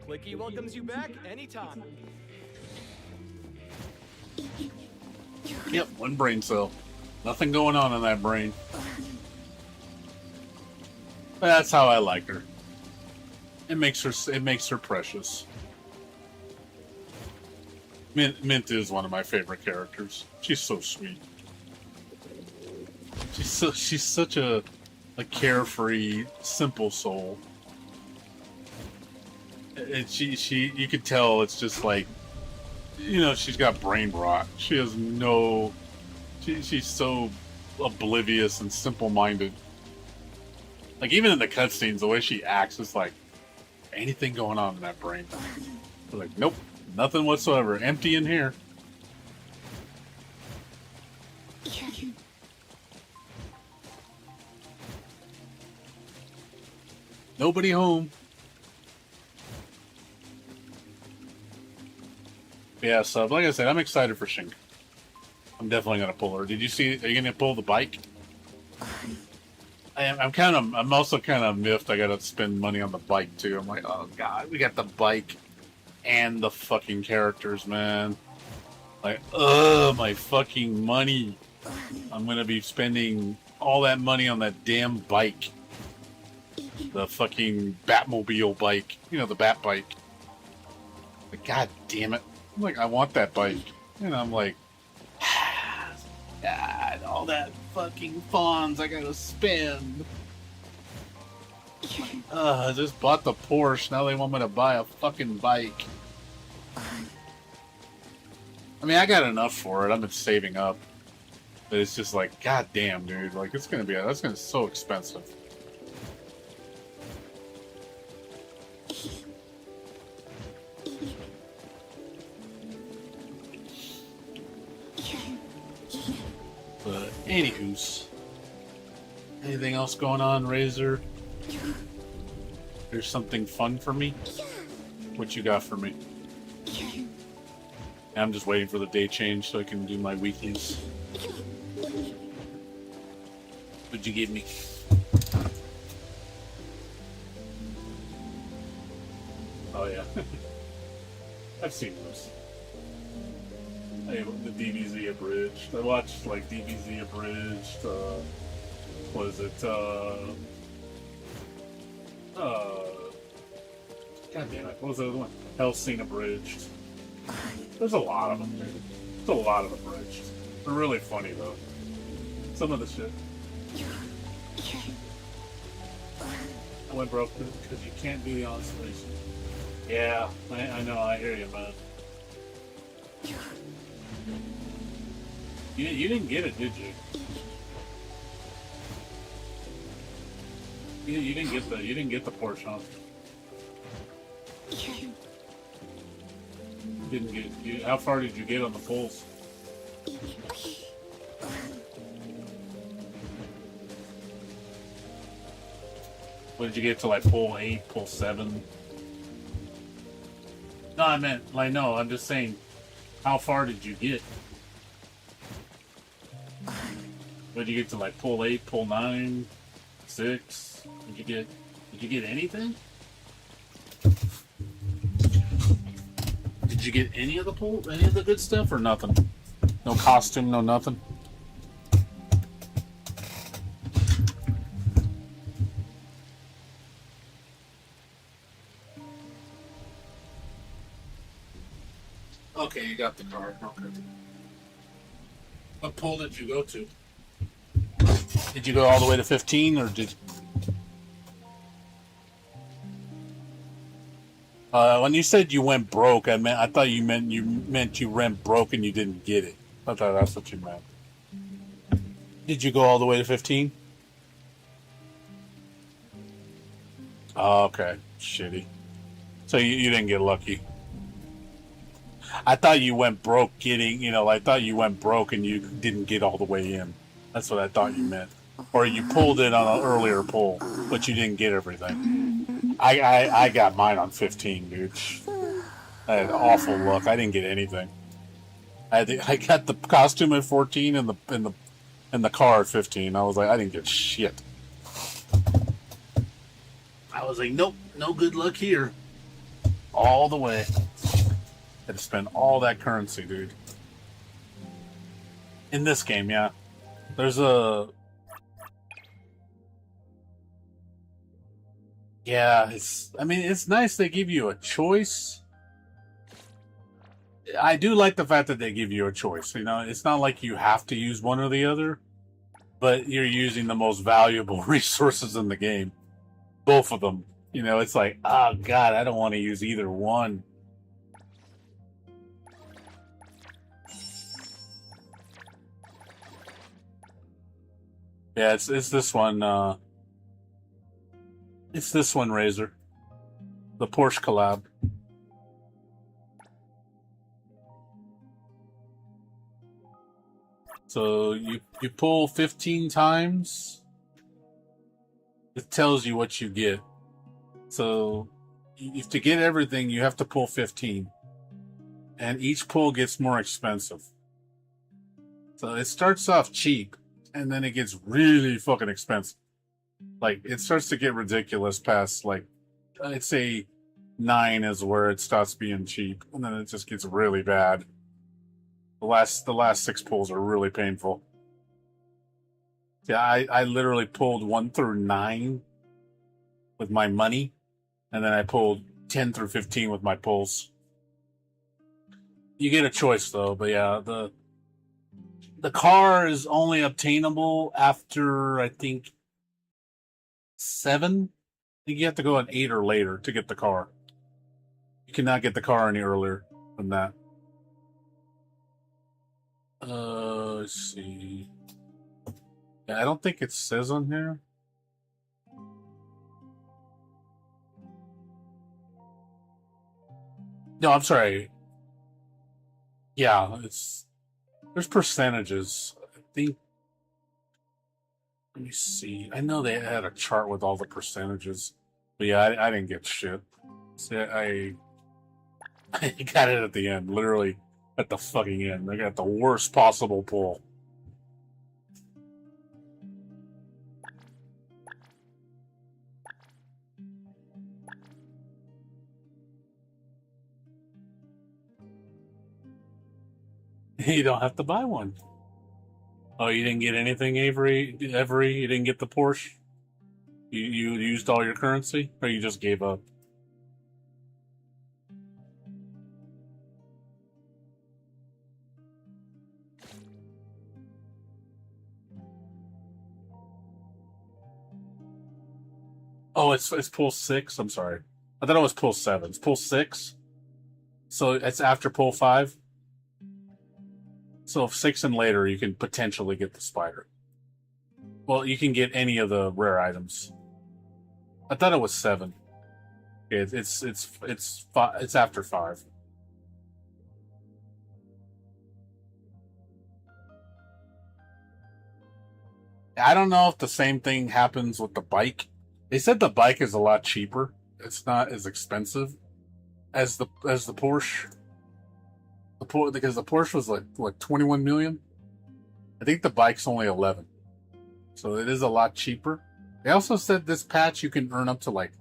Clicky welcomes you back anytime. Yep, 1 brain cell. Nothing going on in that brain. That's how I like her. It makes her precious. Mint is one of my favorite characters. She's so sweet. She's such a carefree, simple soul. And you could tell it's just like, you know, she's got brain rot. She has no, she's so oblivious and simple-minded. Like, even in the cutscenes, the way she acts is like, anything going on in that brain? We're like, nope, nothing whatsoever. Empty in here. Nobody home. Yeah, so like I said, I'm excited for Shink. I'm definitely gonna pull her. Did you see? Are you gonna pull the bike? I'm also kind of miffed. I gotta spend money on the bike too. I'm like, oh god, we got the bike and the fucking characters, man. Like, my fucking money. I'm gonna be spending all that money on that damn bike. The fucking Batmobile bike. You know, the Bat bike. Like, god damn it. I'm like, I want that bike. And I'm like, God, all that fucking funds I gotta spend. I just bought the Porsche. Now they want me to buy a fucking bike. I mean, I got enough for it. I've been saving up. But it's just like, god damn, dude. Like, that's gonna be so expensive. But anywho's, anything else going on, Razor? There's something fun for me? What you got for me? I'm just waiting for the day change so I can do my weeklies. What'd you give me? Oh yeah. I've seen those. The DBZ abridged. I watched like DBZ abridged. Was it? God damn it! What was the other one? Hellsing abridged. There's a lot of them, dude. There's a lot of abridged. They're really funny though. Some of the shit. I went broke because you can't do the honest face. Yeah, I know. I hear you, man. You didn't get it, did you? You didn't get the Porsche, huh? didn't get. How far did you get on the pulls? What did you get to, like pull 8, pull 7? No, I meant like no. I'm just saying, how far did you get? What did you get to, like pull 8, pull 9, 6? Did you get? Did you get anything? Did you get any of the pull? Any of the good stuff or nothing? No costume, no nothing. Okay, you got the card. Okay. What pull did you go to? Did you go all the way to 15, or did? When you said you went broke, I thought you meant you went broke and you didn't get it. I thought that's what you meant. Did you go all the way to 15? Oh, okay, shitty. So you didn't get lucky. I thought you went broke getting, I thought you went broke and you didn't get all the way in. That's what I thought you meant. Or you pulled it on an earlier pull, but you didn't get everything. I got mine on 15, dude. I had awful luck. I didn't get anything. I got the costume at 14 and the car at 15. I was like, I didn't get shit. I was like, nope, no good luck here. All the way. Had to spend all that currency, dude. In this game, yeah. There's a... Yeah, it's nice they give you a choice. I do like the fact that they give you a choice. It's not like you have to use one or the other, but you're using the most valuable resources in the game. Both of them. It's like, oh god, I don't want to use either one. Yeah, it's this one. It's this one, Razor. The Porsche collab. So you pull 15 times. It tells you what you get. So if to get everything, you have to pull 15. And each pull gets more expensive. So it starts off cheap, and then it gets really fucking expensive. Like, it starts to get ridiculous past, like, I'd say 9 is where it starts being cheap, and then it just gets really bad. The last 6 pulls are really painful. Yeah, I literally pulled 1 through 9 with my money, and then I pulled 10 through 15 with my pulls. You get a choice, though, but yeah, the car is only obtainable after, I think, 7. I think you have to go at 8 or later to get the car. You cannot get the car any earlier than that. Let's see. Yeah, I don't think it says on here. No, I'm sorry. Yeah, there's percentages. I think. Let me see. I know they had a chart with all the percentages, but yeah, I didn't get shit. See, I got it at the end, literally at the fucking end. I got the worst possible pull. You don't have to buy one. Oh, you didn't get anything, Avery? You didn't get the Porsche? You used all your currency? Or you just gave up? Oh, it's pull 6? I'm sorry. I thought it was pull 7. It's pull 6? So it's after pull 5? So if 6 and later, you can potentially get the spider. Well, you can get any of the rare items. I thought it was 7. It's after 5. I don't know if the same thing happens with the bike. They said the bike is a lot cheaper. It's not as expensive as the Porsche. Because the Porsche was like what 21 million. I think the bike's only 11, so it is a lot cheaper. They also said this patch you can earn up to like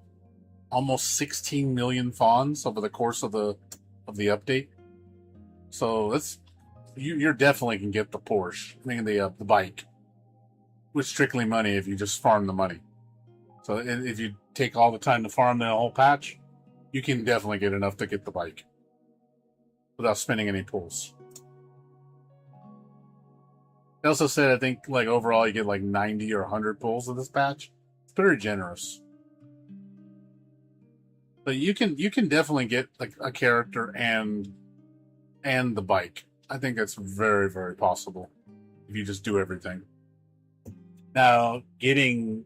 almost 16 million fawns over the course of the update. So you're definitely can get the Porsche. I mean the bike with strictly money if you just farm the money. So if you take all the time to farm the whole patch, you can definitely get enough to get the bike without spending any pulls. They also said I think like overall you get like 90 or 100 pulls of this patch. It's very generous. But you can definitely get like a character and the bike. I think that's very, very possible if you just do everything. Now getting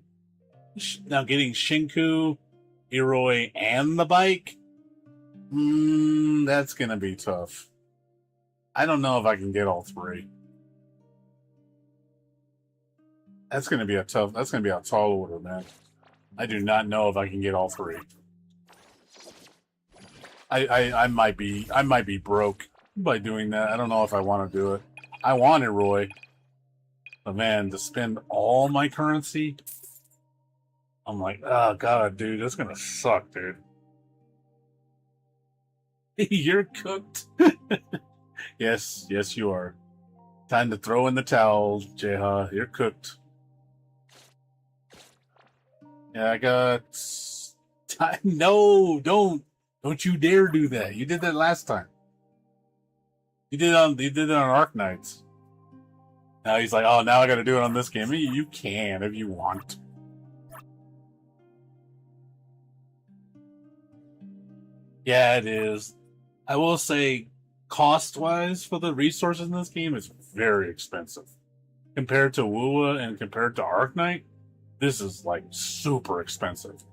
Shinku, Iroi, and the bike, that's gonna be tough. I don't know if I can get all three. That's gonna be a tall order, man. I do not know if I can get all three. I might be broke by doing that. I don't know if I want to do it. I want Iroi. But man, to spend all my currency, I'm like, oh god, dude, that's gonna suck, dude. You're cooked. Yes, you are. Time to throw in the towel, Jeha. You're cooked. Yeah, I got time. No, don't you dare do that. You did that last time. You did it on Arknights. Now he's like, oh, now I got to do it on this game. You can if you want. Yeah, it is. I will say, cost-wise for the resources in this game, it's very expensive. Compared to Wuwa and compared to Arknight, this is like super expensive.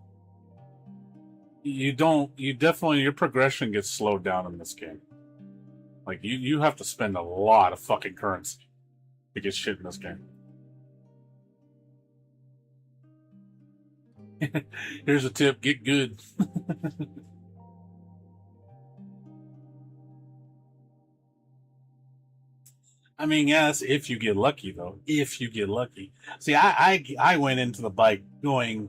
Your progression gets slowed down in this game. Like, you have to spend a lot of fucking currency to get shit in this game. Here's a tip, get good. I mean, yes, if you get lucky, though. If you get lucky. See, I went into the bike going,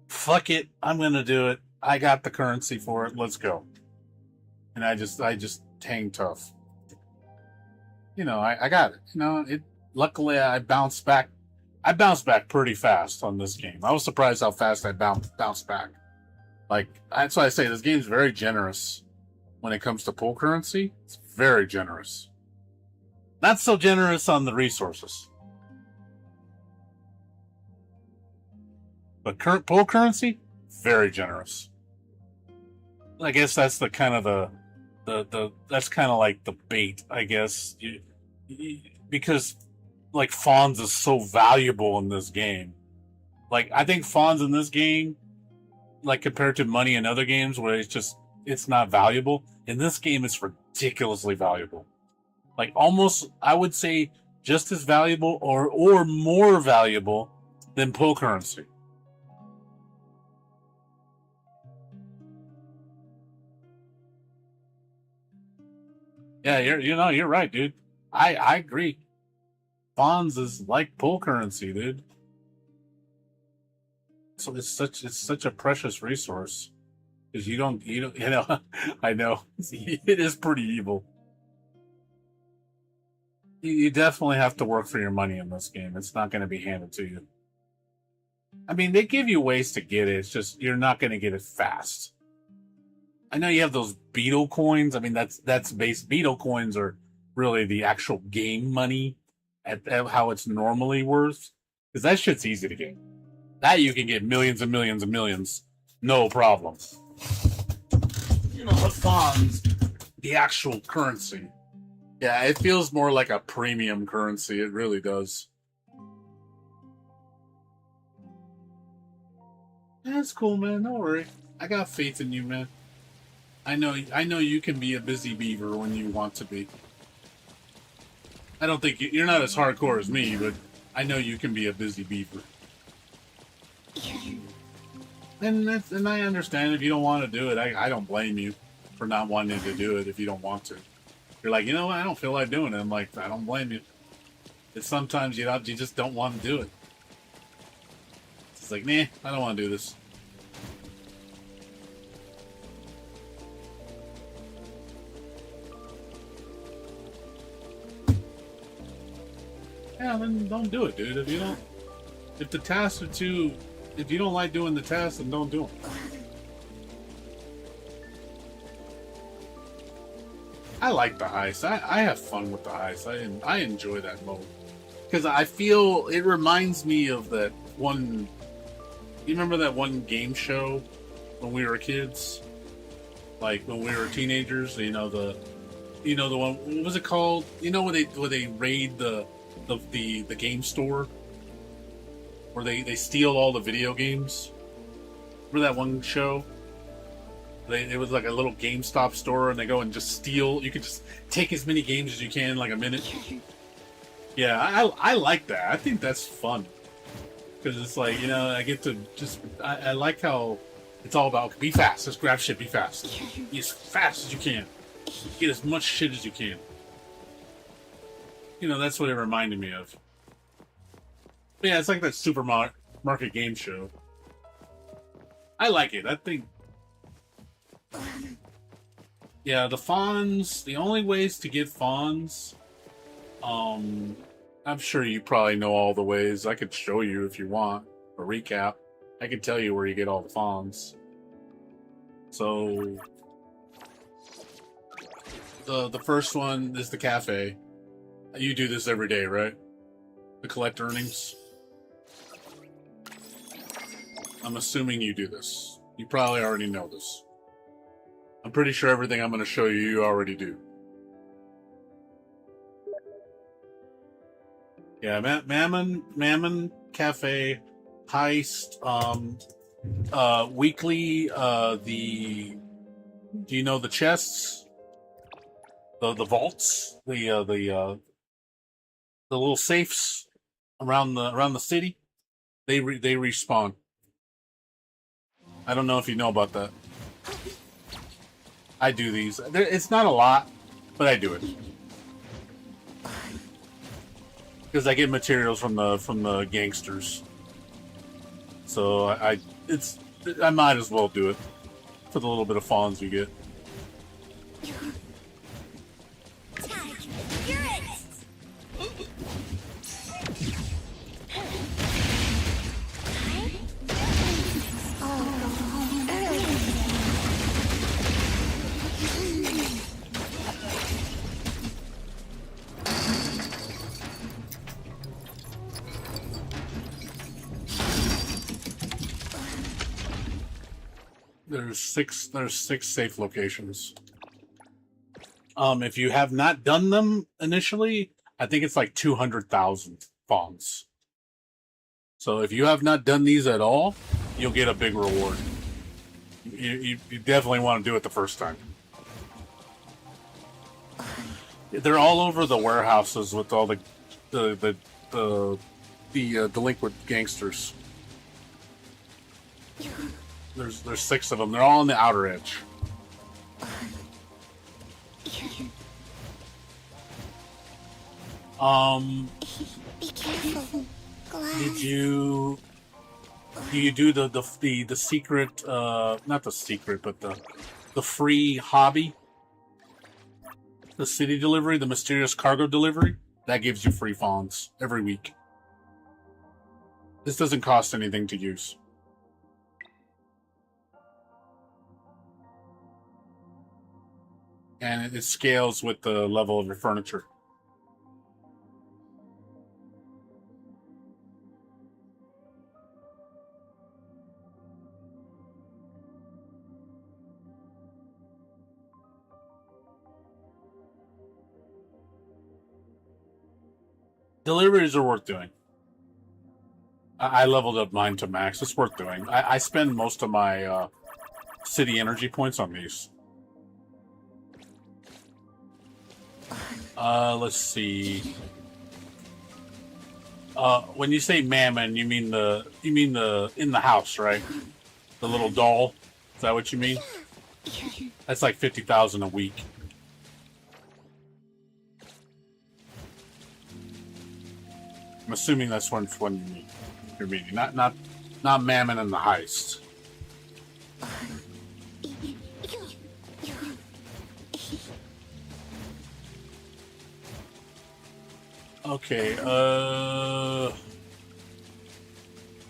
fuck it, I'm gonna do it. I got the currency for it, let's go. And I just hang tough. You know, I got it. You know, luckily I bounced back. I bounced back pretty fast on this game. I was surprised how fast I bounced back. Like, that's why I say this game's very generous when it comes to pull currency. It's very generous. Not so generous on the resources. But pull currency, very generous. I guess that's the kind of that's kind of like the bait, I guess, because like fawns is so valuable in this game. Like, I think fawns in this game, like compared to money in other games where it's not valuable, in this game it's ridiculously valuable. Like, almost, I would say, just as valuable or more valuable than pull currency. Yeah, you're right, dude. I agree. Bonds is like pull currency, dude. So it's such a precious resource because you don't I know it is pretty evil. You definitely have to work for your money in this game. It's not going to be handed to you. I mean, they give you ways to get it. It's just you're not going to get it fast. I know you have those beetle coins. I mean, that's base. Beetle coins are really the actual game money at how it's normally worth. Because that shit's easy to get. That you can get millions and millions and millions, no problem. You know, the funds, the actual currency. Yeah, it feels more like a premium currency. It really does. That's cool, man. Don't worry. I got faith in you, man. I know you can be a busy beaver when you want to be. I don't think you're not as hardcore as me, but I know you can be a busy beaver. And I understand if you don't want to do it. I don't blame you for not wanting to do it if you don't want to. You're like, you know what? I don't feel like doing it. I'm like, I don't blame you. It's sometimes you just don't want to do it. It's like, nah, I don't want to do this. Yeah, then don't do it, dude. If the tasks are too, if you don't like doing the tasks, then don't do them. I like the heist. I have fun with the heist. I enjoy that mode because I feel it reminds me of that one. You remember that one game show when we were kids, like when we were teenagers? You know the one. What was it called? You know where they raid the game store, where they steal all the video games. Remember that one show? It was like a little GameStop store, and they go and just steal. You could just take as many games as you can, like a minute. Yeah, I like that. I think that's fun because it's like, you know, I get to just I like how it's all about be fast. Just grab shit, be fast, be as fast as you can, get as much shit as you can. You know, that's what it reminded me of. But yeah, it's like that supermarket game show. I like it. I think. Yeah, the fawns. The only ways to get fawns. I'm sure you probably know all the ways. I could show you if you want a recap. I can tell you where you get all the fawns. So the first one is the cafe. You do this every day, right? To collect earnings. I'm assuming you do this. You probably already know this. I'm pretty sure everything I'm going to show you, you already do. Yeah, Mammon Cafe, Heist, weekly, do you know the chests? The vaults? The little safes around the city? They respawn. I don't know if you know about that. I do these. It's not a lot, but I do it because I get materials from the gangsters. So I might as well do it for the little bit of fawns you get. Tag, you're it. There's six safe locations. If you have not done them initially, I think it's like 200,000 fawns. So if you have not done these at all, you'll get a big reward. You definitely want to do it the first time. They're all over the warehouses with all the delinquent gangsters. There's 6 of them. They're all on the outer edge. Be careful. Glass. Do you do the secret, not the secret, but the free hobby? The city delivery, the mysterious cargo delivery? That gives you free fawns every week. This doesn't cost anything to use. And it scales with the level of your furniture. Deliveries are worth doing. I leveled up mine to max. It's worth doing. I spend most of my city energy points on these. Let's see. When you say mammon, you mean the in the house, right? The little doll. Is that what you mean? That's like 50,000 a week. I'm assuming that's when you're meaning, not mammon in the heist. Okay,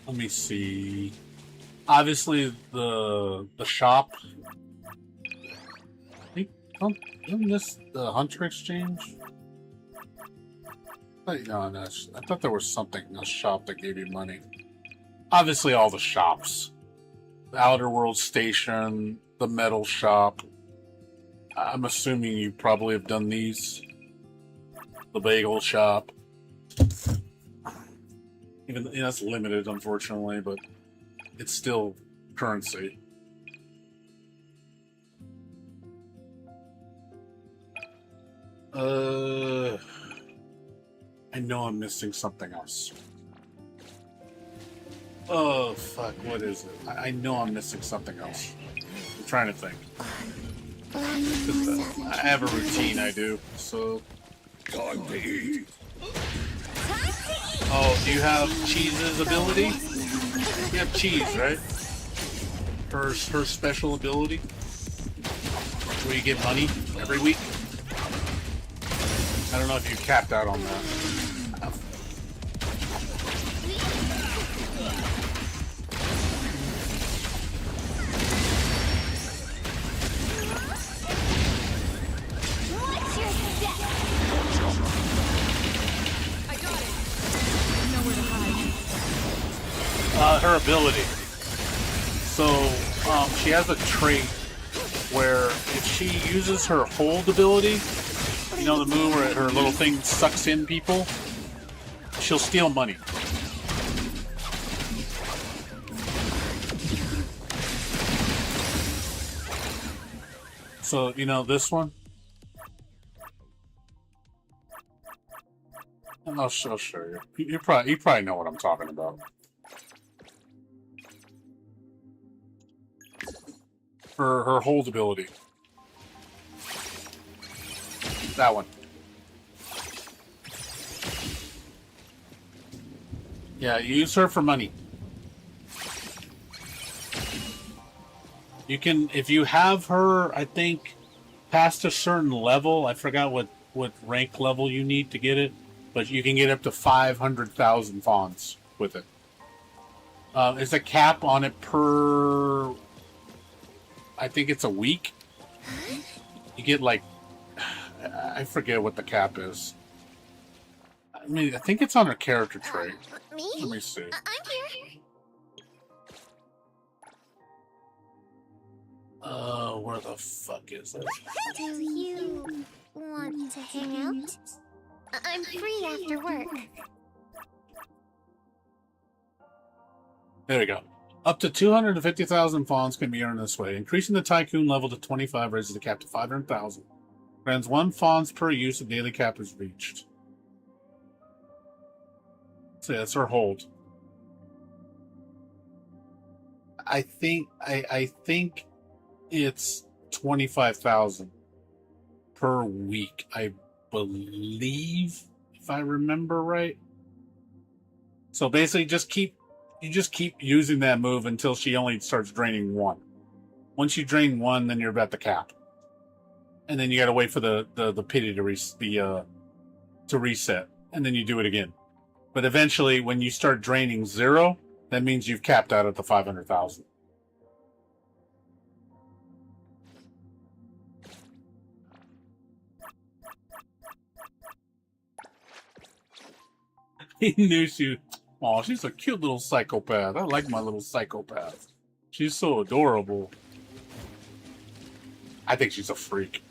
let me see. Obviously, the shop. I think, isn't this the Hunter Exchange? No, I thought there was something in the shop that gave you money. Obviously, all the shops. The Outer World Station, the metal shop. I'm assuming you probably have done these. The bagel shop. Even that's limited, unfortunately, but it's still currency. I know I'm missing something else. Oh fuck! What is it? I know I'm missing something else. I'm trying to think. I have a routine I do, so. Time to eat. Oh, do you have Cheese's ability? You have Cheese, right? Her special ability? Where you get money every week? I don't know if you capped out on that. What's your step? I got it. Nowhere to hide. Her ability. So, she has a trait where if she uses her hold ability, you know the move where her little thing sucks in people, she'll steal money. So, you know this one? I'll show you. You probably know what I'm talking about. Her hold ability. That one. Yeah, use her for money. You can, if you have her, I think, past a certain level, I forgot what rank level you need to get it, but you can get up to 500,000 fawns with it. There's a cap on it per, I think it's a week. You get like, I forget what the cap is. I mean, I think it's on her character trait. Me? Let me see. I'm here. Where the fuck is it? Do you want to hang out? I'm free after work. There we go. Up to 250,000 fawns can be earned this way. Increasing the tycoon level to 25 raises the cap to 500,000. Grants 1 fawns per use if daily cap is reached. So yeah, that's her hold. I think it's 25,000 per week. I believe, if I remember right. So basically, you just keep using that move until she only starts draining 1. Once you drain 1, then you're at the cap, and then you got to wait for the pity to reset, and then you do it again. But eventually, when you start draining 0, that means you've capped out at the 500,000. He knew she. Oh, she's a cute little psychopath. I like my little psychopath. She's so adorable. I think she's a freak.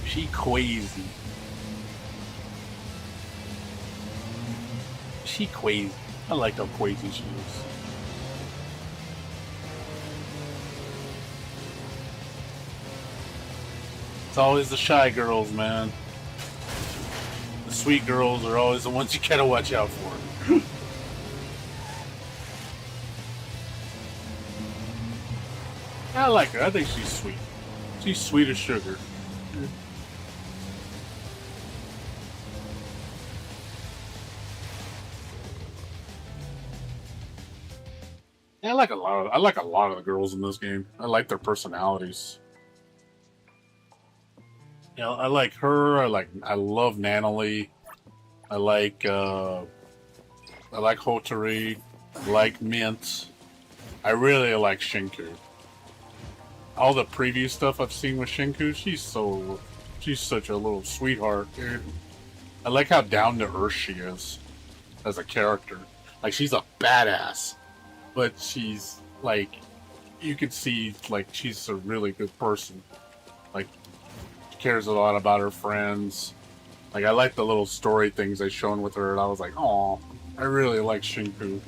She crazy. She crazy. I like how crazy she is. It's always the shy girls, man. The sweet girls are always the ones you gotta watch out for. I like her. I think she's sweet. She's sweet as sugar. Yeah, I like a lot of the girls in this game. I like their personalities. You know, I like her. I love Nanalie. I like Hotari. I like Mint. I really like Shinku. All the preview stuff I've seen with Shinku, she's such a little sweetheart, dude. I like how down to earth she is as a character. Like, she's a badass, but she's like, you can see like she's a really good person. Like, she cares a lot about her friends. Like, I like the little story things they shown with her, and I was like, oh, I really like Shinku.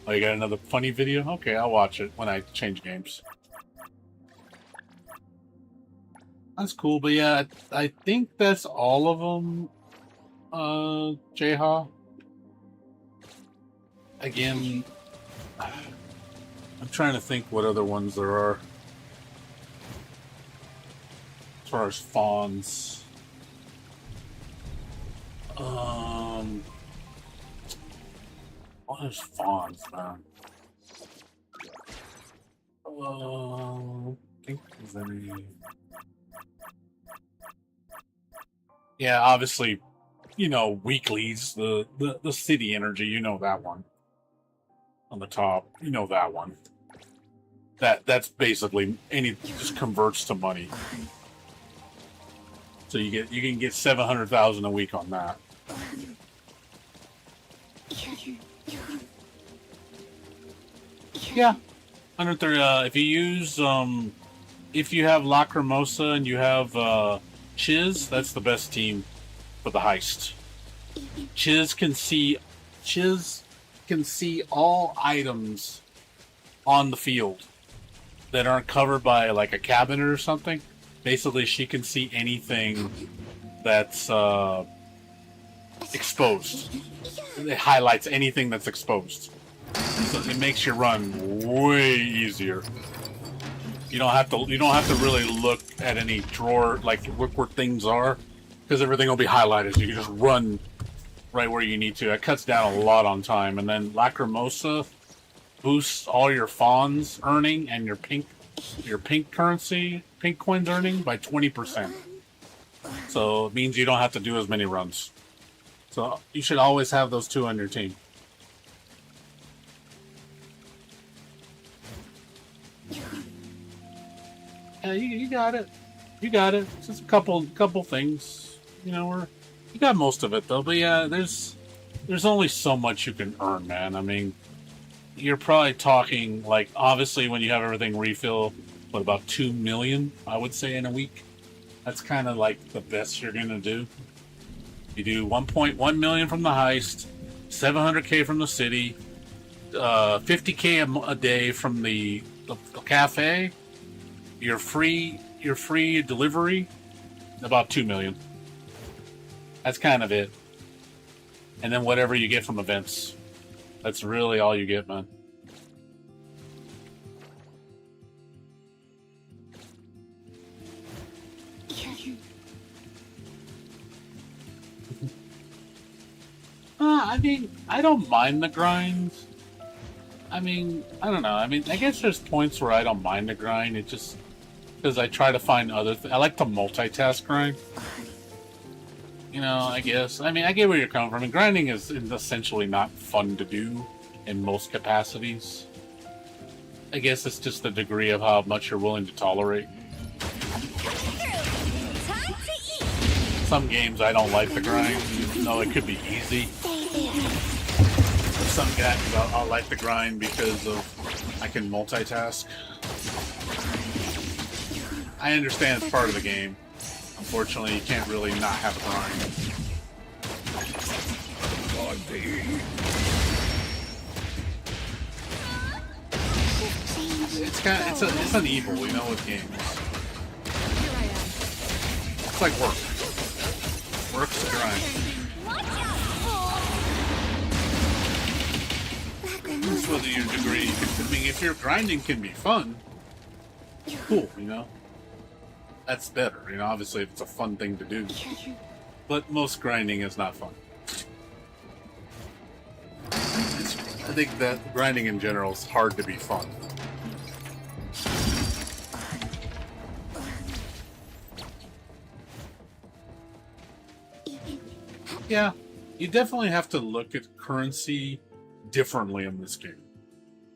Oh, you got another funny video? Okay, I'll watch it when I change games. That's cool, but yeah, I think that's all of them, Jayha. Again, I'm trying to think what other ones there are. As far as fawns. What is fawns, man? I think there's any... Yeah, obviously, you know, weeklies, the city energy, you know that one. On the top, you know that one. That's basically just converts to money. So you can get 700,000 a week on that. Yeah, 130. If you use if you have Lacrimosa and you have Chiz, that's the best team for the heist. Chiz can see all items on the field that aren't covered by like a cabinet or something. Basically, she can see anything that's exposed. It highlights anything that's exposed. So it makes your run way easier. You don't have to really look at any drawer, like look where things are, because everything will be highlighted. So you can just run right where you need to. That cuts down a lot on time. And then Lacrimosa boosts all your fawns earning and your pink coins earning by 20%. So it means you don't have to do as many runs. So you should always have those two on your team. Yeah, you got it. You got it. Just a couple things. You know, you got most of it though. But yeah, there's only so much you can earn, man. I mean, you're probably talking like obviously when you have everything refill, what about 2 million? I would say in a week. That's kind of like the best you're gonna do. You do 1.1 million from the heist, 700K from the city, 50K a day from the cafe. Your free delivery, about 2 million. That's kind of it. And then whatever you get from events. That's really all you get, man. I mean, I don't mind the grind. I mean, I don't know. I mean, I guess there's points where I don't mind the grind. It just... because I try to find other things. I like to multitask grind. You know, I guess. I mean, I get where you're coming from. I mean, grinding is essentially not fun to do in most capacities. I guess it's just the degree of how much you're willing to tolerate. Some games I don't like the grind, even though it could be easy. Some games I'll like the grind because of I can multitask. I understand it's part of the game. Unfortunately, you can't really not have a grind. It's an evil, you know, with games. It's like work. Work's a grind. That's whether your degree. I mean, if your grinding can be fun, cool, you know. That's better, you know. Obviously, if it's a fun thing to do, but most grinding is not fun. I think that grinding in general is hard to be fun. Yeah, you definitely have to look at currency differently in this game.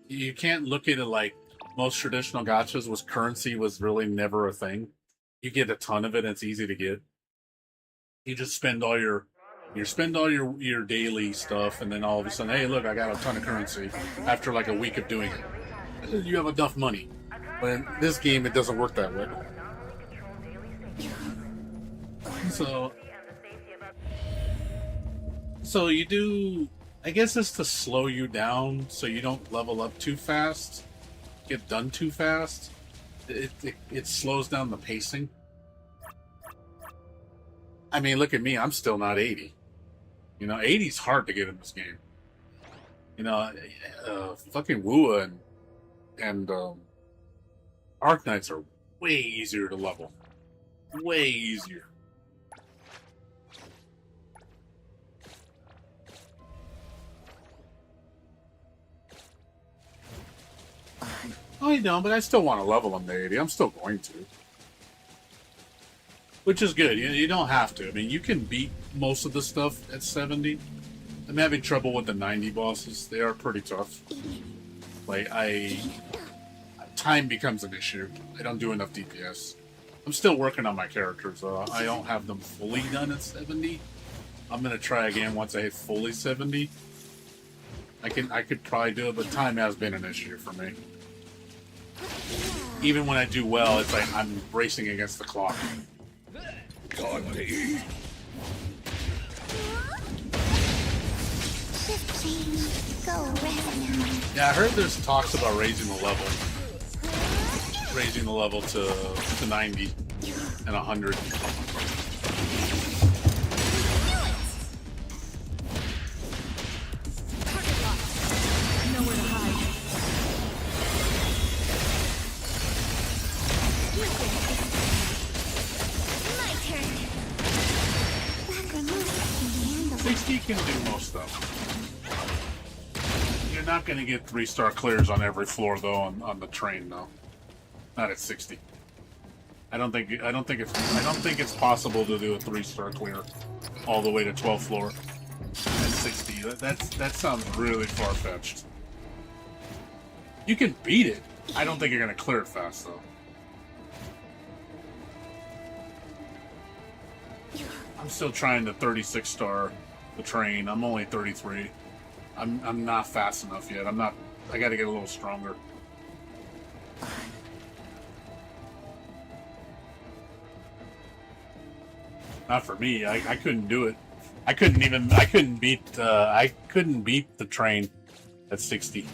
You can't look at it like most traditional gachas was currency was really never a thing. You get a ton of it and it's easy to get. You just spend all your daily stuff and then all of a sudden, hey look, I got a ton of currency after like a week of doing it. You have enough money. But in this game it doesn't work that way. So you do, I guess it's to slow you down so you don't level up too fast, get done too fast. It slows down the pacing. I mean, look at me, I'm still not 80. You know, 80's hard to get in this game. You know, fucking Wua and Arknights are way easier to level. Way easier. Oh, you know, but I still want to level them to 80. I'm still going to. Which is good. You don't have to. I mean, you can beat most of the stuff at 70. I'm having trouble with the 90 bosses. They are pretty tough. Like, time becomes an issue. I don't do enough DPS. I'm still working on my characters, though. I don't have them fully done at 70. I'm going to try again once I hit fully 70. I could probably do it, but time has been an issue for me. Even when I do well, it's like I'm racing against the clock. God be. Yeah, I heard there's talks about raising the level. Raising the level to 90 and 100. Nowhere to hide. My turn. 60 can do most stuff. You're not going to get 3-star clears on every floor though on the train though. Not at 60. I don't think it's possible to do a 3-star clear all the way to 12th floor at 60. That sounds really far-fetched. You can beat it. I don't think you're going to clear it fast though. I'm still trying to 36-star the train. I'm only 33. I'm not fast enough yet. I got to get a little stronger. Not for me. I couldn't do it. I couldn't beat the train at 60.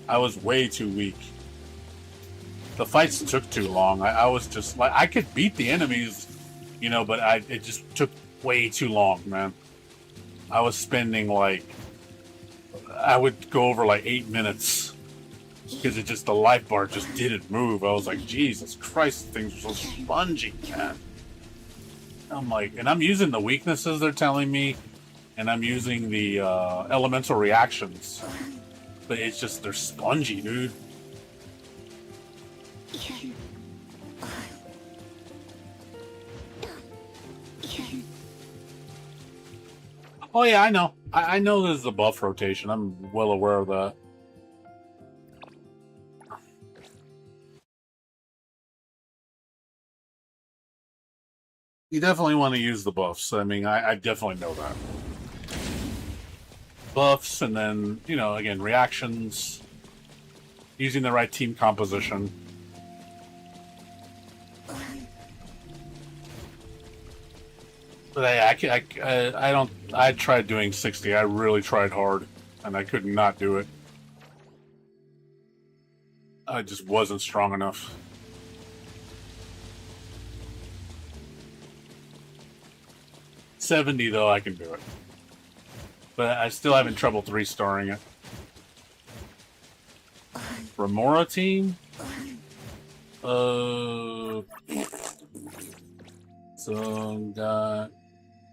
I was way too weak. The fights took too long. I was just like, I could beat the enemies, you know, but it just took way too long, man. I was spending like, I would go over like 8 minutes because the life bar just didn't move. I was like, Jesus Christ, things were so spongy, man. I'm like, and I'm using the weaknesses they're telling me, and I'm using the elemental reactions, but it's just, they're spongy, dude. Oh yeah, I know. I know there's a buff rotation. I'm well aware of that. You definitely want to use the buffs. I mean, I definitely know that. Buffs, and then, you know, again, reactions, using the right team composition. But I tried doing 60. I really tried hard, and I could not do it. I just wasn't strong enough. $70 though, I can do it. But I still having trouble 3-starring it. Remora team? So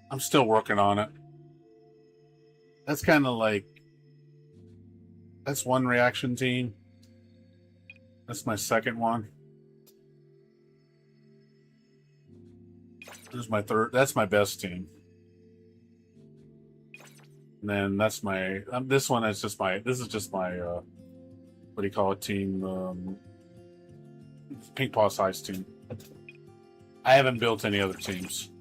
I'm still working on it. That's kind of like, that's one reaction team. That's my second one. This is my third. That's my best team. And then that's my. This one is just my. This is just my. What do you call it? Team. Pink Paw Size team. I haven't built any other teams.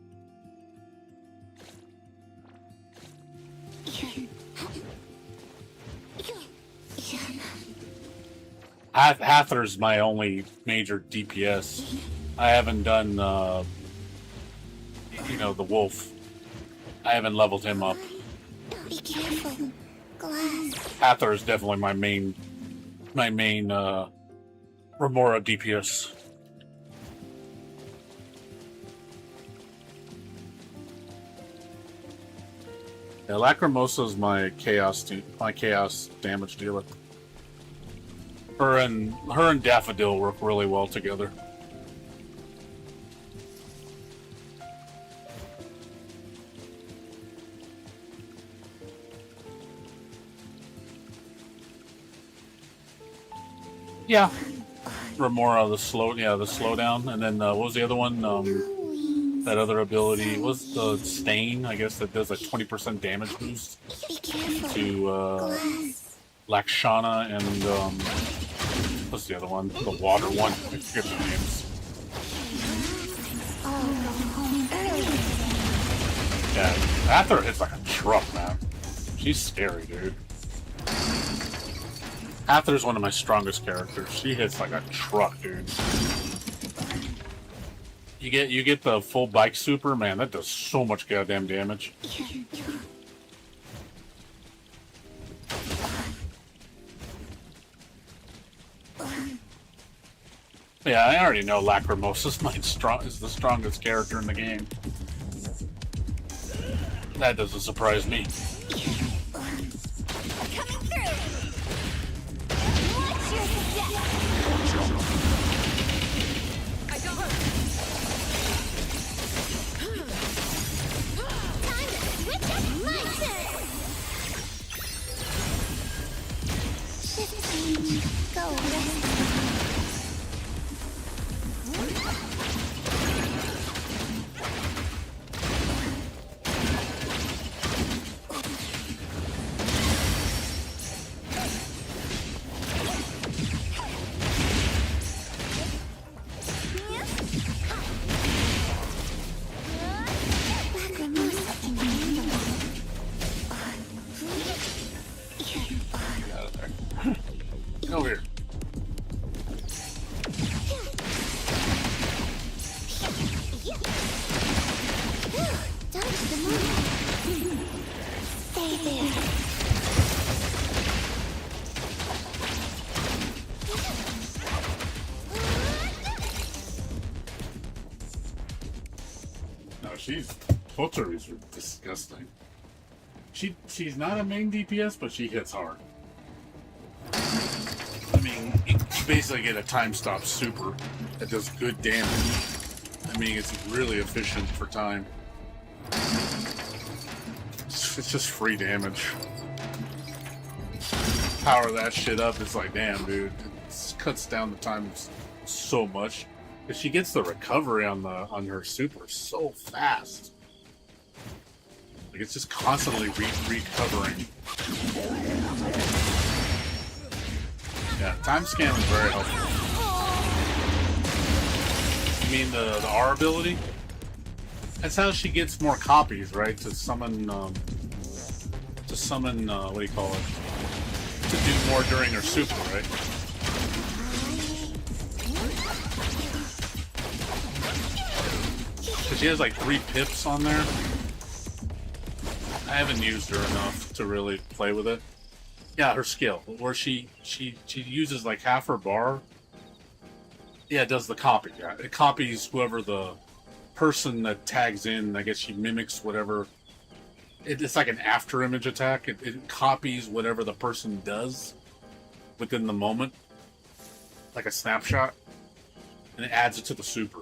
Hather's my only major DPS. I haven't done, you know, the wolf. I haven't leveled him up. Be careful. Glass. Hather is definitely my main Remora DPS. Yeah, Lacrimosa is my chaos damage dealer. Her and Daffodil work really well together. Yeah. Remora, the slowdown, and then what was the other one? That other ability was the Stain, I guess, that does a 20% damage boost to Lakshana and what's the other one? The water one. I forget the names. Yeah, Hather hits like a truck, man. She's scary, dude. Hather's one of my strongest characters. She hits like a truck, dude. You get the full bike super, man, that does so much goddamn damage. Yeah, I already know Lacrimosa is the strongest character in the game. That doesn't surprise me. Over here. Stay there. No, Potteries are disgusting. She's not a main DPS, but she hits hard. I mean, you basically get a time stop super that does good damage. I mean, it's really efficient for time. It's just free damage. Power that shit up, it's like, damn, dude. It cuts down the time so much. Because she gets the recovery on her super so fast. Like, it's just constantly recovering. Yeah, time scan was very helpful. You mean the R ability? That's how she gets more copies, right? To summon, what do you call it? To do more during her super, right? Because she has like 3 pips on there. I haven't used her enough to really play with it. Yeah, her skill, where she uses like half her bar Yeah, it does the copy. Yeah, it copies whoever the person that tags in. I guess she mimics whatever. It's like an after image attack. It copies whatever the person does within the moment, like a snapshot, and it adds it to the super.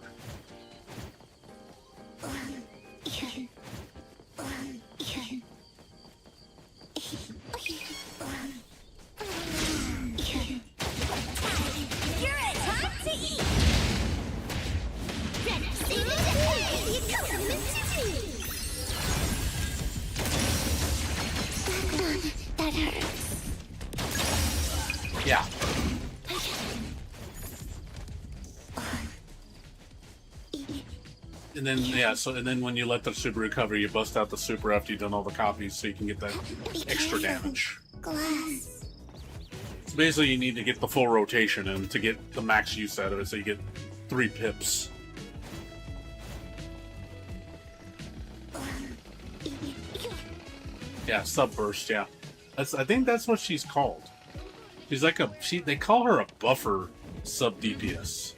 That hurts. Yeah. And then and then when you let the super recover, you bust out the super after you've done all the copies, so you can get that extra damage. Glass. So basically, you need to get the full rotation in to get the max use out of it, so you get 3 pips. Yeah, subburst. Yeah, I think that's what she's called. She's like they call her a buffer sub DPS.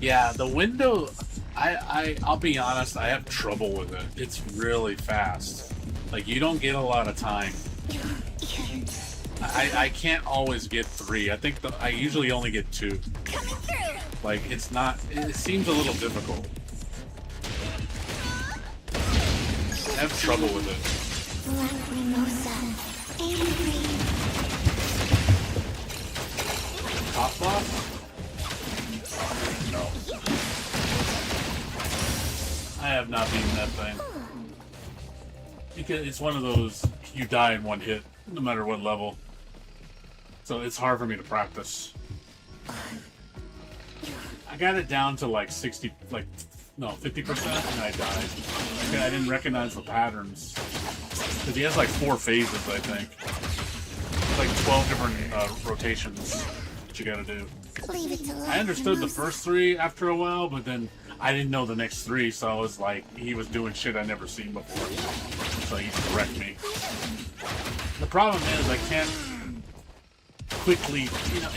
Yeah, the window, I'll be honest, I have trouble with it. It's really fast. Like, you don't get a lot of time. I can't always get 3. I think I usually only get 2. Like, it seems a little difficult. I have trouble with it. Top boss? No. I have not beaten that thing. Because it's one of those, you die in one hit, no matter what level. So it's hard for me to practice. I got it down to like 50%, and I died. I didn't recognize the patterns. Because he has like 4 phases, I think. Like 12 different rotations that you gotta do. I understood the first 3 after a while, but then I didn't know the next 3, so I was like, he was doing shit I never seen before. So he wrecked me. The problem is I can't quickly,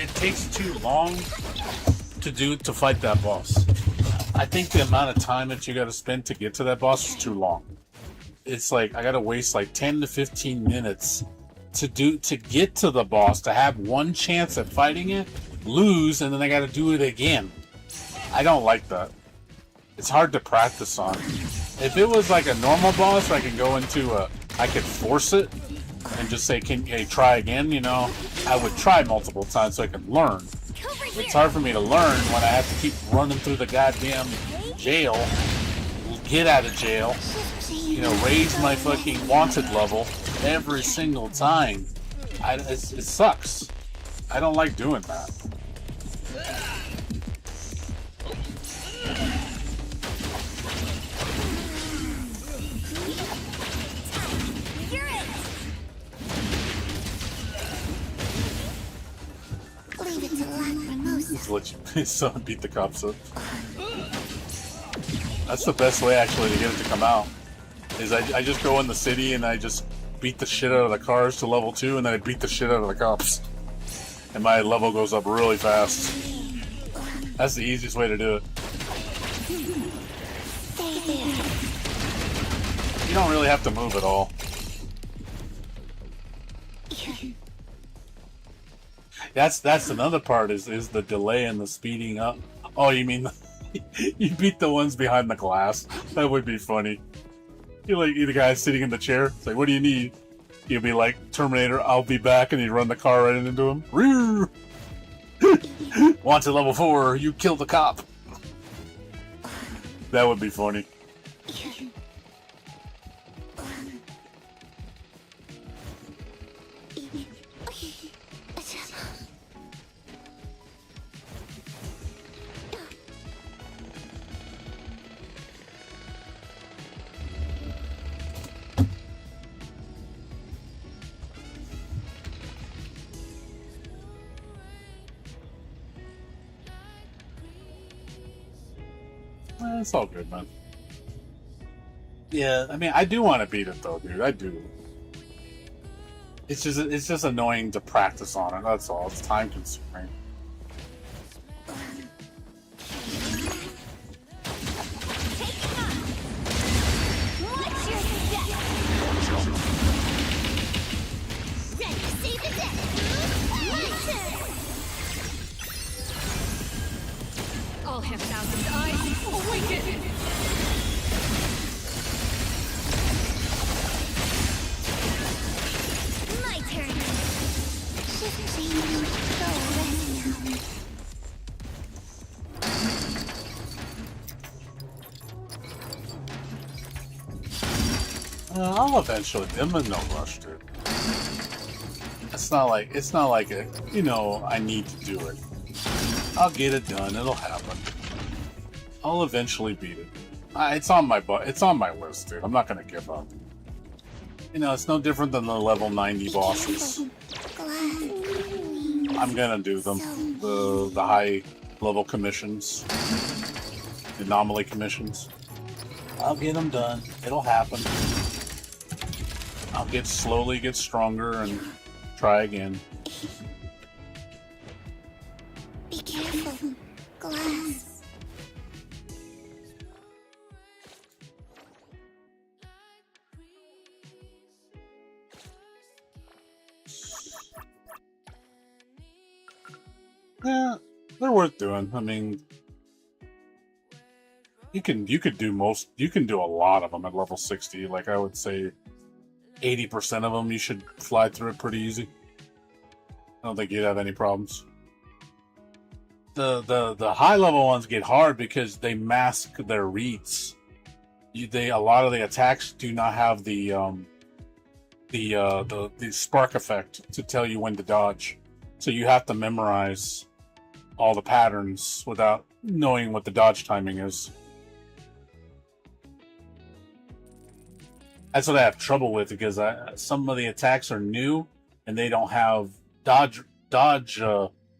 it takes too long to fight that boss. I think the amount of time that you gotta spend to get to that boss is too long. It's like I gotta waste like 10 to 15 minutes to get to the boss, to have one chance at fighting it, lose, and then I gotta do it again. I don't like that. It's hard to practice on. If it was like a normal boss where I could go into I could force it and just say, try again, I would try multiple times so I could learn. It's hard for me to learn when I have to keep running through the goddamn jail, get out of jail, raise my fucking wanted level every single time. It sucks. I don't like doing that. Just let his son beat the cops up. That's the best way actually to get it to come out. Is I just go in the city and I just beat the shit out of the cars to level 2, and then I beat the shit out of the cops. And my level goes up really fast. That's the easiest way to do it. You don't really have to move at all. That's another part is the delay and the speeding up. Oh, you mean you beat the ones behind the glass? That would be funny. You're like the guy sitting in the chair. It's like, what do you need? You'll be like, Terminator, I'll be back, and you run the car right into him. Rear! Wanted level 4, you killed the cop. That would be funny. It's all good, man. Yeah, I mean, I do want to beat it though, dude. I do. It's just annoying to practice on it. That's all. It's time consuming. What's your step? Ready to save the day. My turn. I'll have thousand eyes. Awaken! My turn. Shifting. Go rest now. I'll eventually. I'm in no rush, dude. It's not like you know, I need to do it. I'll get it done. It'll happen. I'll eventually beat it. It's on my list, dude. I'm not gonna give up. You know, it's no different than the level 90 bosses. I'm gonna do them. The high level commissions, the anomaly commissions. I'll get them done. It'll happen. I'll slowly get stronger and try again. Be careful. Glass. Yeah, they're worth doing. I mean, you can do a lot of them at level 60. Like I would say 80% of them you should fly through it pretty easy. I don't think you'd have any problems. The high level ones get hard because they mask their reads. A lot of the attacks do not have the spark effect to tell you when to dodge. So you have to memorize all the patterns without knowing what the dodge timing is. That's what I have trouble with because some of the attacks are new and they don't have dodge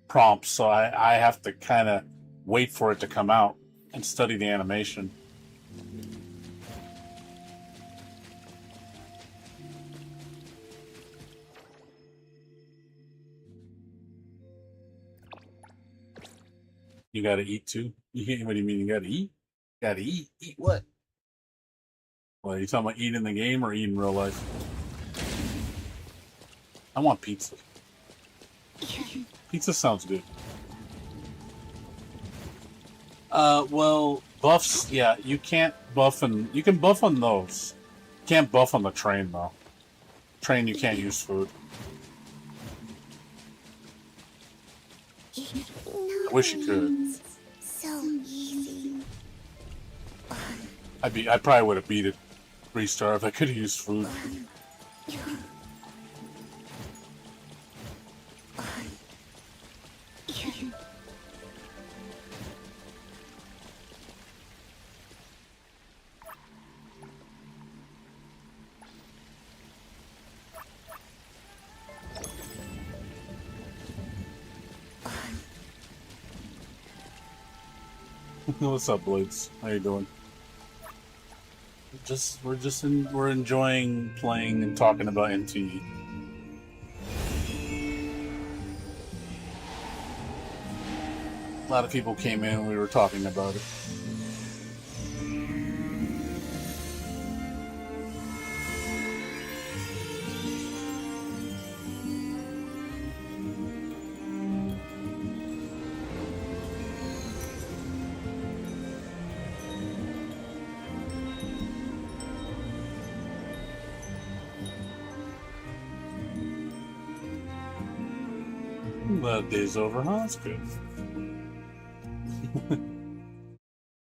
prompts, so I have to kind of wait for it to come out and study the animation. You gotta eat too? What do you mean you gotta eat? Gotta eat? Eat what? Well, are you talking about eat in the game or eat in real life? I want pizza. Pizza sounds good. Well, buffs, yeah, you can't buff you can buff on those. You can't buff on the train though. Train, you can't use food. I wish you could. So easy. I probably would have beat it 3-star if I could have used food. What's up, Blades? How you doing? We're enjoying playing and talking about NTE. A lot of people came in and we were talking about it. That day's over, huh? That's good.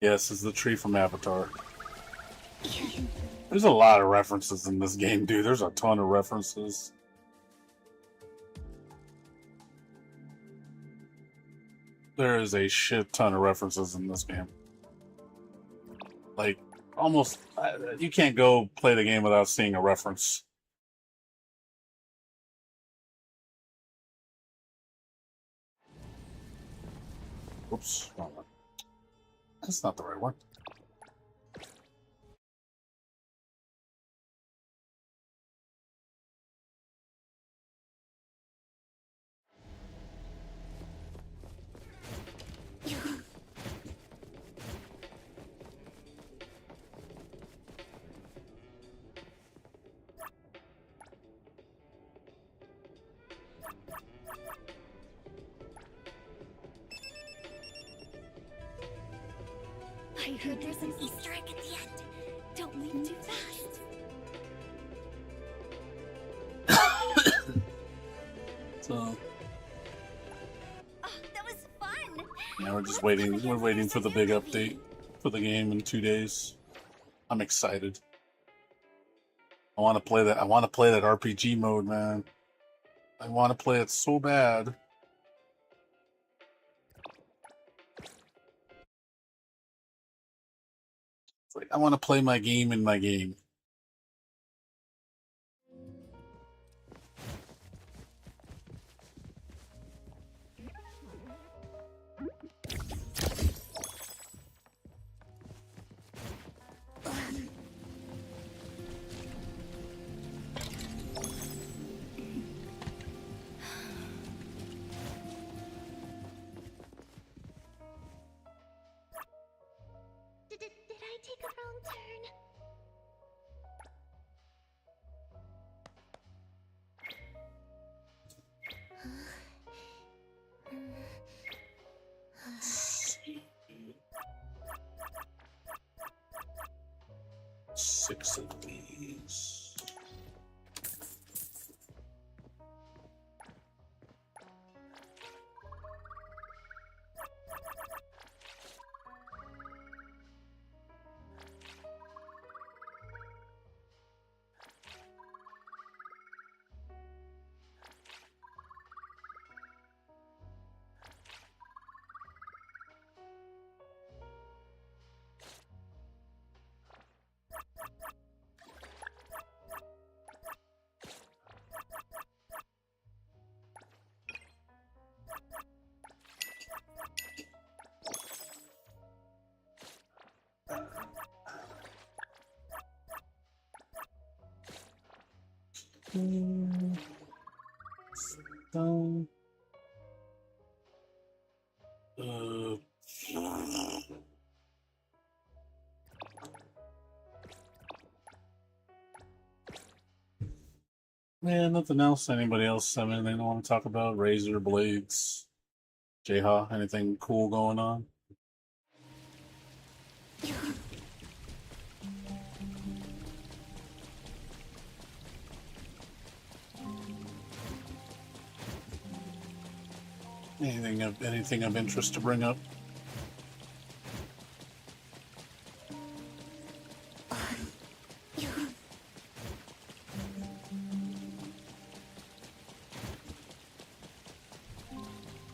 Yes, it's the tree from Avatar. There's a lot of references in this game, dude. There's a ton of references. There is a shit ton of references in this game. Like, almost, you can't go play the game without seeing a reference. Oops, wrong one. That's not the right one. I heard there's an Easter egg at the end. Don't leave too fast. So Oh, that was fun. yeah, we're just waiting. We're waiting for the big update for the game in 2 days. I'm excited. I want to play that. I want to play that RPG mode, man. I want to play it so bad. It's like I want to play my game in my game. Did I take a wrong turn? Six of these. Down. Man, nothing else. Anybody else? I mean, they don't want to talk about razor blades. Jayha, anything cool going on? Anything of interest to bring up?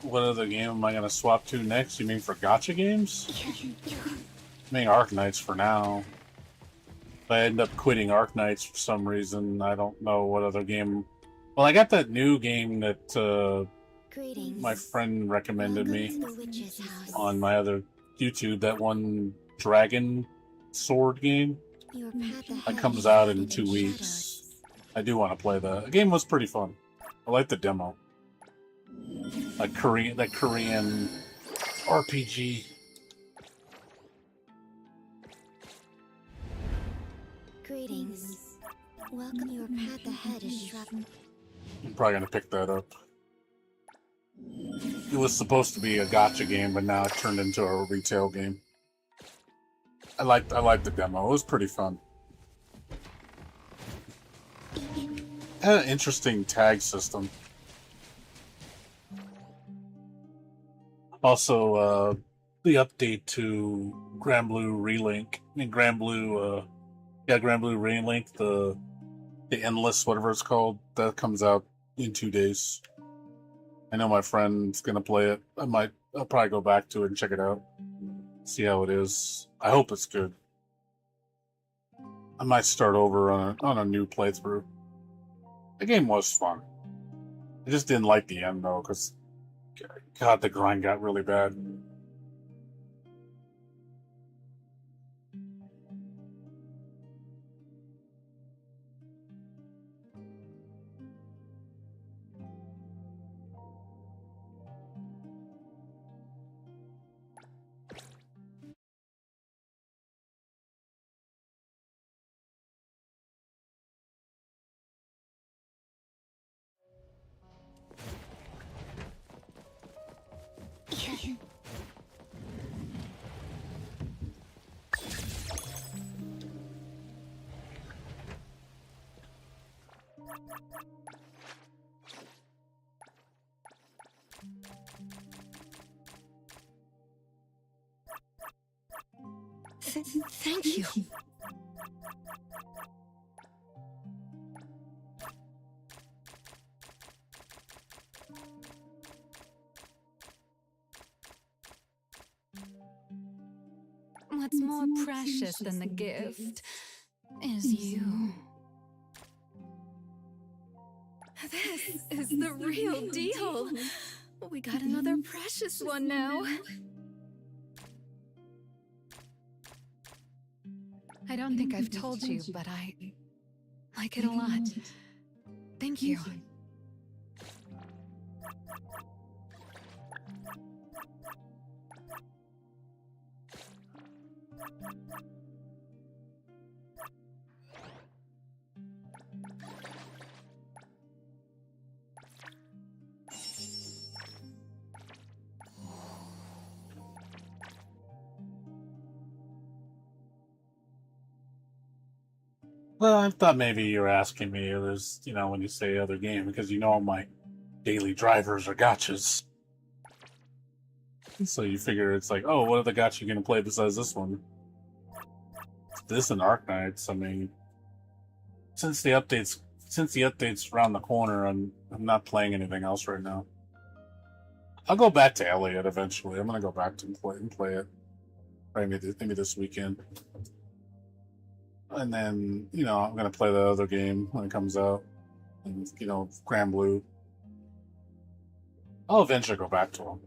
What other game am I going to swap to next? You mean for gacha games? I mean Arknights for now. If I end up quitting Arknights for some reason, I don't know what other game. Well, I got that new game that Greetings. my friend recommended Welcome me to the witch's house. on my other YouTube. That one dragon sword game Your path that ahead comes is out in hidden 2 weeks. shadows. I do want to play that. The game was pretty fun. I like the demo. That Korean RPG. Greetings. Welcome. Your path ahead is shrouded. I'm probably gonna pick that up. It was supposed to be a gacha game, but now it turned into a retail game. I liked the demo. It was pretty fun. It had an interesting tag system. Also, the update to Grand Blue Relink. I mean, Grand Blue Relink, the Endless, whatever it's called, that comes out in 2 days. I know my friend's gonna play it. I'll probably go back to it and check it out. See how it is. I hope it's good. I might start over on a new playthrough. The game was fun. I just didn't like the end though, because God, the grind got really bad. Thank you. What's more precious than the gift is you. This is the real deal. We got another precious one now. I don't think I've told you, but I like it a lot. Thank you. Well, I thought maybe you were asking me, there's, when you say other game, because all my daily drivers are gotchas. So you figure it's like, oh, what other gotcha you going to play besides this one? This and Arknights, I mean, since the update's around the corner, I'm not playing anything else right now. I'll go back to Elliot eventually. I'm going to go back to play it. Maybe this weekend. And then, I'm going to play the other game when it comes out. And, Grand Blue. I'll eventually go back to them.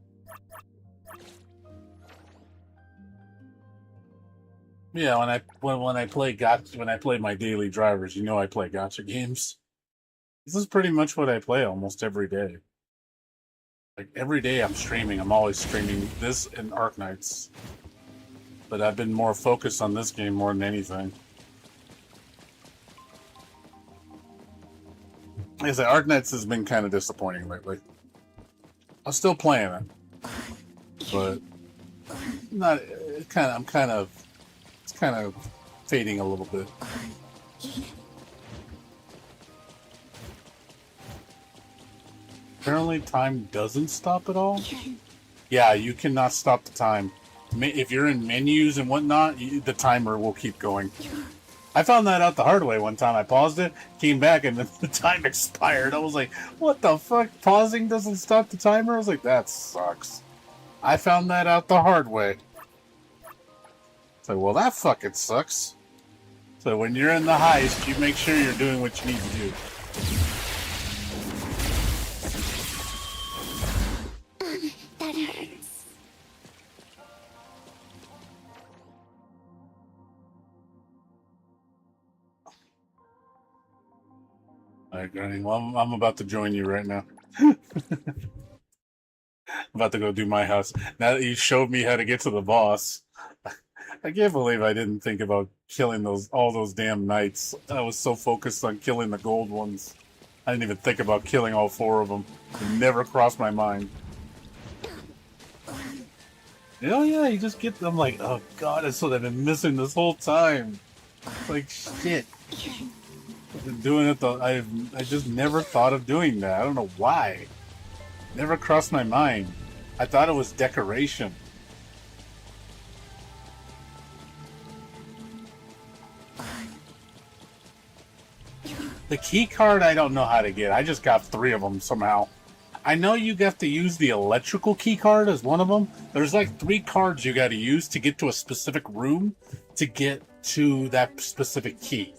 Yeah, when I play my daily drivers, I play gotcha games. This is pretty much what I play almost every day. Like, every day I'm streaming. I'm always streaming this and Arknights. But I've been more focused on this game more than anything. Like I say, Arknights has been kind of disappointing lately. I'm still playing it, but not. It's kind of fading a little bit. Apparently, time doesn't stop at all. Yeah, you cannot stop the time. If you're in menus and whatnot, the timer will keep going. I found that out the hard way one time. I paused it, came back, and the time expired. I was like, what the fuck? Pausing doesn't stop the timer? I was like, that sucks. I found that out the hard way. So, well, that fucking sucks. So when you're in the heist, you make sure you're doing what you need to do. That hurts. Alright, Granny. Well, I'm about to join you right now. I'm about to go do my house. Now that you showed me how to get to the boss, I can't believe I didn't think about killing all those damn knights. I was so focused on killing the gold ones. I didn't even think about killing all 4 of them. It never crossed my mind. Oh yeah, you just get them like, oh god, that's what I've been missing this whole time. Like, shit. I've been doing it though. I just never thought of doing that. I don't know why. Never crossed my mind. I thought it was decoration. The key card I don't know how to get. I just got 3 of them somehow. I know you have to use the electrical key card as one of them. There's like 3 cards you got to use to get to a specific room to get to that specific key.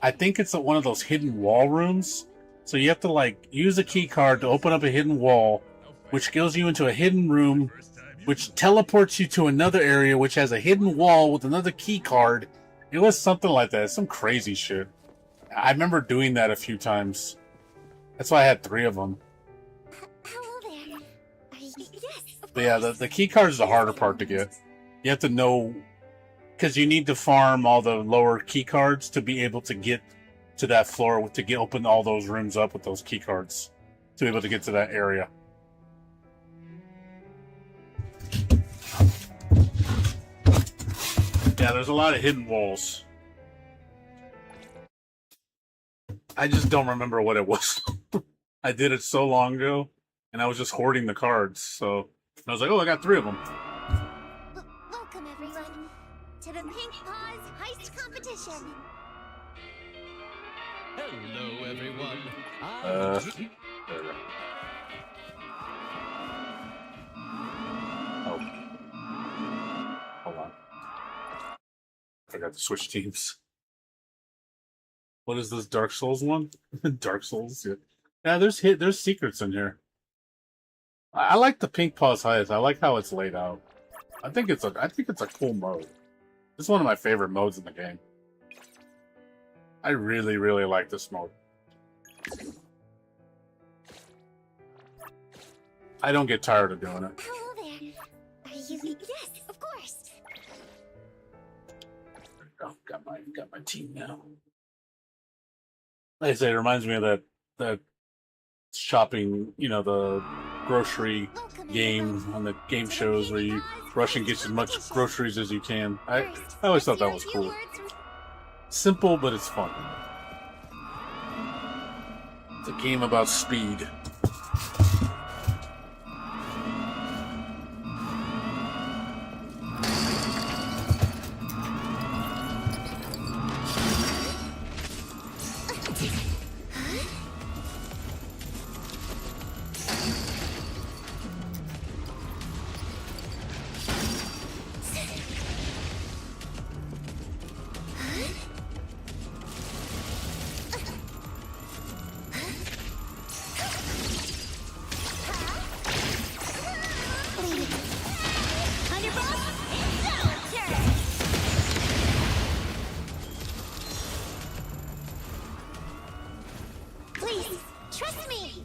I think it's one of those hidden wall rooms. So you have to like use a key card to open up a hidden wall, which goes you into a hidden room, which teleports you to another area which has a hidden wall with another key card. It was something like that. Some crazy shit. I remember doing that a few times. That's why I had 3 of them. Hello there. Yes, of But yeah, the key card is the harder part to get. You have to know, because you need to farm all the lower key cards to be able to get to that floor, to open all those rooms up with those key cards, to be able to get to that area. Yeah, there's a lot of hidden walls. I just don't remember what it was. I did it so long ago, and I was just hoarding the cards. So I was like, "Oh, I got 3 of them." Welcome, everyone, to the Pink Paws Heist Competition. Hello, everyone. There we go. Oh, hold on. I forgot to switch teams. What is this Dark Souls one? Dark Souls. Yeah, there's secrets in here. I like the Pink Paws Heist. I like how it's laid out. I think it's a cool mode. It's one of my favorite modes in the game. I really, really like this mode. I don't get tired of doing it. Hello there. Are you? Yes, of course. Oh, got my team now. Like I say, it reminds me of that shopping, the grocery game on the game shows where you rush and get as much groceries as you can. I always thought that was cool. Simple, but it's fun. It's a game about speed. Please, trust me!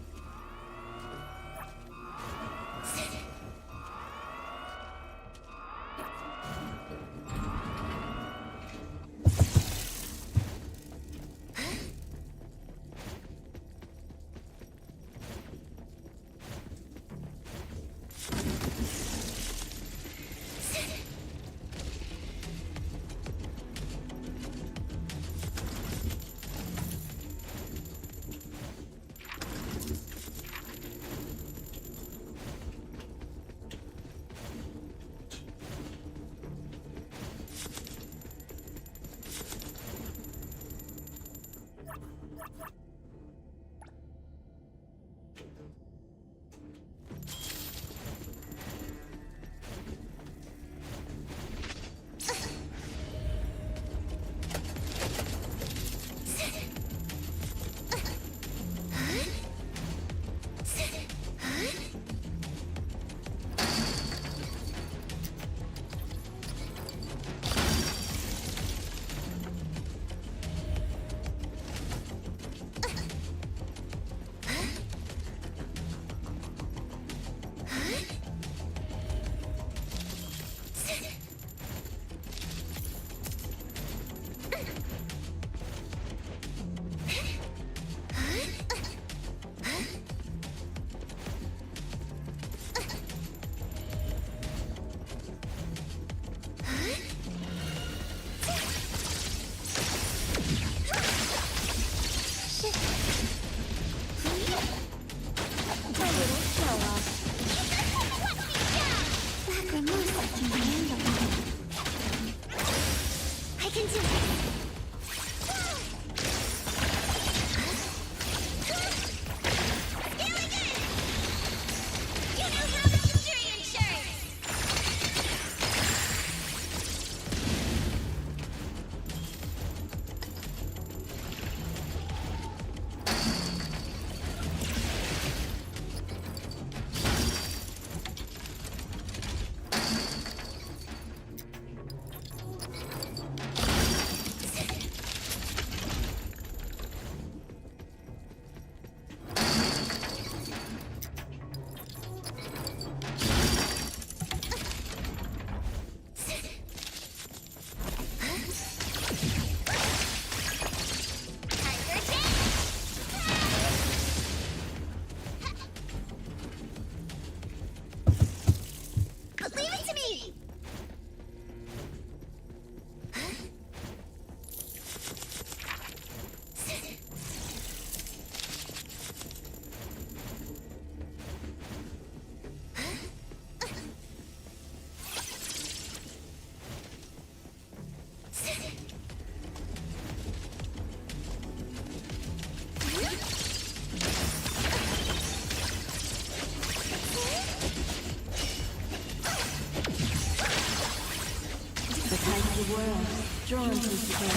drawn to his trail.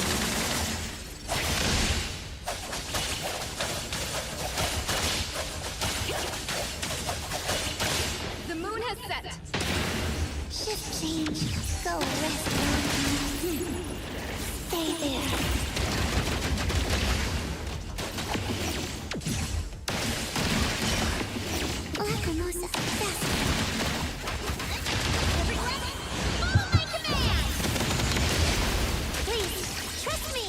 The moon has set. Shift change. Go rest one. Stay there. Lacrimosa, fast. Everyone, follow my command! Please, trust me!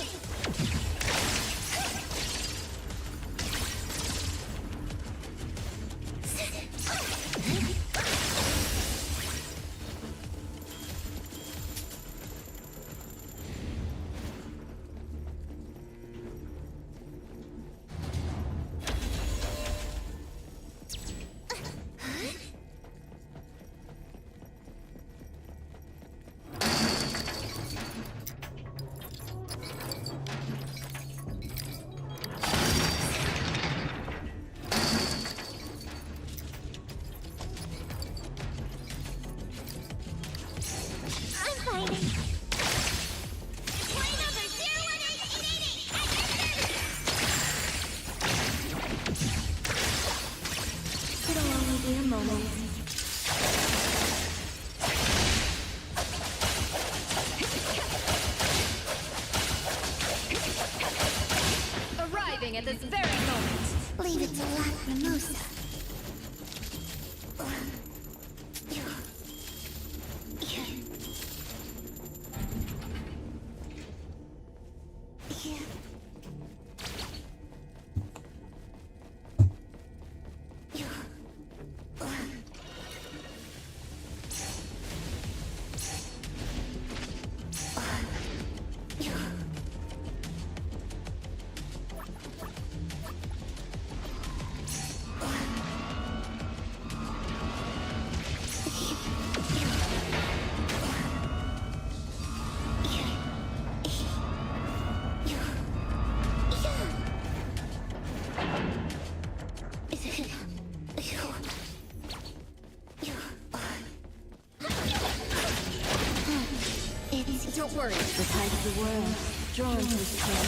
It'll only be a moment. Arriving at this very moment. Leave it to Lacrimosa. Don't worry. The tide of the world, drawn to his trail.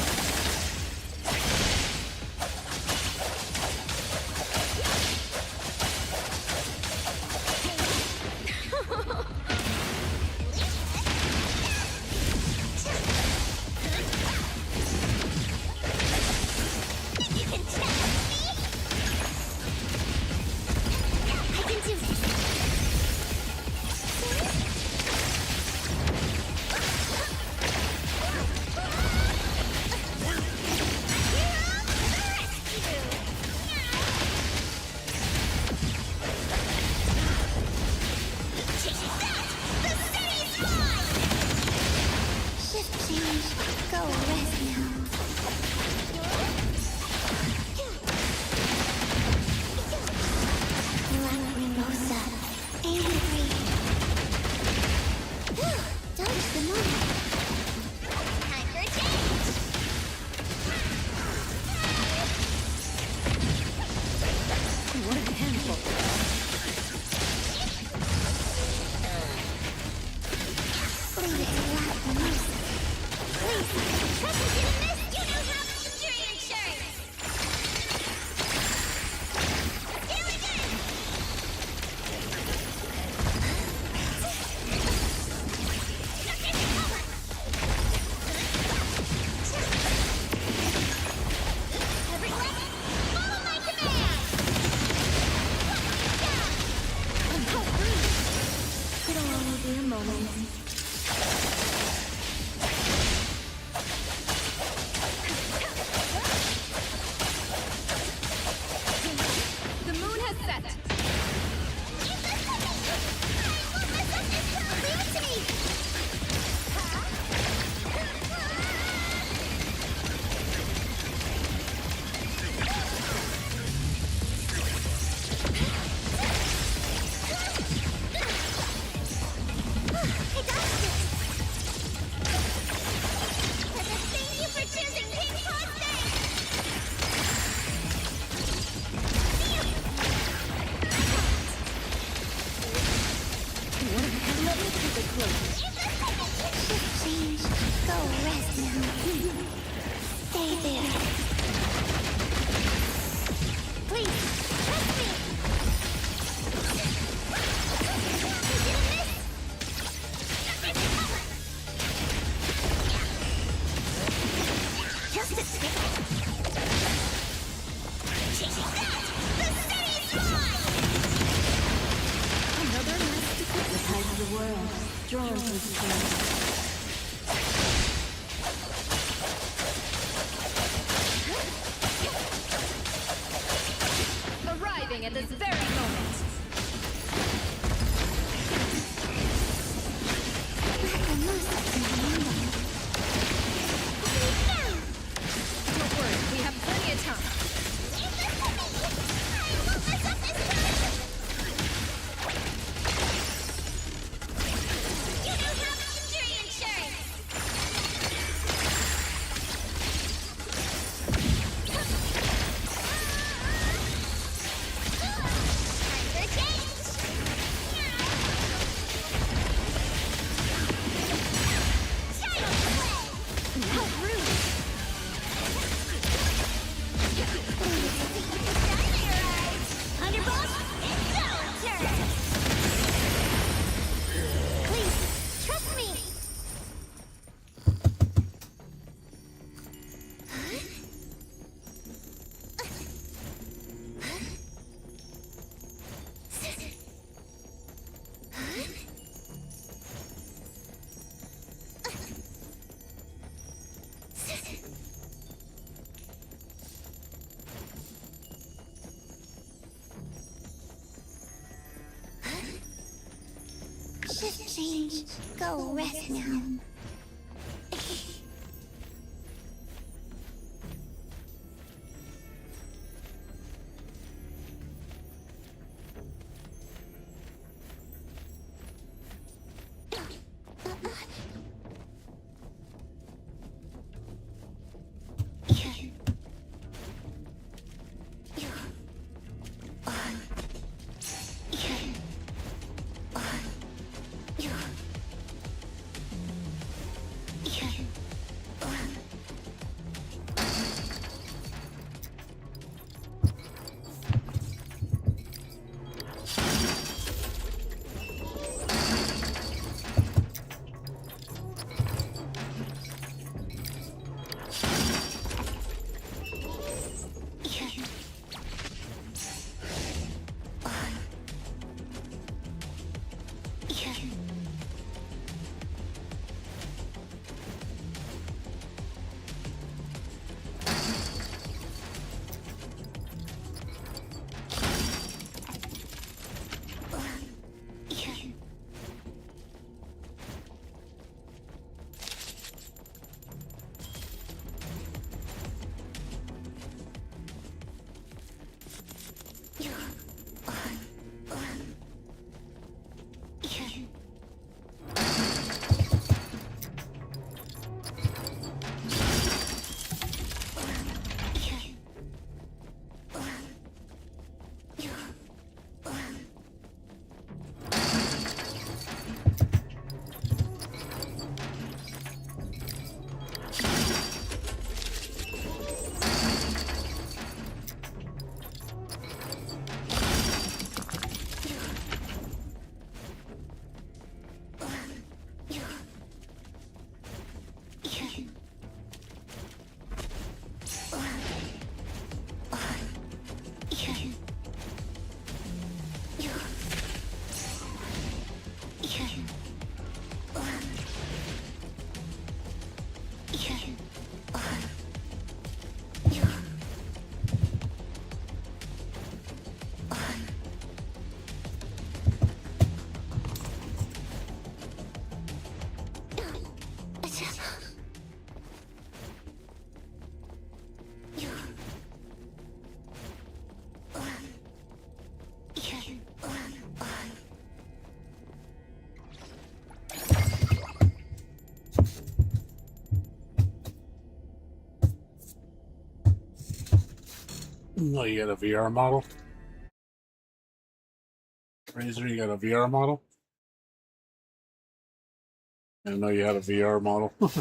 I can do this. drawn to this game. Arriving at this very moment. Don't worry, we have plenty of time. Shift change. Go rest now. No, you got a VR model? Razor, you got a VR model? I didn't know you had a VR model. Hello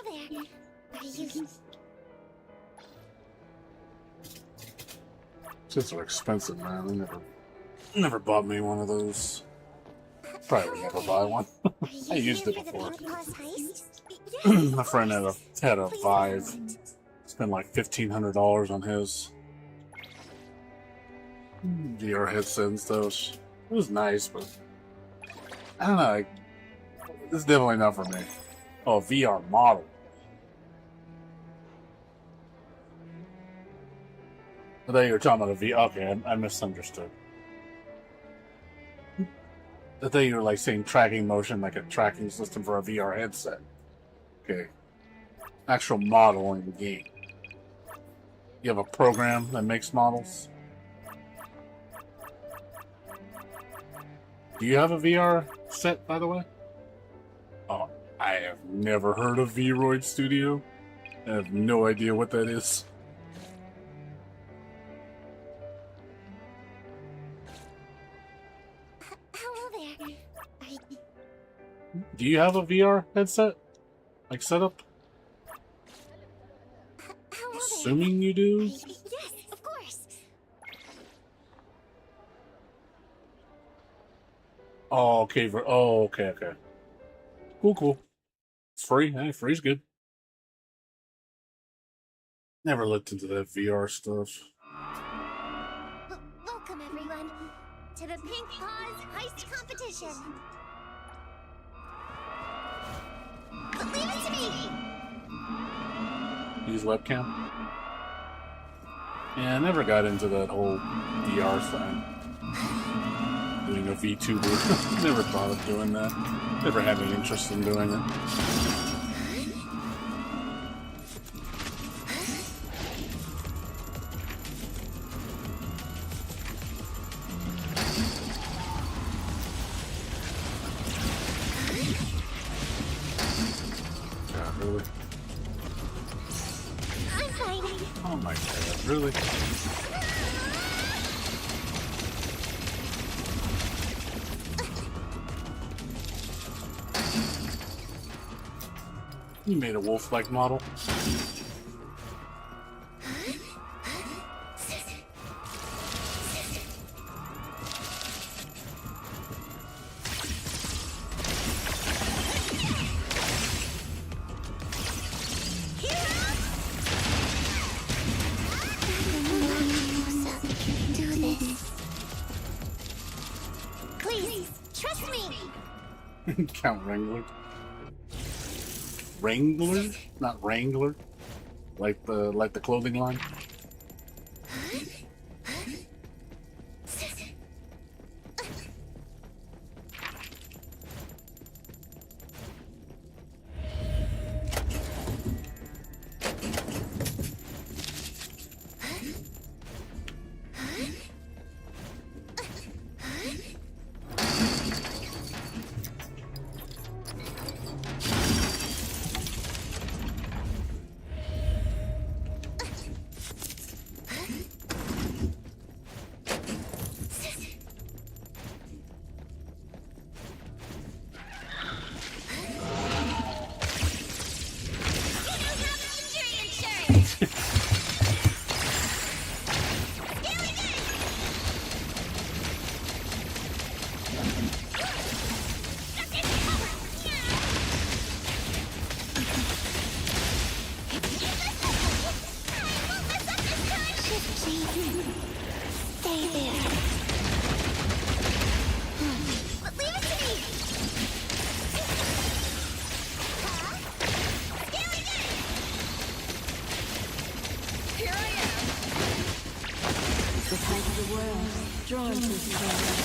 there. Are you... These are expensive, man. They never bought me one of those. Probably would never buy one. I used it before. My friend had a Vive. spent like $1,500 on his VR headset and stuff. It was nice, but I don't know. It's definitely not for me. Oh, VR model. I thought you were talking about a VR. Okay, I misunderstood. I thought you were like saying tracking motion, like a tracking system for a VR headset. Okay. Actual model in the game. You have a program that makes models? Do you have a VR set, by the way? Oh, I have never heard of Vroid Studio. I have no idea what that is. Hello there. Do you have a VR headset? Like setup? Hello there. Assuming you do? Yes, of course. Oh, okay. Oh, okay, okay. Cool, cool. It's free. Hey, free's good. Never looked into that VR stuff. Welcome, everyone, to the Pink Paws Heist Competition. Leave it to me! Use webcam? Yeah, I never got into that whole VR thing. Doing a VTuber. Never thought of doing that. Never had any interest in doing it. God, really? I'm fine. Oh my god, really? You made a wolf-like model. Do this. Please, trust me. Count Wrangler. Wrangler? Not Wrangler? Like the clothing line? Stay there. But leave it to me. Huh? Here I am. The tide of the world, drawn to together.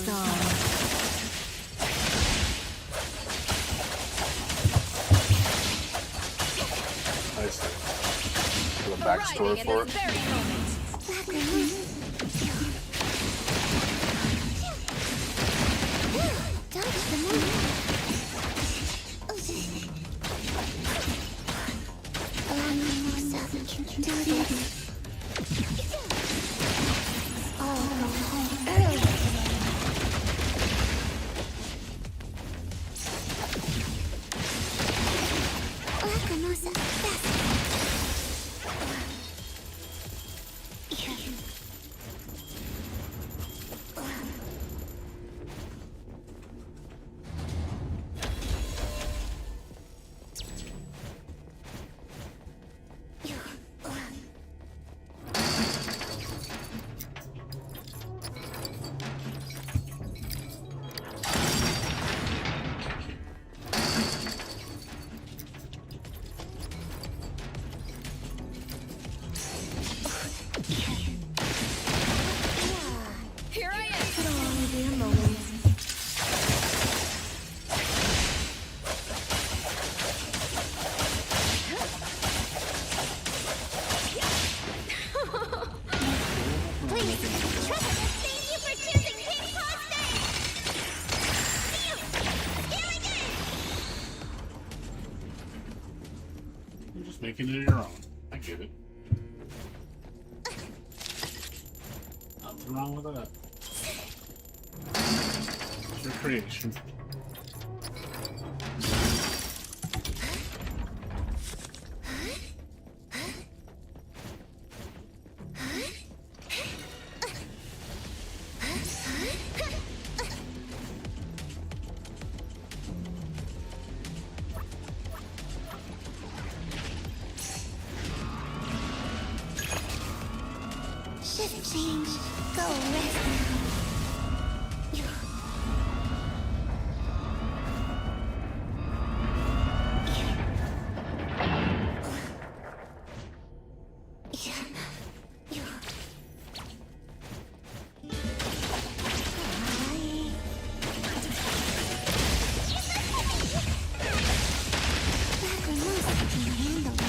moves on. Nice. The backstory Arriving for at it. this very moment. Don't the moon. Allow me more savage. Do this. Oh, go home early today. Lacrimosa, fast. Here I am. It'll only be a moment. Please, trust us. Thank you for choosing Pink Paws Day. Here again. You're just making it your own. I get it. Nothing wrong with that. It's your creation. Shift change. Go rest now. Lacrimosa can handle it.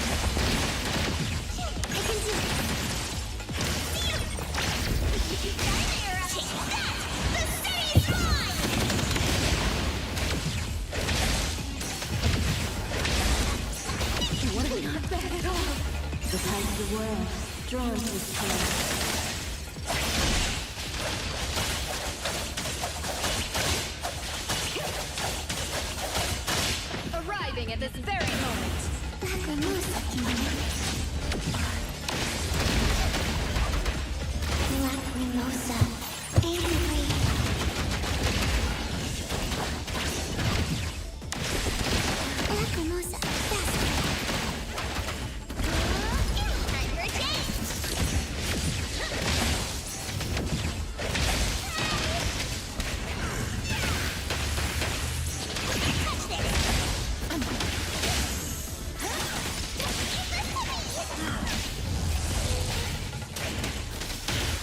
I can do it. Not bad at all. The tide of the world, drawn to this place. Arriving at this very moment. Lacrimosa can handle it. Lacrimosa, angry. Lacrimosa, faster. Timer change. Touch this.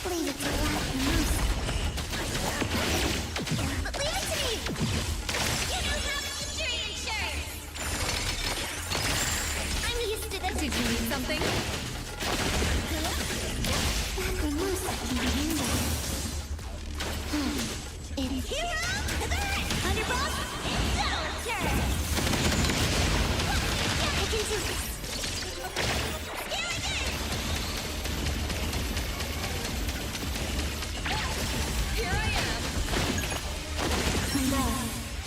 Leave it to Lacrimosa. But leave it to me! You know how injury insurance! I'm used to this. Did you need something? Lacrimosa can handle it. It's hero to the right! Underboss, battle turn! I can do this! Here again! Here I am. And then,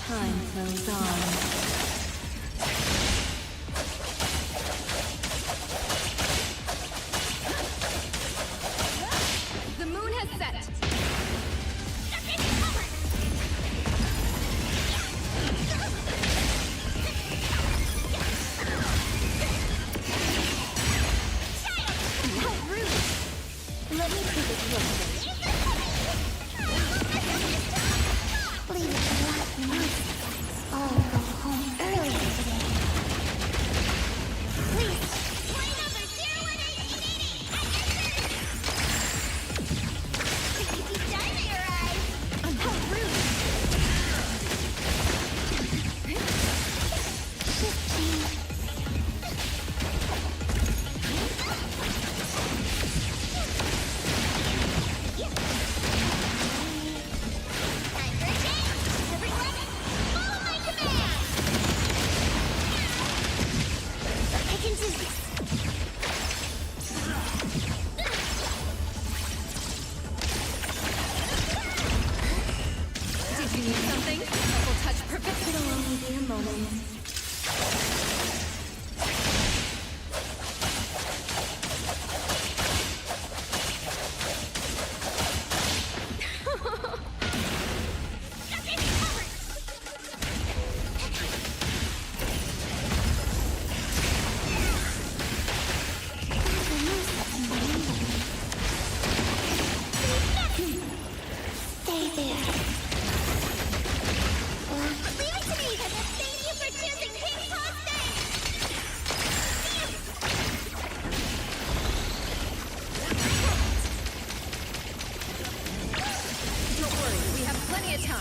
time flows on. The moon has set. How rude! Let me take it closer. Leave it to Lacrimosa. All go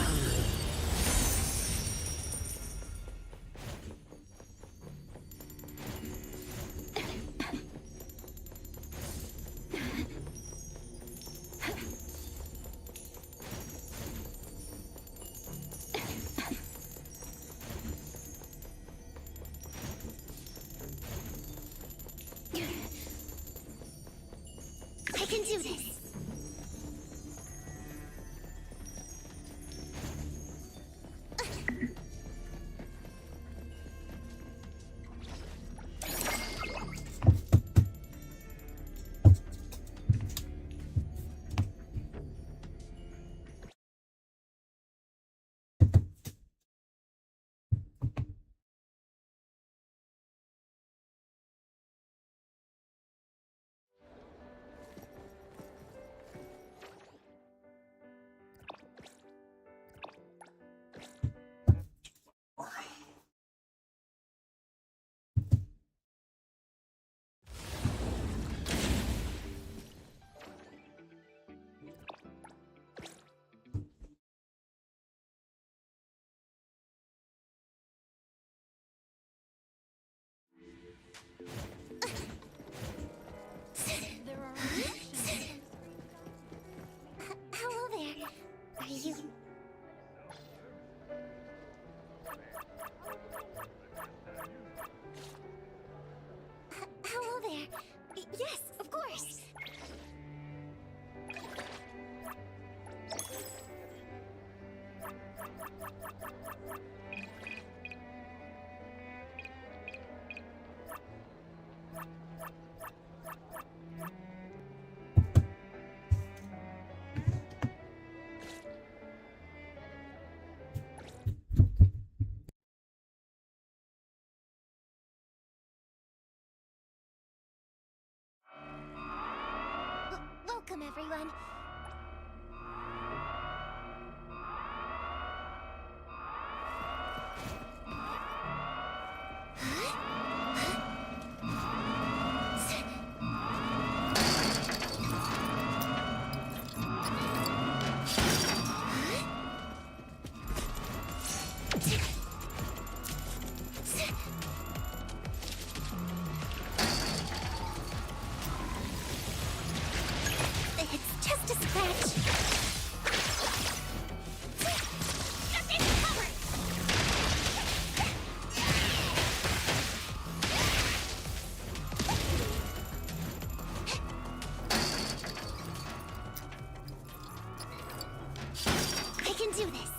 time. I can do this. There are emotions. Hello there. Are you... Hello there. Yes, of course. Welcome, everyone. It's just a scratch. Just in cover. I can do this.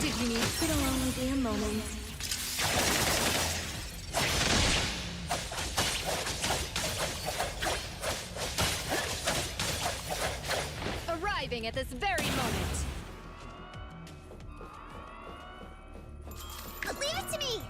Did you need It'll only be a moment. arriving at this very moment? Leave it to me!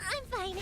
I'm fine.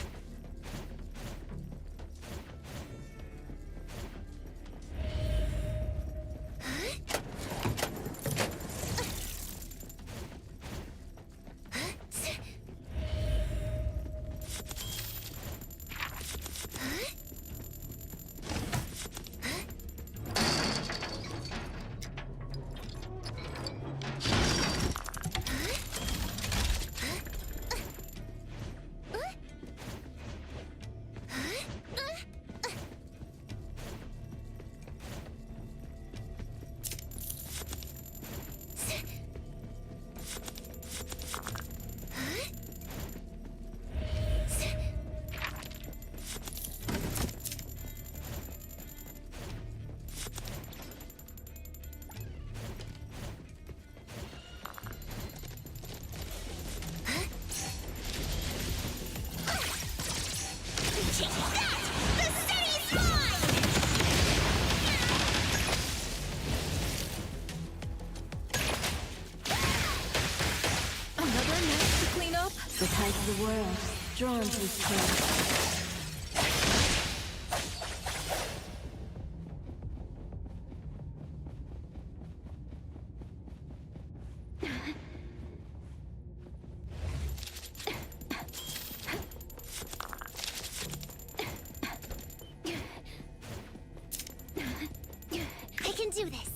tides of the world, drawn to his place. I can do this.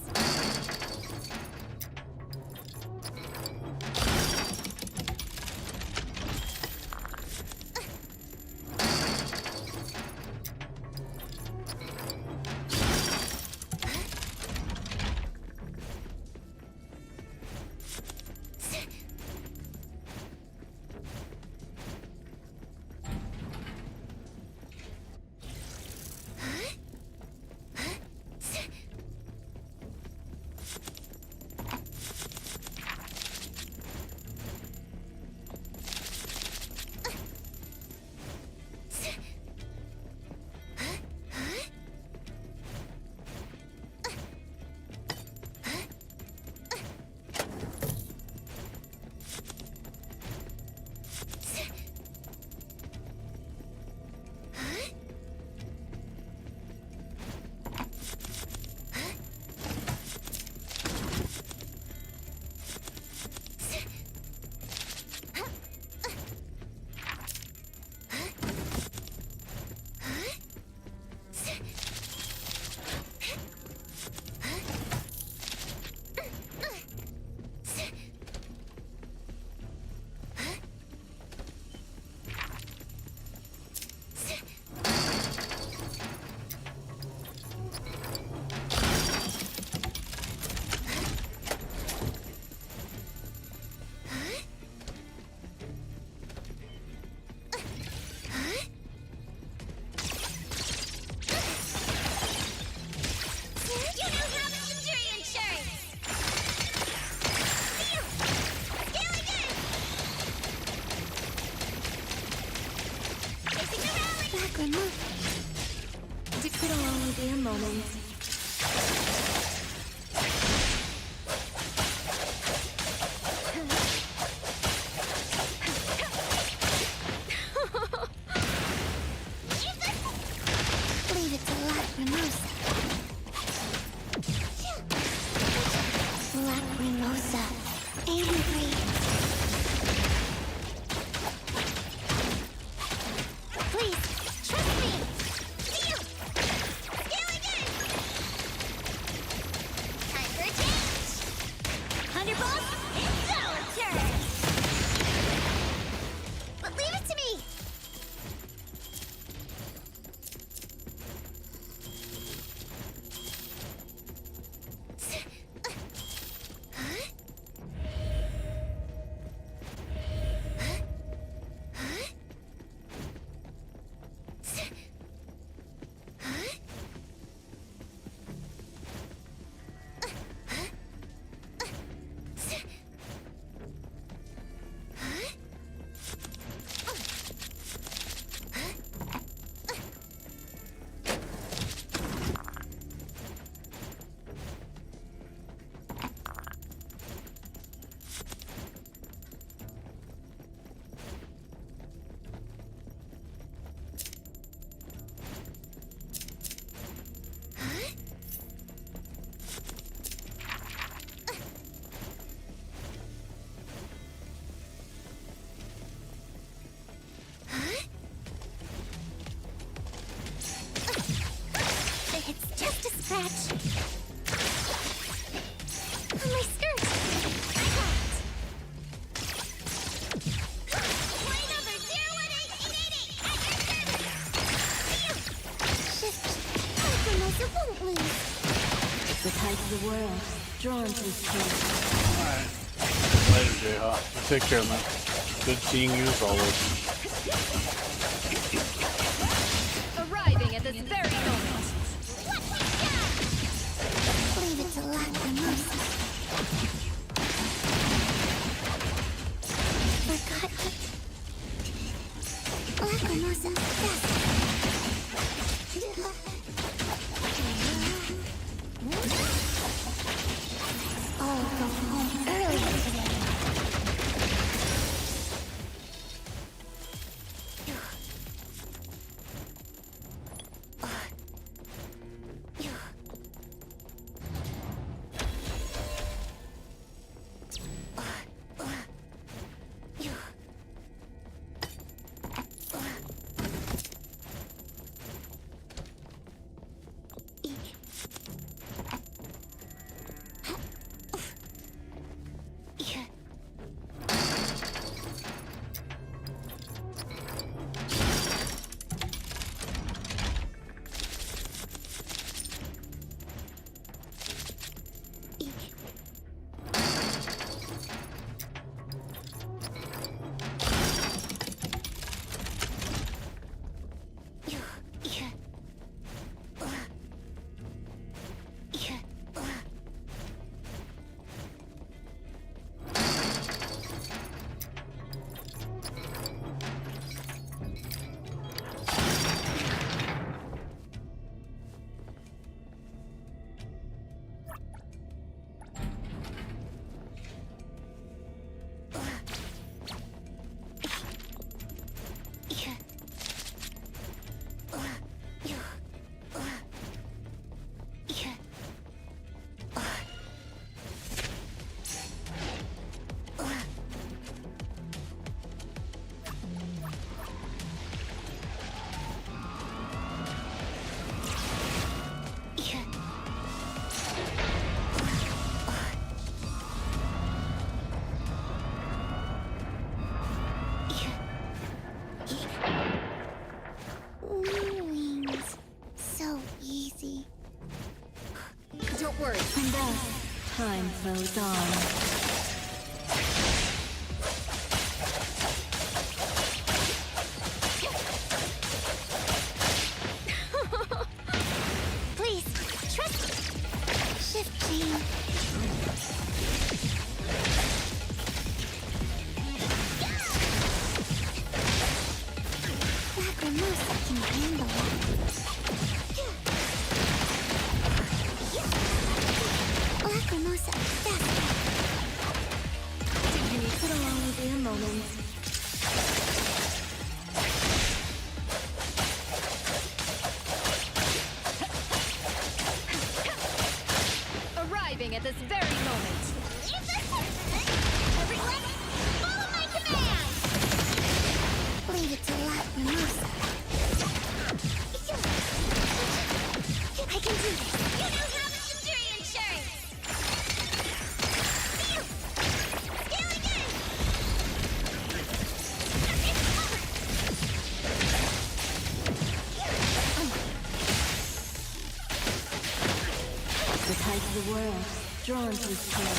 It could only be a moment. Leave it to Lacrimosa. Lacrimosa. Angry. Please, trust me! Steal! Steal again! Time for a change! Thunderbolt, it's our turn! But leave it to me! It's just a scratch. On my skirt. I got it. Play number 018888 at your service. Shift. Lacrimosa won't lose. The tides of the world, drawn to his place. Alright. Later, Jayhawk. Take care, man. Good seeing you as always. Arriving at this very moment. Leave it to Lacrimosa. Forgot it. Lacrimosa, yes. I'll go home early today. flows on. Please, trust me. Shift change. Lacrimosa can handle it. Lacrimosa, faster. You need to along with your moment. Arriving at this very moment. Everyone, follow my command! Leave it to Lacrimosa. I can do this. You know how to injury insurance! Scale again! The tides of the world, drawn to his tail.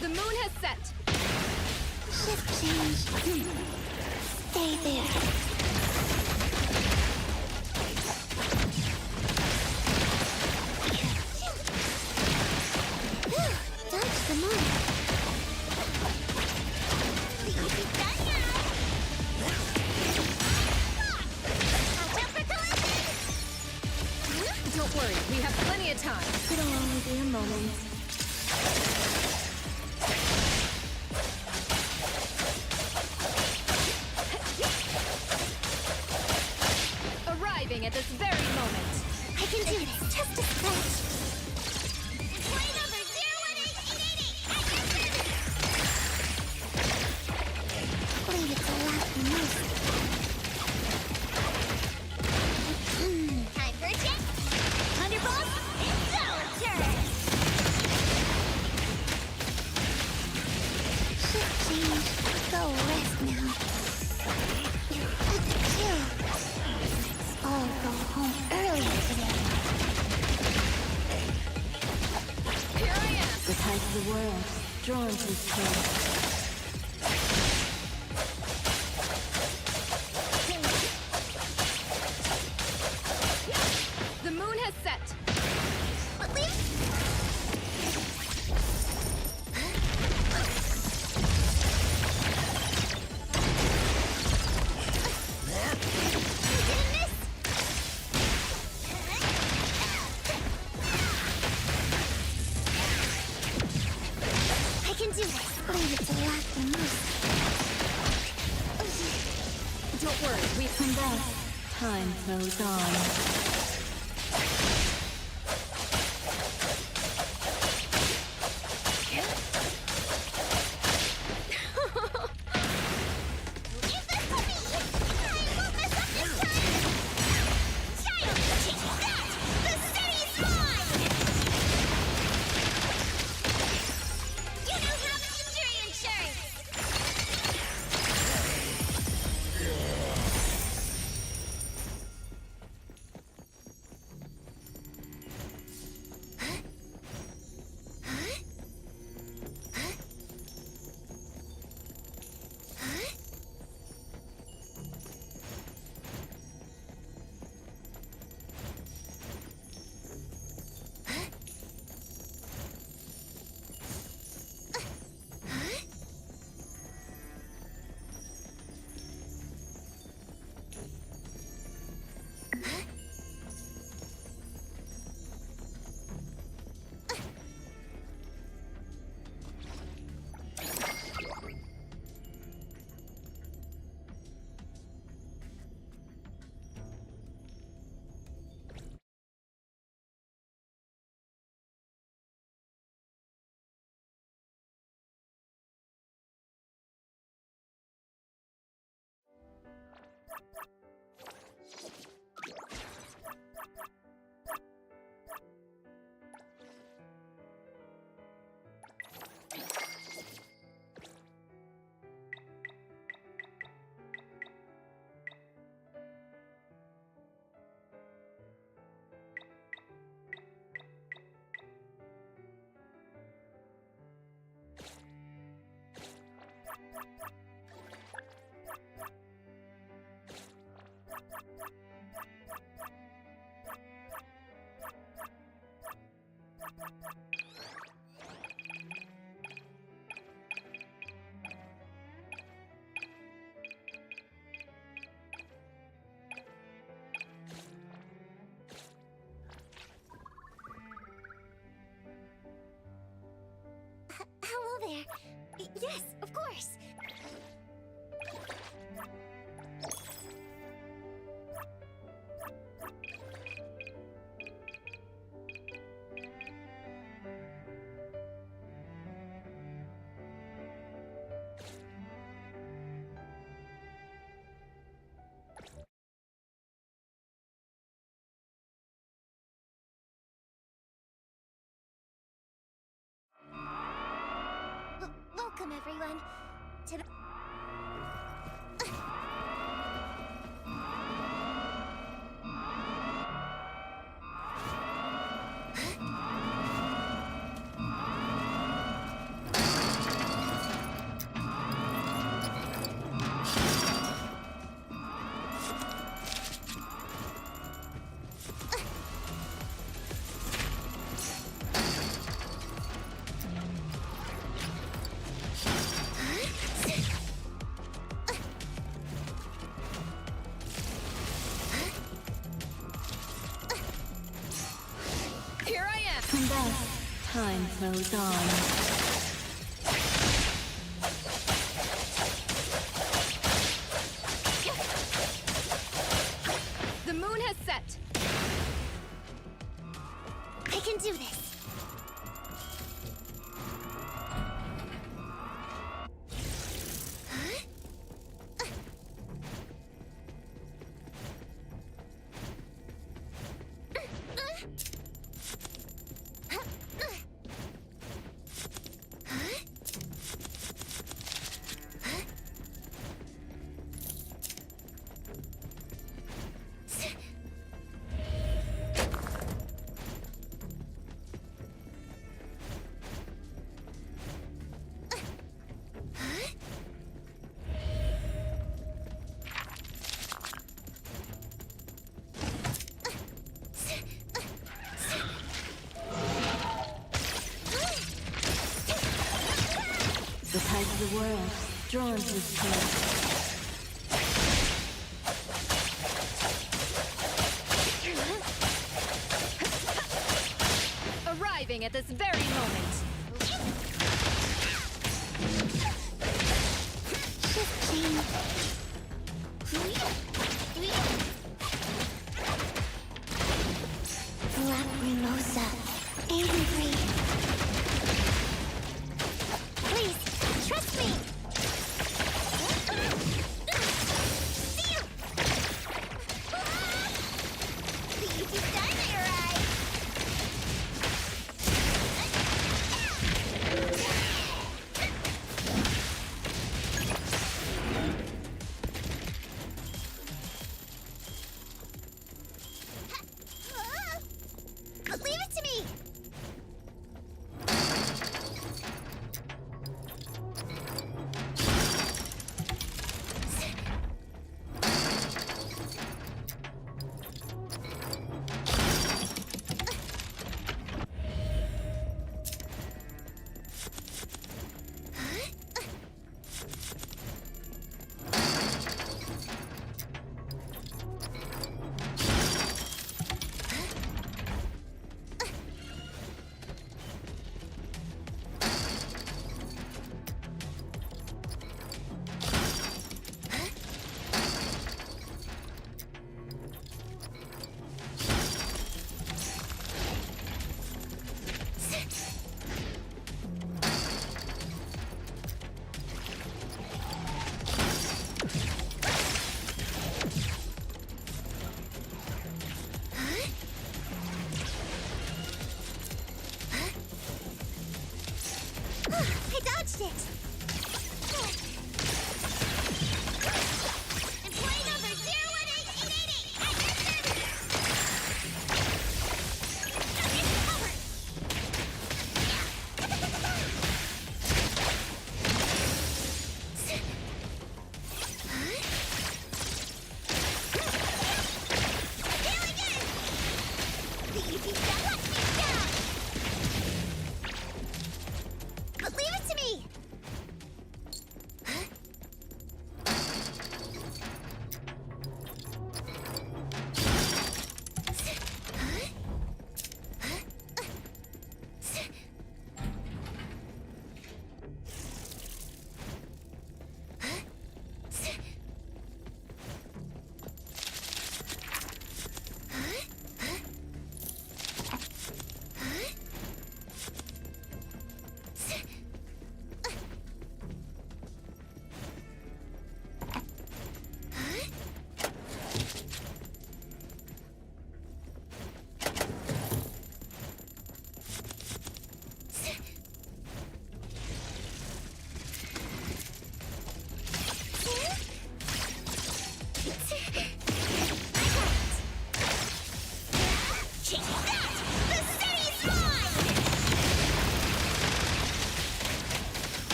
The moon has set. Shift change. Stay there. Dodge the moon. Done now. Watch out for collision. Don't worry, we have plenty of time. Sit along with your moment. Arriving at this very moment. I can do this. Just a scratch. Deploy number 01888 at your service. Leave it to Lacrimosa. Time for a check. Thunderbolt, it's our turn. Shift change. Go rest now. You had to kill. I'll go home early today. Here I am. The tides of the world, drawn to his tail. The moon has set. But leave. You didn't miss. I can do this. Leave it to Lacrimosa. Don't worry, we've Come back. Time flows on. Give this to me. I won't mess up this time. Child, take that. The city's mine. You don't have injury insurance. Hello there. Yes, of course. Welcome, everyone, to the... Here I am! From that, time flows on. The moon has set. I can do this. The tide of the world, drawn to its place. Arriving at this very moment. 15. Lacrimosa. 83. Please, trust me! You've done it right! Leave it to me!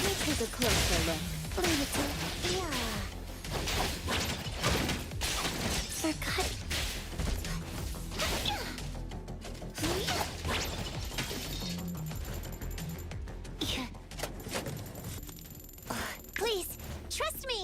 Let me take a closer look. Leave it to... Yeah. Forgot... Yeah. Please, trust me!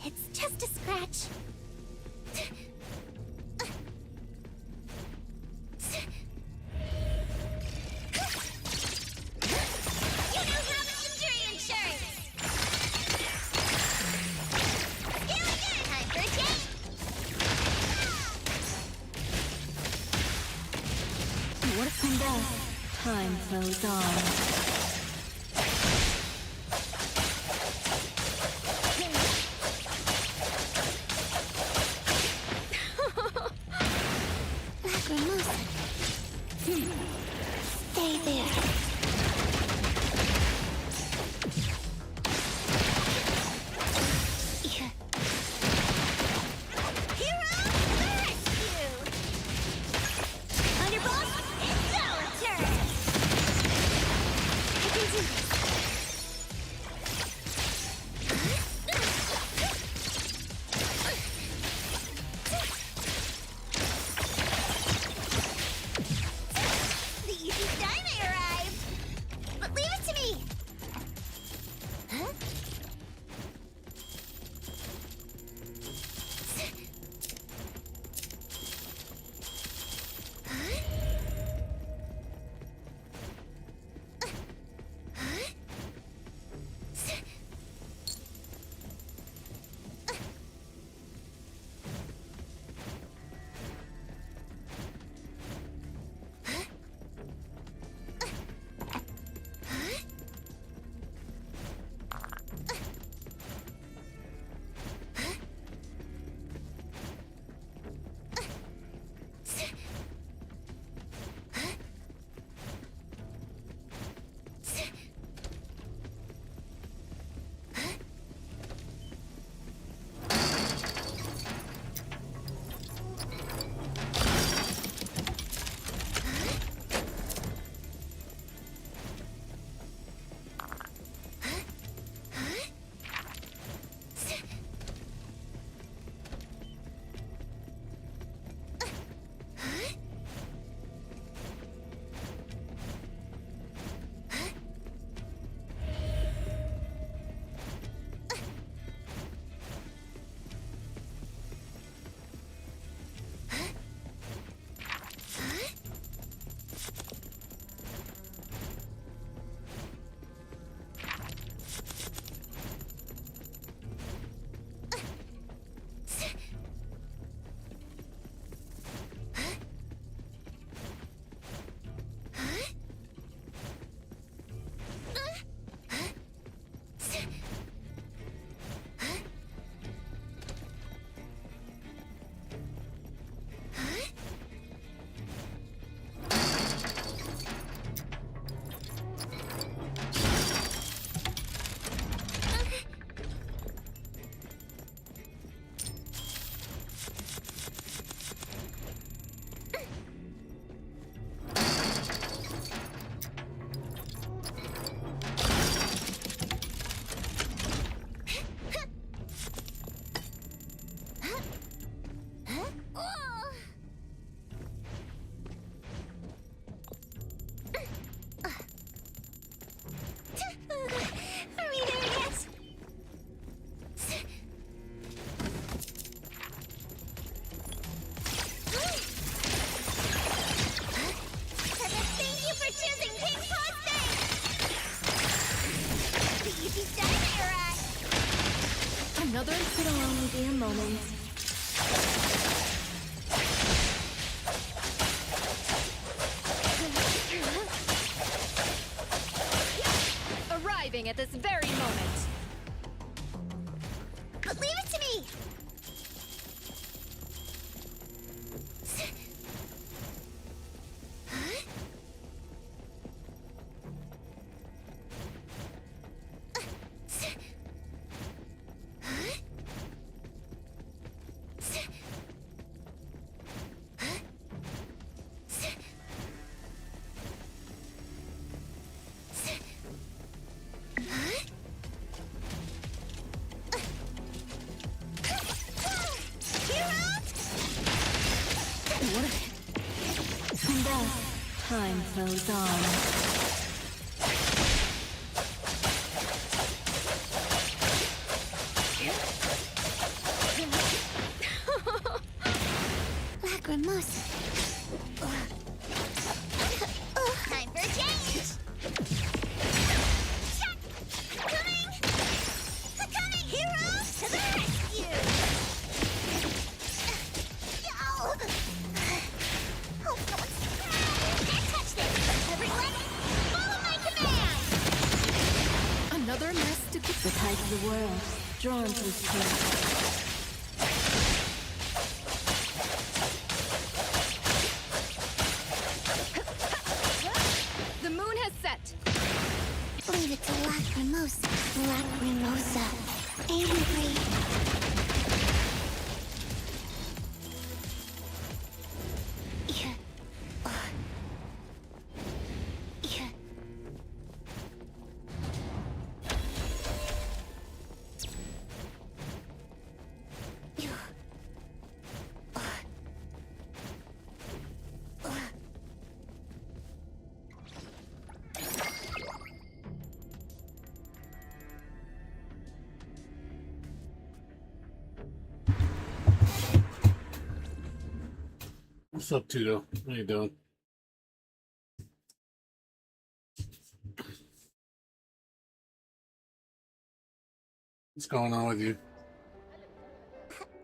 It's just a scratch. You now have injury insurance! Time for a change! Work and death. Time flows on. Stay there. Hero rescue! Thunderbolt, it's our turn! Another Sit alone with your moment. arriving at this very moment. But leave it to me! Huh? And thus, time flows on. Lacrimosa. Time for a change! Shot! Coming! Coming! Heroes to the rescue! Oh, no one's... Can't touch this! Everyone, follow my command! Another mess to keep. The tide of the world, drawn to its place. The moon has set. Leave it to Lacrimosa. Lacrimosa. Angry. Yeah. Yeah. Yeah. What's up, Tito? How you doing? What's going on with you?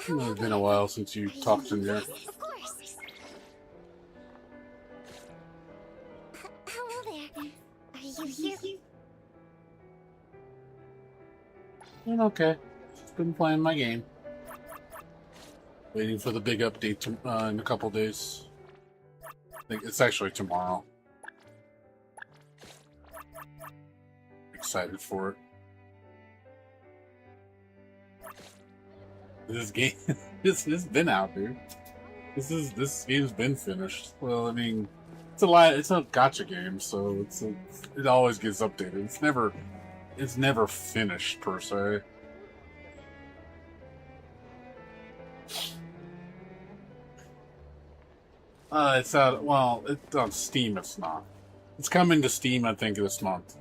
It's been a while since you talked in there. Of course. Hello there. Are you here? I'm okay. Just been playing my game. Waiting for the big update in a couple days. I think it's actually tomorrow. Excited for it. This game, this has been out, dude. This game's been finished. Well, I mean, it's a gacha game, so it always gets updated. It's never finished per se. It's out. Well, it's on Steam. It's not. It's coming to Steam, I think, this month.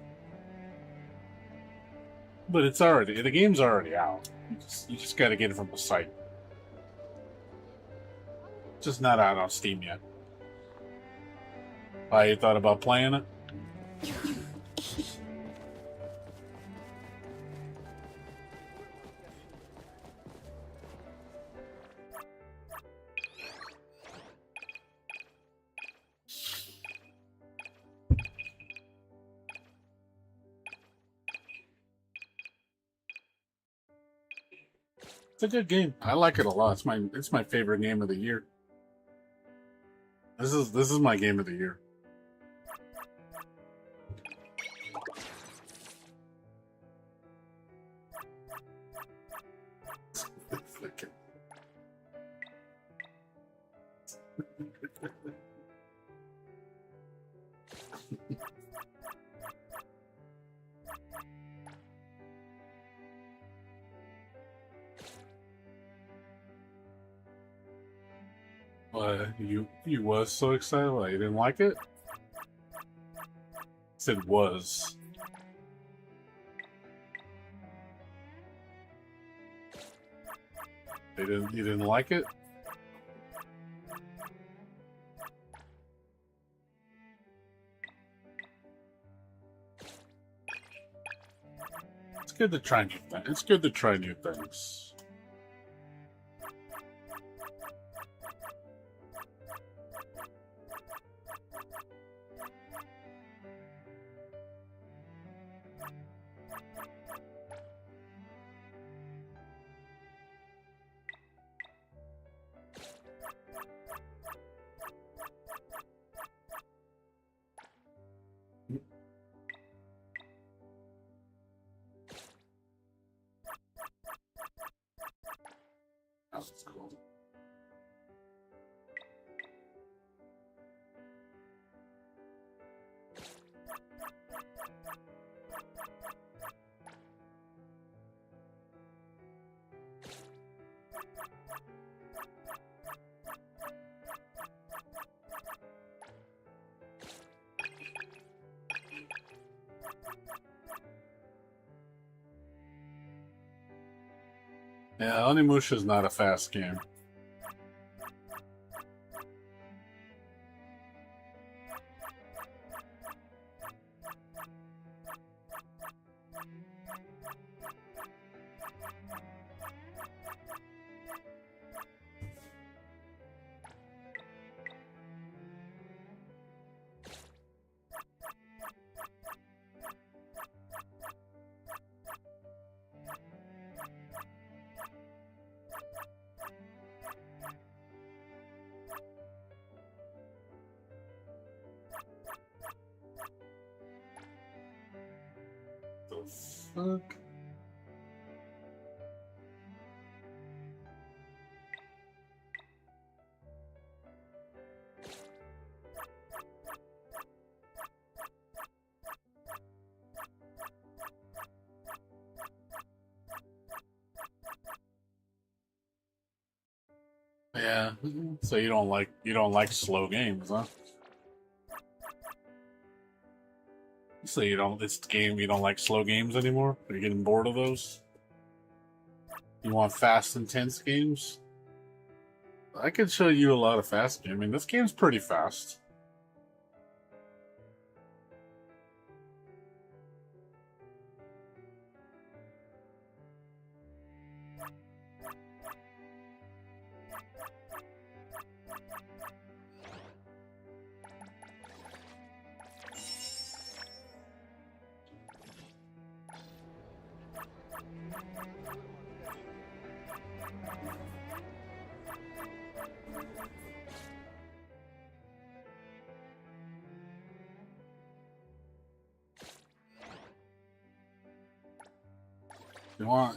But the game's already out. You just got to get it from the site. It's just not out on Steam yet. Why, you thought about playing it? It's a good game. I like it a lot. It's my favorite game of the year. This is my game of the year. You was so excited. Like, you didn't like it? Said was. You didn't like it? It's good to try new things. It's good to try new things. That's cool. Yeah, Onimusha is not a fast game. The fuck? Yeah. So you don't like slow games, huh? So you don't like slow games anymore? Are you getting bored of those? You want fast, intense games? I could show you a lot of fast games. I mean, this game's pretty fast.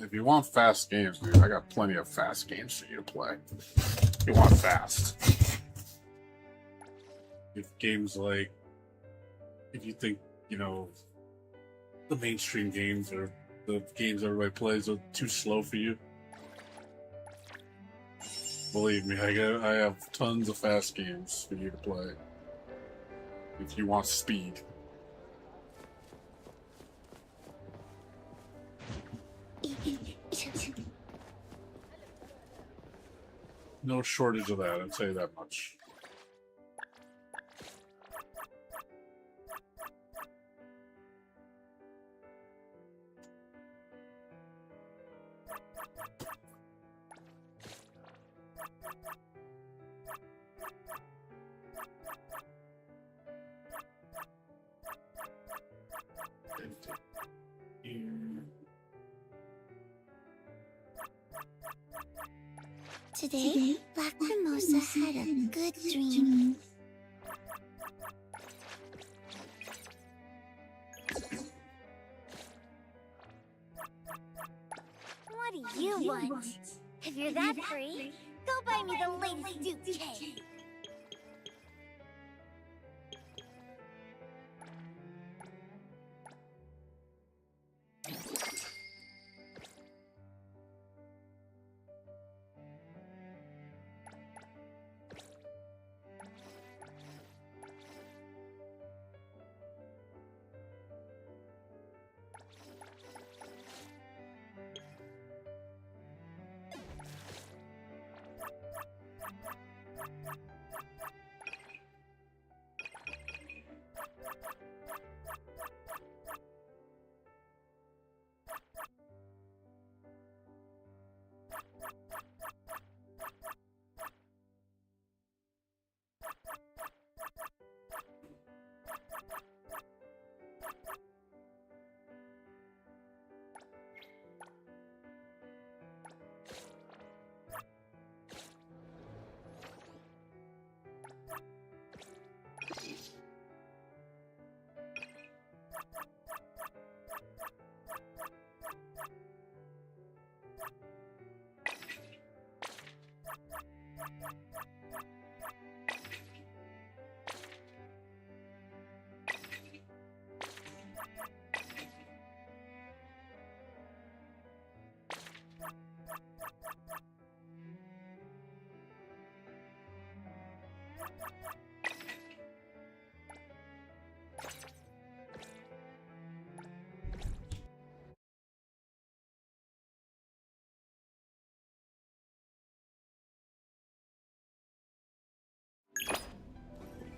If you want fast games, dude, I got plenty of fast games for you to play. If you want fast. If games like, if you think, the mainstream games or the games everybody plays are too slow for you, believe me, I have tons of fast games for you to play. If you want speed. No shortage of that, I'd say that much. Today, Black Mimosa had a good dream. What do you want? If you're that free, go buy me the latest Duke cake.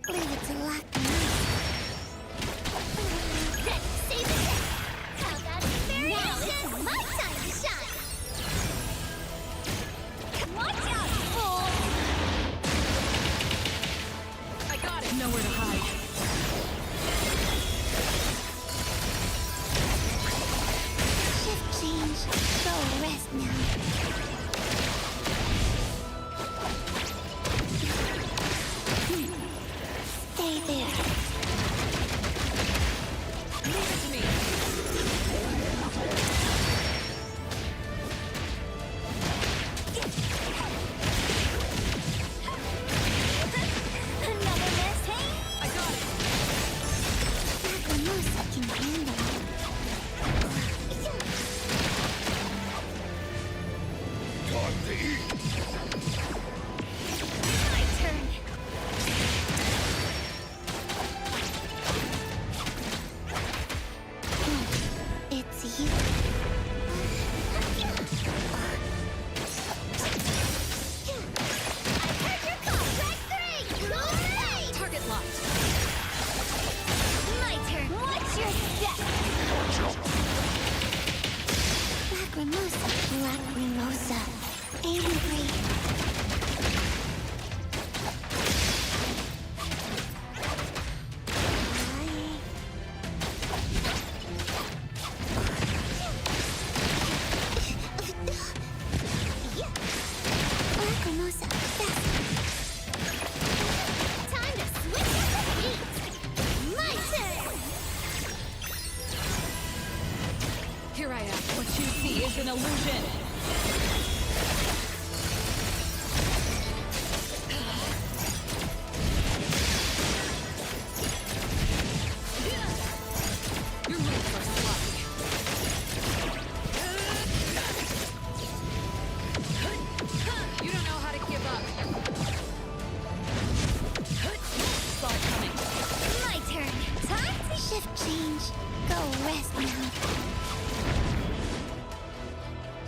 Leave it to luck. Ready, save the day. Countdown to variation. My time to shine. Watch out, fool! I got it. Nowhere to hide. Shift change. Go rest now. Stay there. Leave it to me. Another mess, hey? I got it. Everness can handle it. Time to eat. My turn. It's you. I heard your call. Track 3. Roll right. Target locked. My turn. Watch your step. Lacrimosa. Lacrimosa. Angry. Lacrimosa. Fast. Time to switch up the beat. My turn. Here I am. What you see is an illusion. Your moves are sloppy. You don't know how to give up. Saw it coming. My turn. Time to shift change. Go rest now.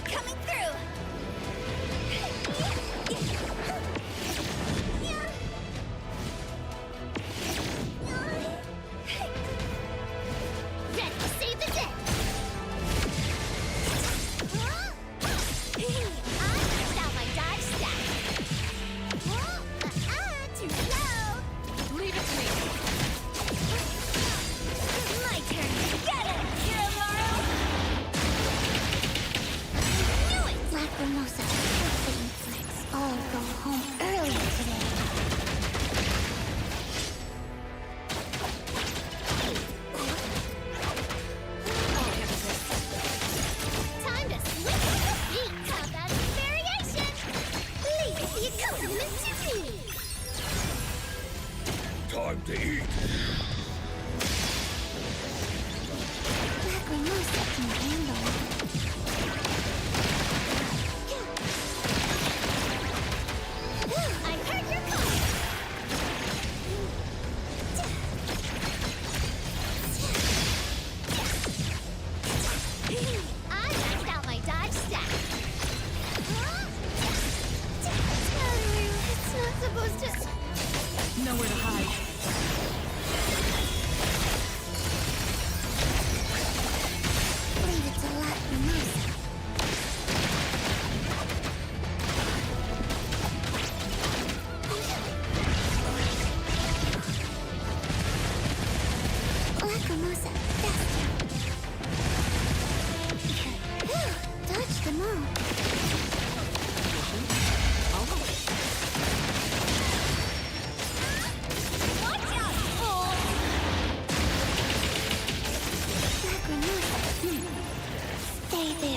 Coming through. Ready to save the day. I maxed out my dodge stack. Too slow. Leave it to me. My turn. Get it, Kiramaru! Knew it! Lacrimosa, let's all go home early today. Time to switch up the beat. How about some variation? Leave the accompaniment to me. Time to eat. Lacrimosa can handle it. I heard your call. I maxed out my dodge stack. It's not supposed to. Nowhere to hide. Leave it to Lacrimosa. Lacrimosa, faster. Dodge them all. Watch out, fool! Lacrimosa, stay there.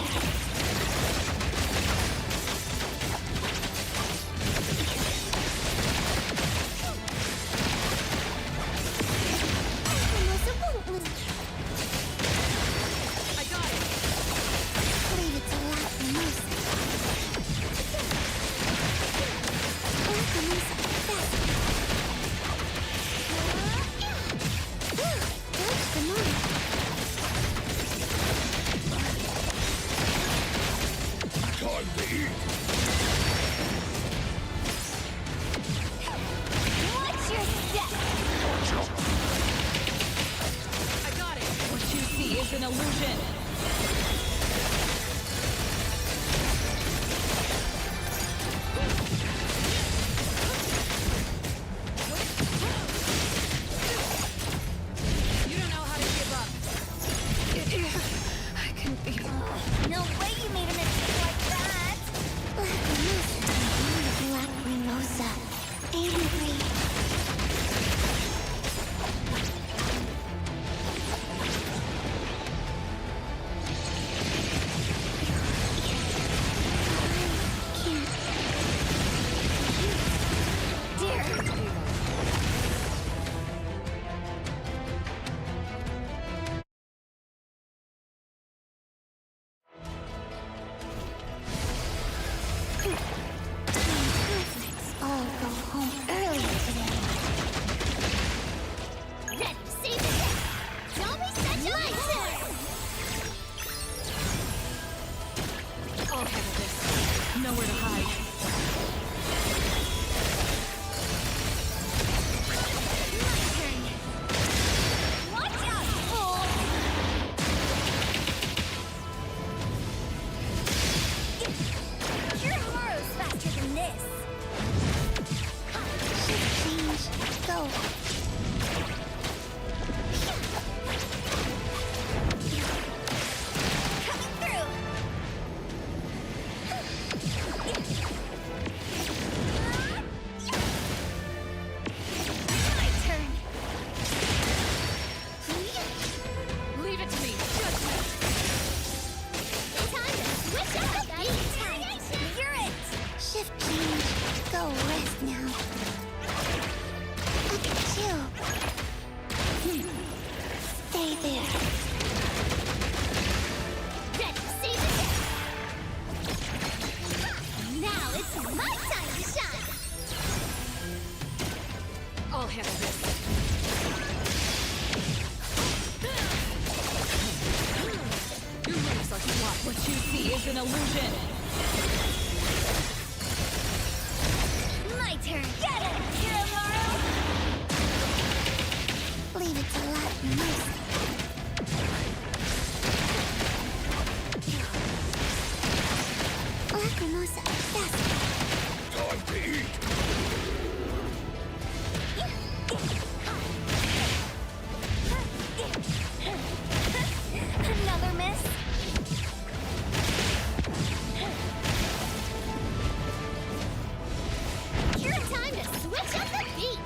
I'll handle this. Nowhere to hide. Watch out, fool! Your Moro's faster than this. Shift change. Go. Coming through. My turn. Leave it to me. Judgment. Time to switch up the beat. You're it. Shift change. Go rest now. Okay, chill. Stay there. Ready to save the day. Now it's my time to shine. I'll handle this. Your moves are flawed. What you see is an illusion. My turn. Get it, Kiramaru! Leave it to Latin mercy. Lacrimosa, faster. Time to eat. Another miss. You're in time to switch up the beat.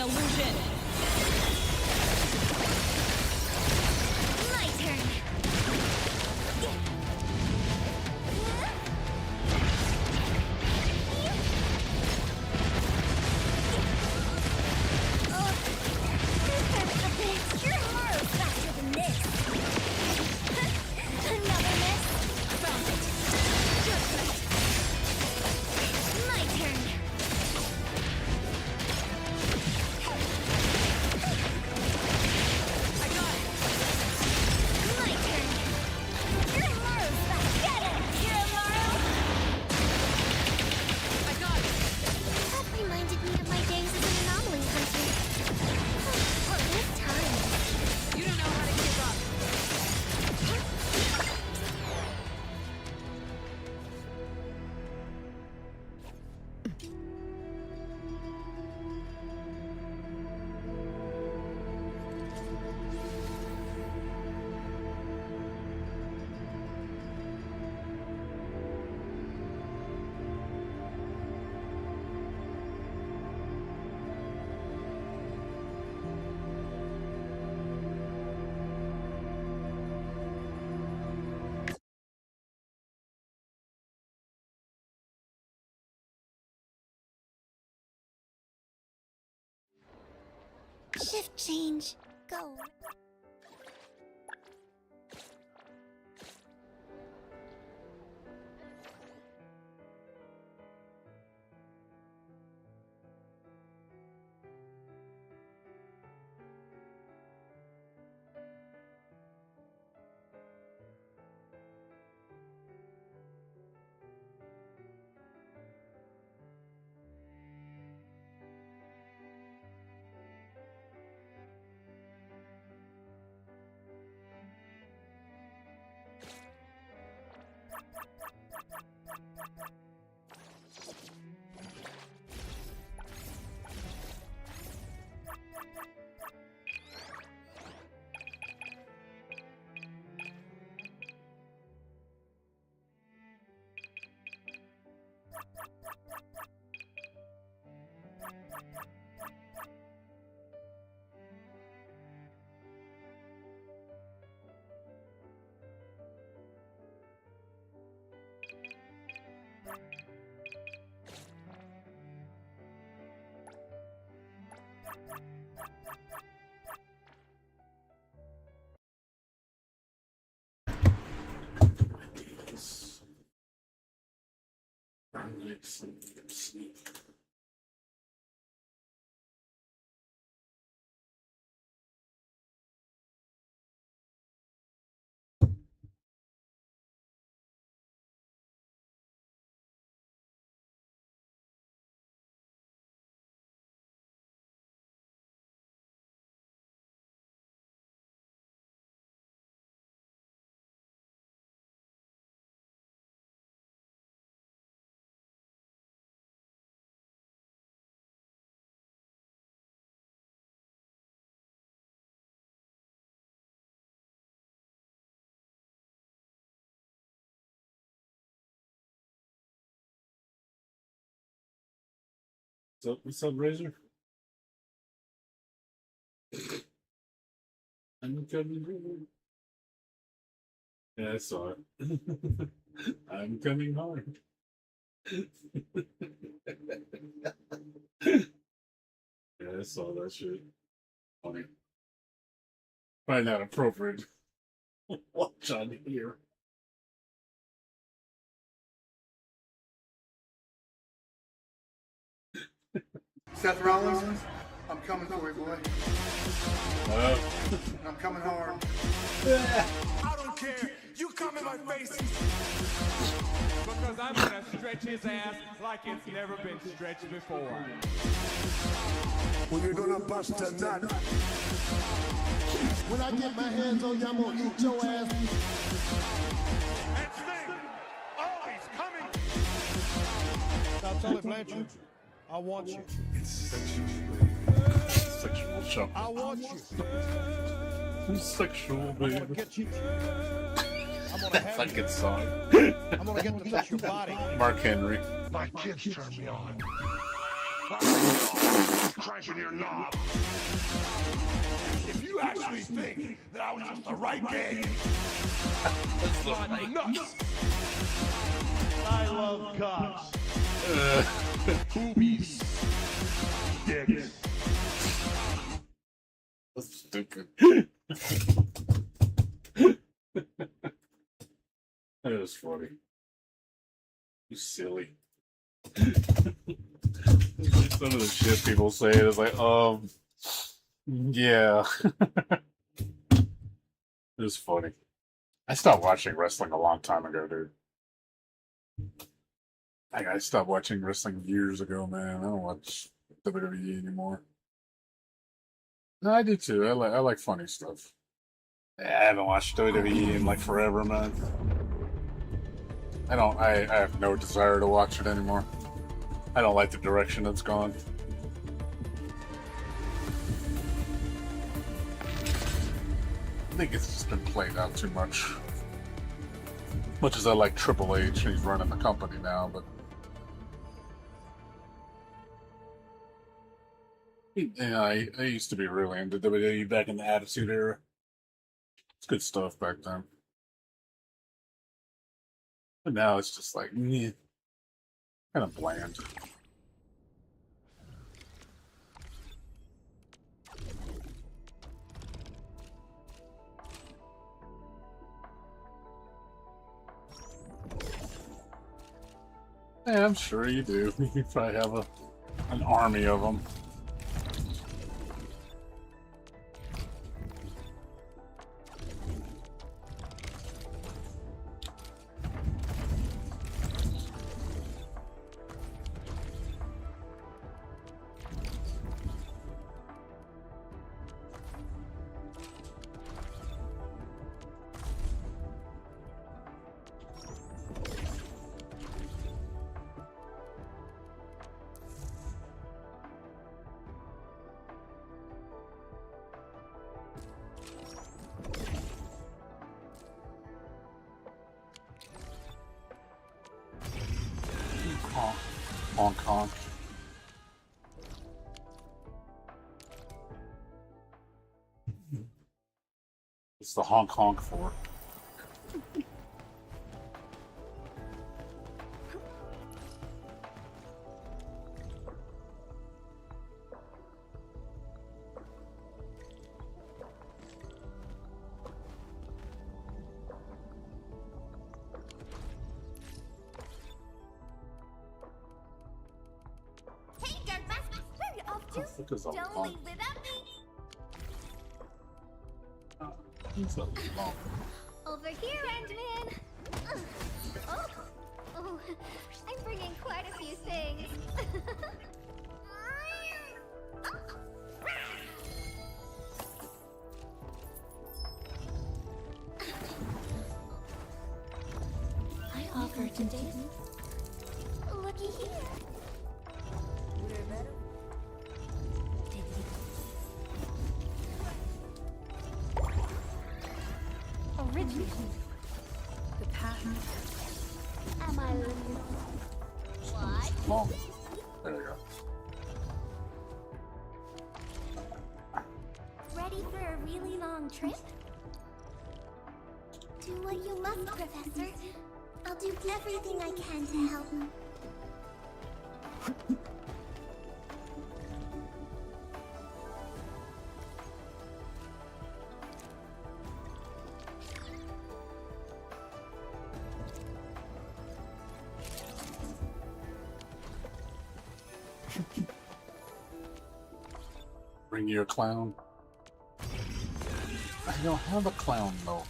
illusion. My turn. Oh, this hurts a bit. You're a mile faster than this. Another miss. Found it. Just right. My turn. I got it. My turn. You're a mile fast. Get it. You're a mile. I got it. That reminded me of my days as an anomaly hunter. What this time? You don't know how to keep up. Shift change. Go. What's up, Razor? I'm coming home. Yeah, I saw it. I'm coming home. Yeah, I saw that shit. Funny. Probably not appropriate. Watch on here. Seth Rollins, I'm coming for you, boy. I'm coming hard. I don't care. You come in my face. Because I'm gonna stretch his ass like it's never been stretched before. Well, you're gonna bust a nut. When I get my hands on you, I'm gonna eat your ass. And sing. Oh, he's coming. Now, Tully Blanchard, I want you. Sexual show. I want you. Sexual, I'm gonna baby. get you. I'm gonna have Fucking you. song. I'm gonna get to touch your body. Mark Henry. My kids turn me on. Cranking your knob. If you actually think that I was just the right game, I'm nuts. I love cocks. Boobies. Dicks. That's stupid. That is funny. You silly. Some of the shit people say is like, yeah. It's funny. I stopped watching wrestling a long time ago, dude. I stopped watching wrestling years ago, man. I don't watch WWE anymore. No, I do too. I like funny stuff. I haven't watched WWE in like forever, man. I have no desire to watch it anymore. I don't like the direction it's gone. I think it's just been played out too much. Much as I like Triple H, he's running the company now, but yeah, I used to be really into WWE back in the Attitude Era. It's good stuff back then. But now it's just like, meh, kind of bland. Yeah, I'm sure you do. You probably have an army of them. Honk honk. It's the honk honk for. Hey, Darkmask, where are you off to? Look at Don't honk. leave without me. It's a honk. Over here, Endman. Oh, I'm bringing quite a few things. I offer to date. Looky here. Originally, the path. Am I what? Long. There you go. Ready for a really long trip? Do what you must, Professor. I'll do everything I can to help. Bring you a clown. I don't have a clown though.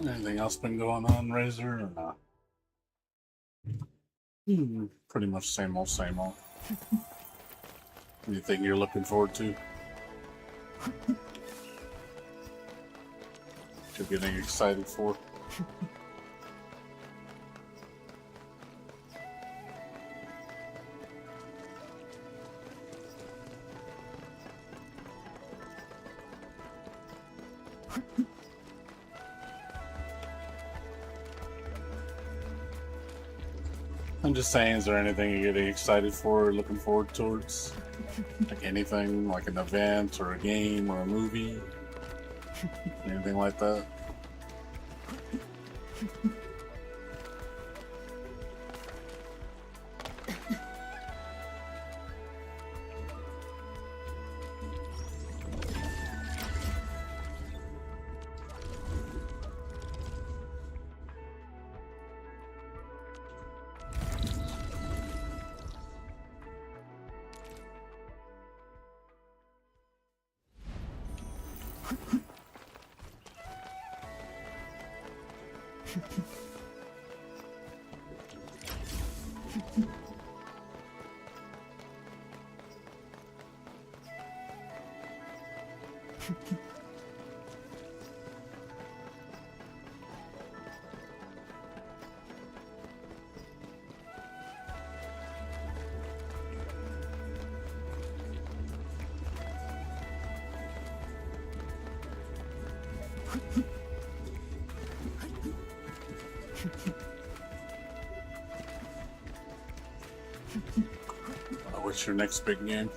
Anything else been going on, Razor, or not? Pretty much same old, same old. Anything you're looking forward to? You're getting excited for? I'm just saying, is there anything you're getting excited for or looking forward towards? Like anything, like an event or a game or a movie? Anything like that? What's your next big game?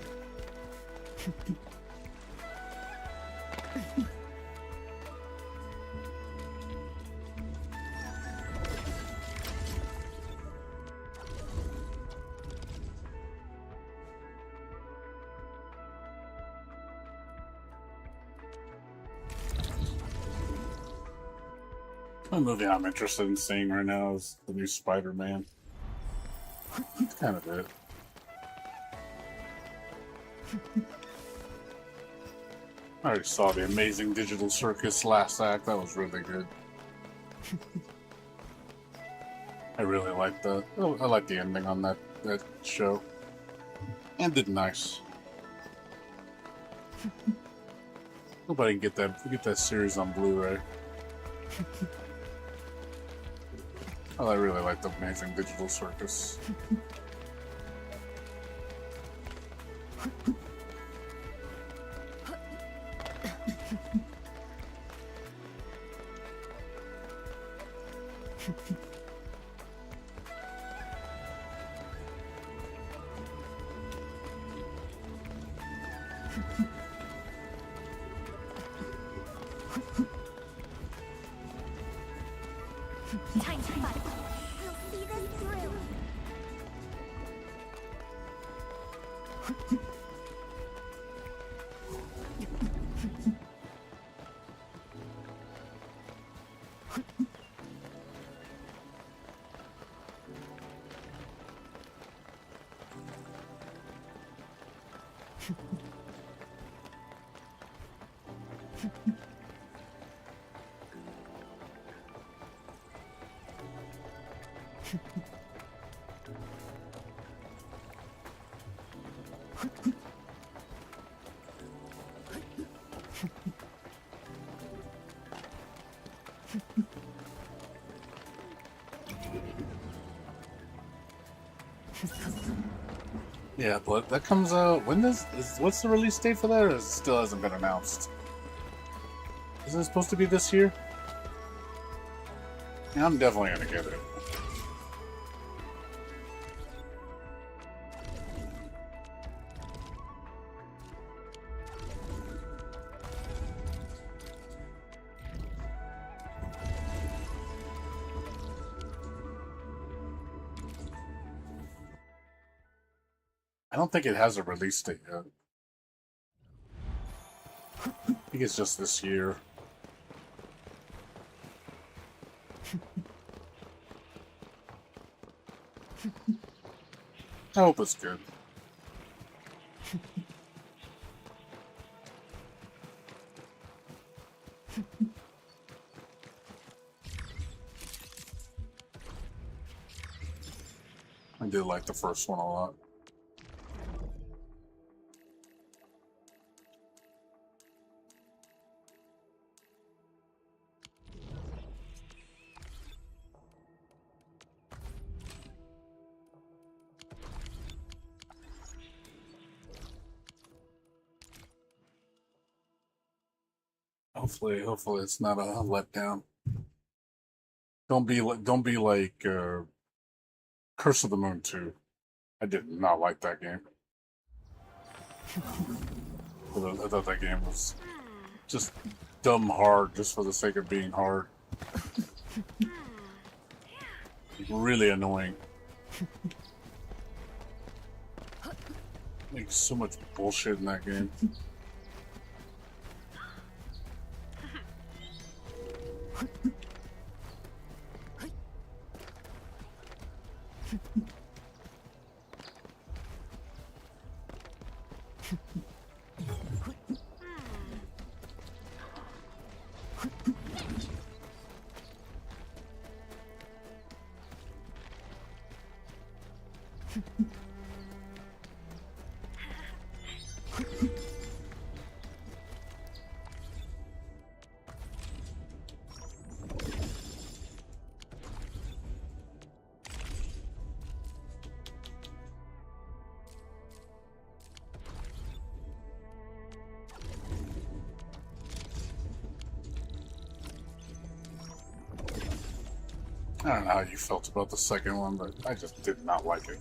One movie I'm interested in seeing right now is the new Spider-Man. That's kind of it. I already saw the Amazing Digital Circus last act. That was really good. I really liked that. I like the ending on that show. Ended nice. Hope I can get that series on Blu-ray. I really like the Amazing Digital Circus. Time to fight. We'll see this through. Yeah, but that comes out. What's the release date for that? Or it still hasn't been announced? Isn't it supposed to be this year? Yeah, I'm definitely gonna get it. I don't think it has a release date yet. I think it's just this year. I hope it's good. I did like the first one a lot. Hopefully it's not a letdown. Don't be like Curse of the Moon 2. I did not like that game. I thought that game was just dumb hard just for the sake of being hard. Really annoying. Like so much bullshit in that game. I don't know how you felt about the second one, but I just did not like it.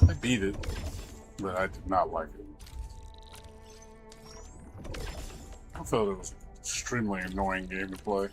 I beat it, but I did not like it. I felt it was an extremely annoying game to play.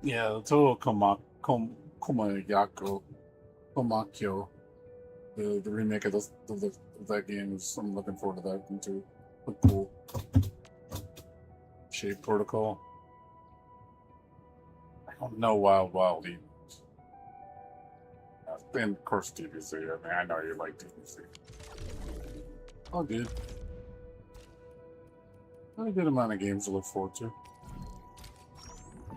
Yeah, the total Komakyo, the remake of that game is. I'm looking forward to that one too. Look cool. Shape Protocol. I don't know Wild Heat. And of course DBZ. I mean, I know you like DBZ. Oh, good. Not a good amount of games to look forward to.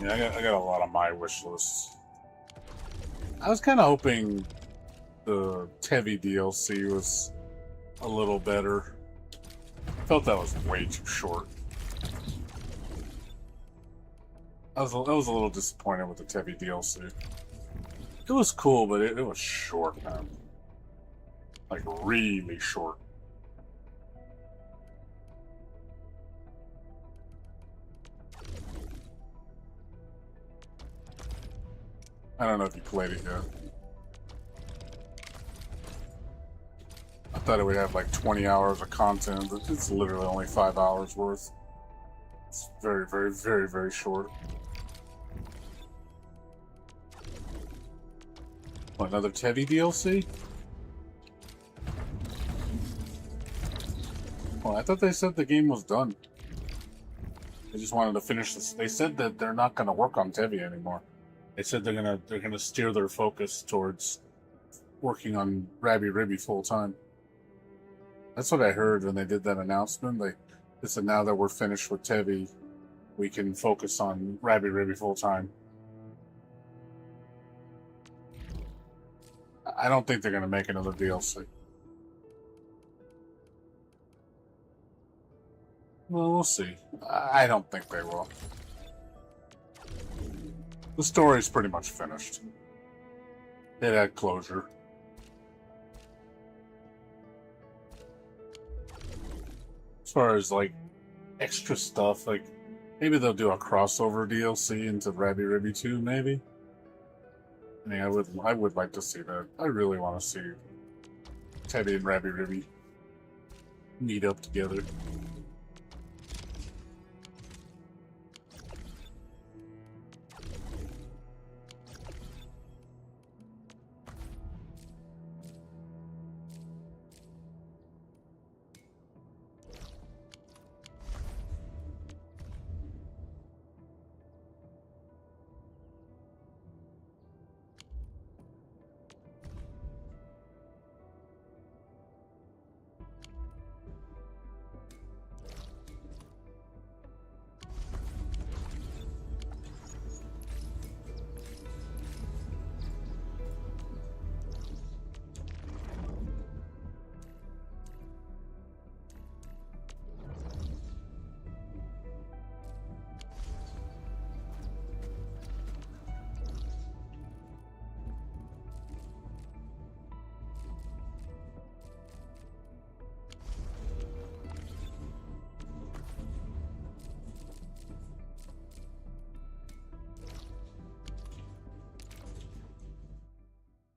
Yeah, I got a lot on my wish list. I was kind of hoping the Tevi DLC was a little better. I felt that was way too short. I was a little disappointed with the Tevi DLC. It was cool, but it was short, man. Like, really short. I don't know if you played it yet. I thought it would have like 20 hours of content, but it's literally only 5 hours worth. It's very, very, very, very short. What, another Tevi DLC? Well, I thought they said the game was done. They just wanted to finish this. They said that they're not going to work on Tevi anymore. They said they're gonna steer their focus towards working on Rabby Ribby full time. That's what I heard when they did that announcement. They said now that we're finished with Tevi, we can focus on Rabby Ribby full time. I don't think they're gonna make another DLC. Well, we'll see. I don't think they will. The story's pretty much finished. It had closure. As far as like extra stuff, like maybe they'll do a crossover DLC into Rabby Ribby 2, maybe. I mean, I would like to see that. I really want to see Teddy and Rabby Ribby meet up together.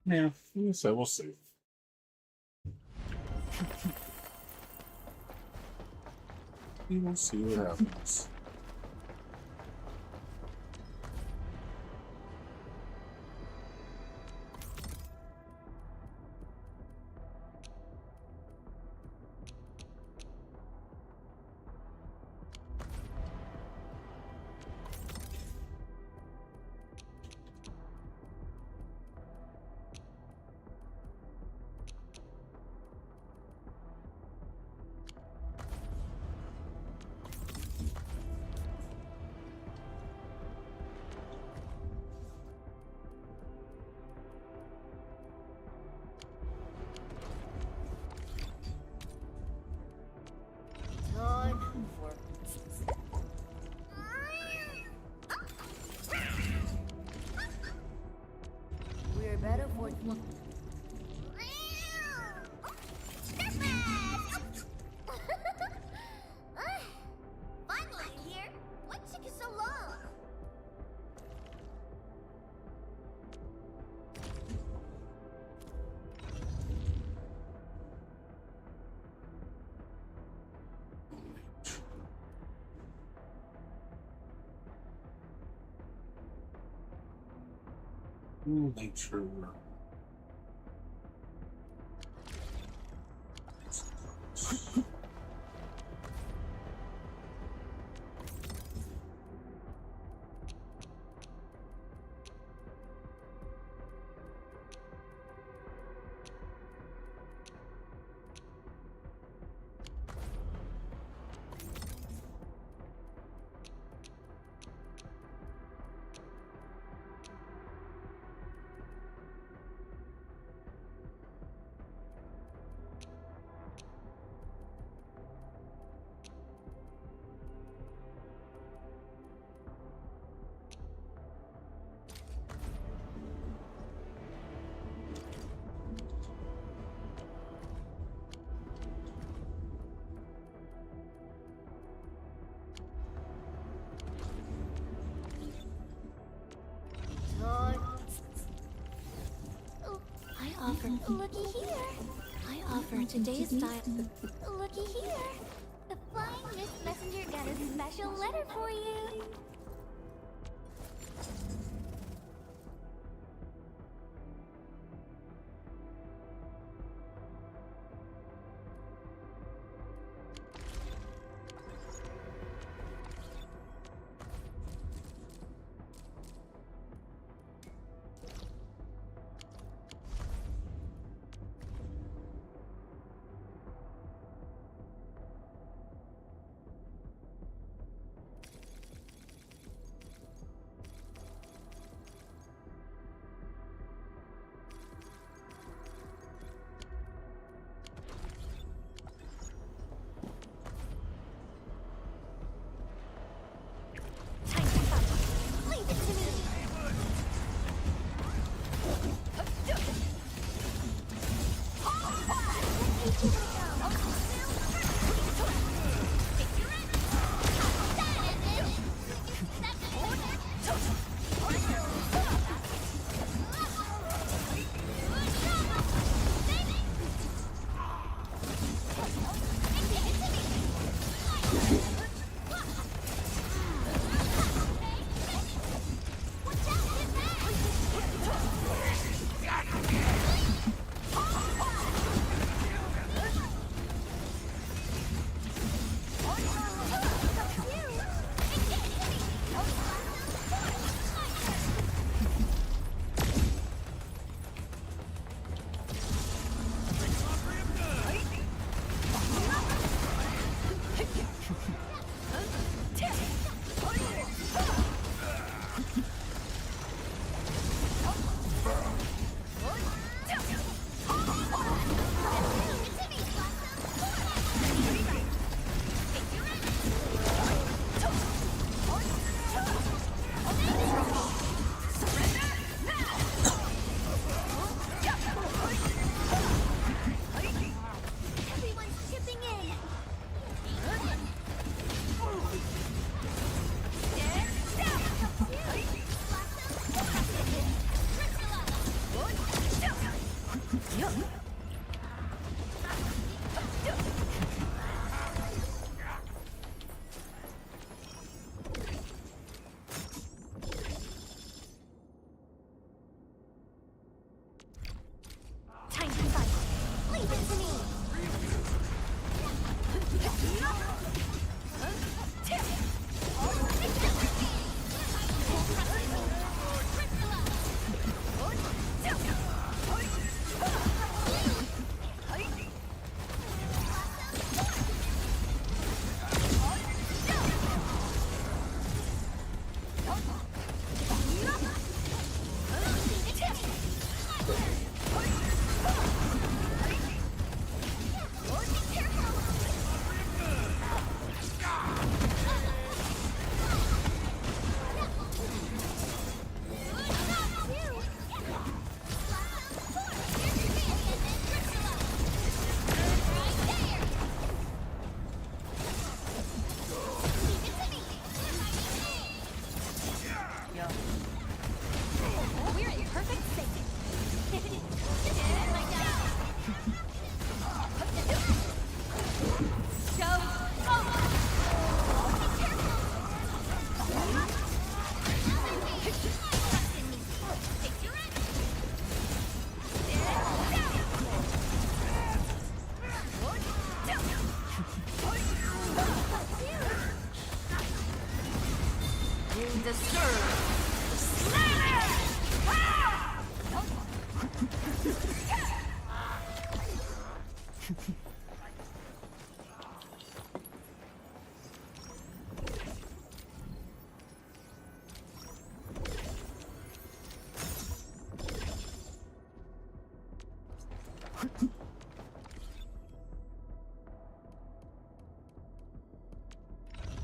Yeah, so we'll see. We will see what happens. Time for we're better for Finally here. What took you so long? Nature. time. Looky here. I offer today's style. Looky here. The Flying Mist Messenger got a special letter for you.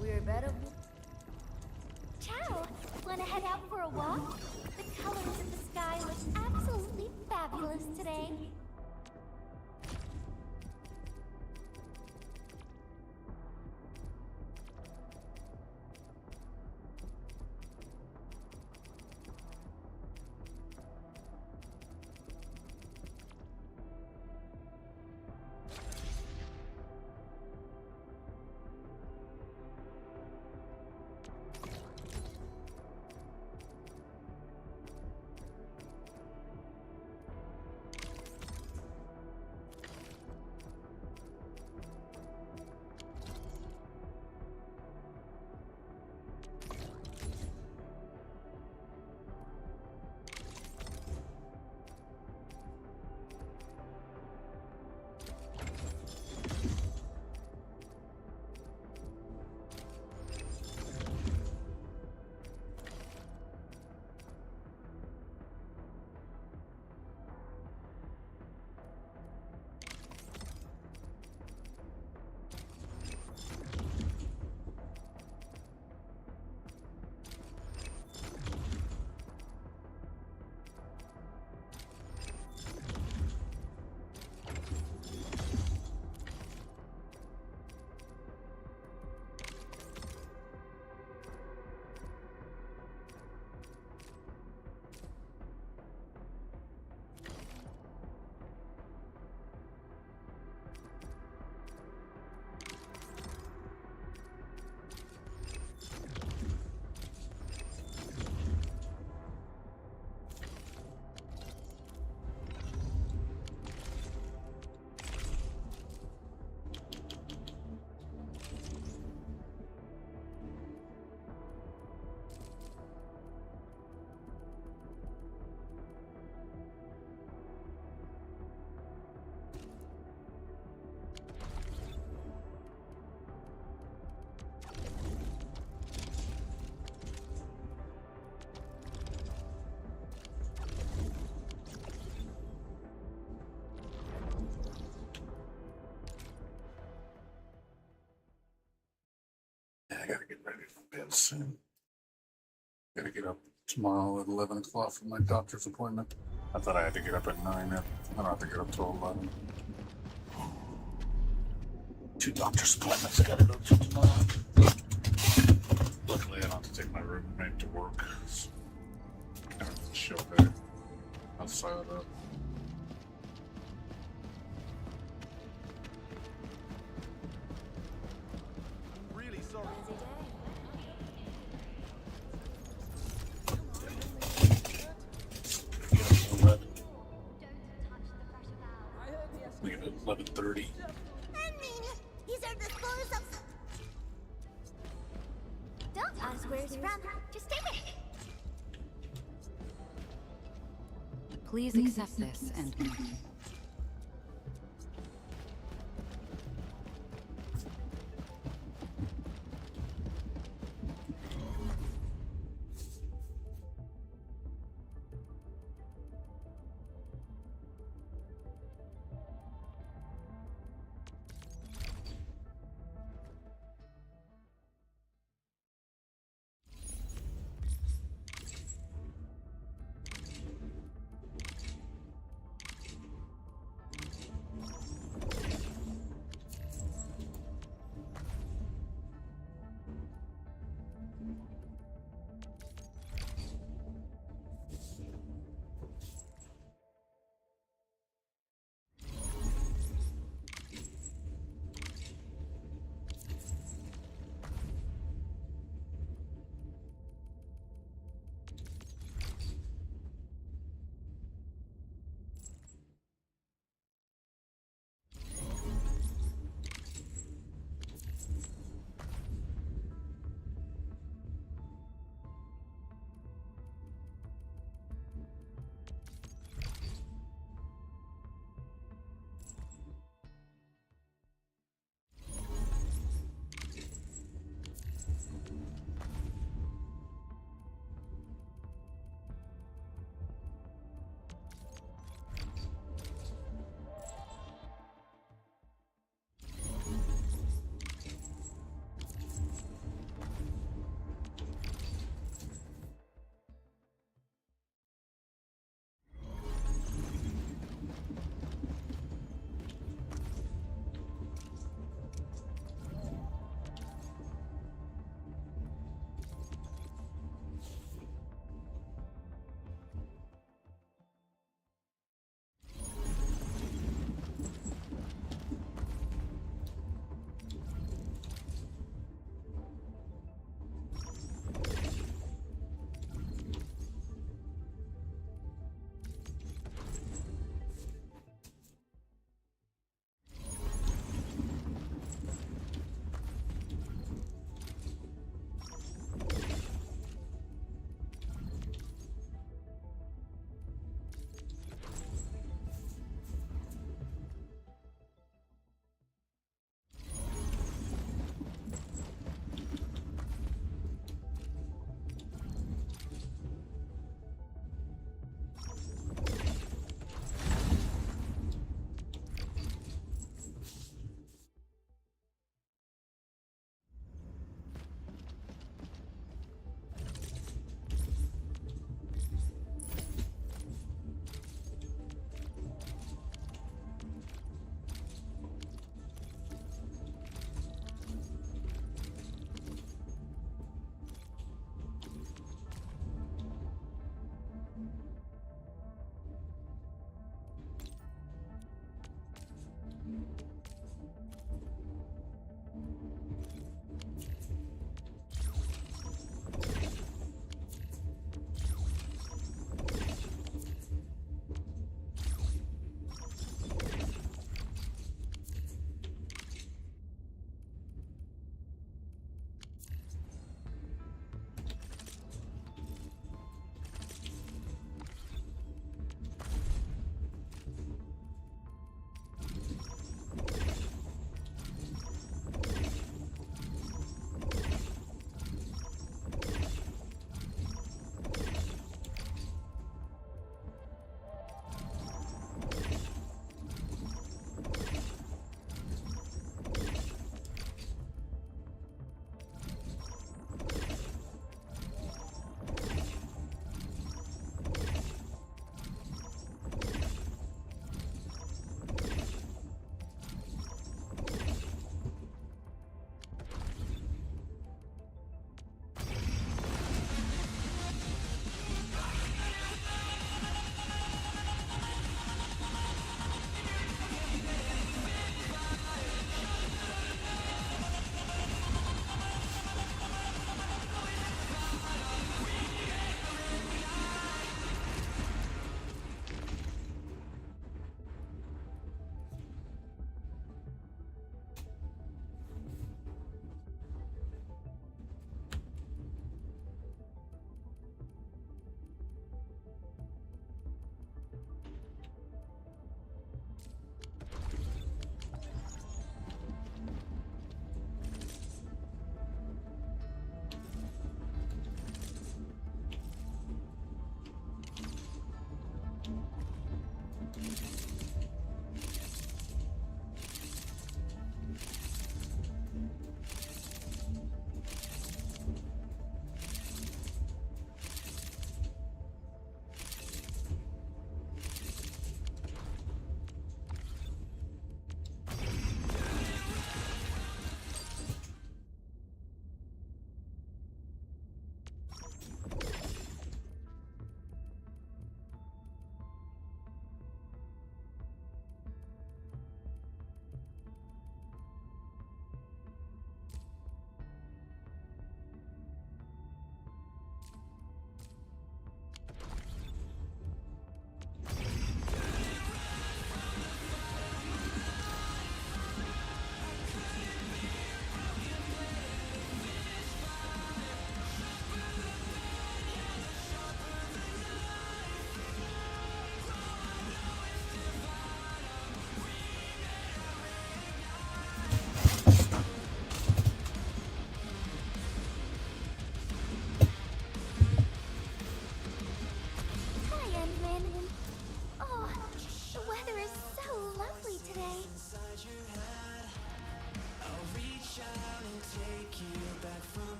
We're better. Ciao! Wanna head out for a walk? The colors of the sky look absolutely fabulous today. Yeah, I gotta get ready for bed soon. Gotta get up tomorrow at 11 o'clock for my doctor's appointment. I thought I had to get up at 9. I don't have to get up till 11. 2 doctor's appointments I gotta go to tomorrow. Luckily, I don't have to take my roommate to work. So I don't have to show there outside of that. Really sorry. We get at 11:30. These are the scores of... Don't ask where it's from. Just take it. Please accept this and...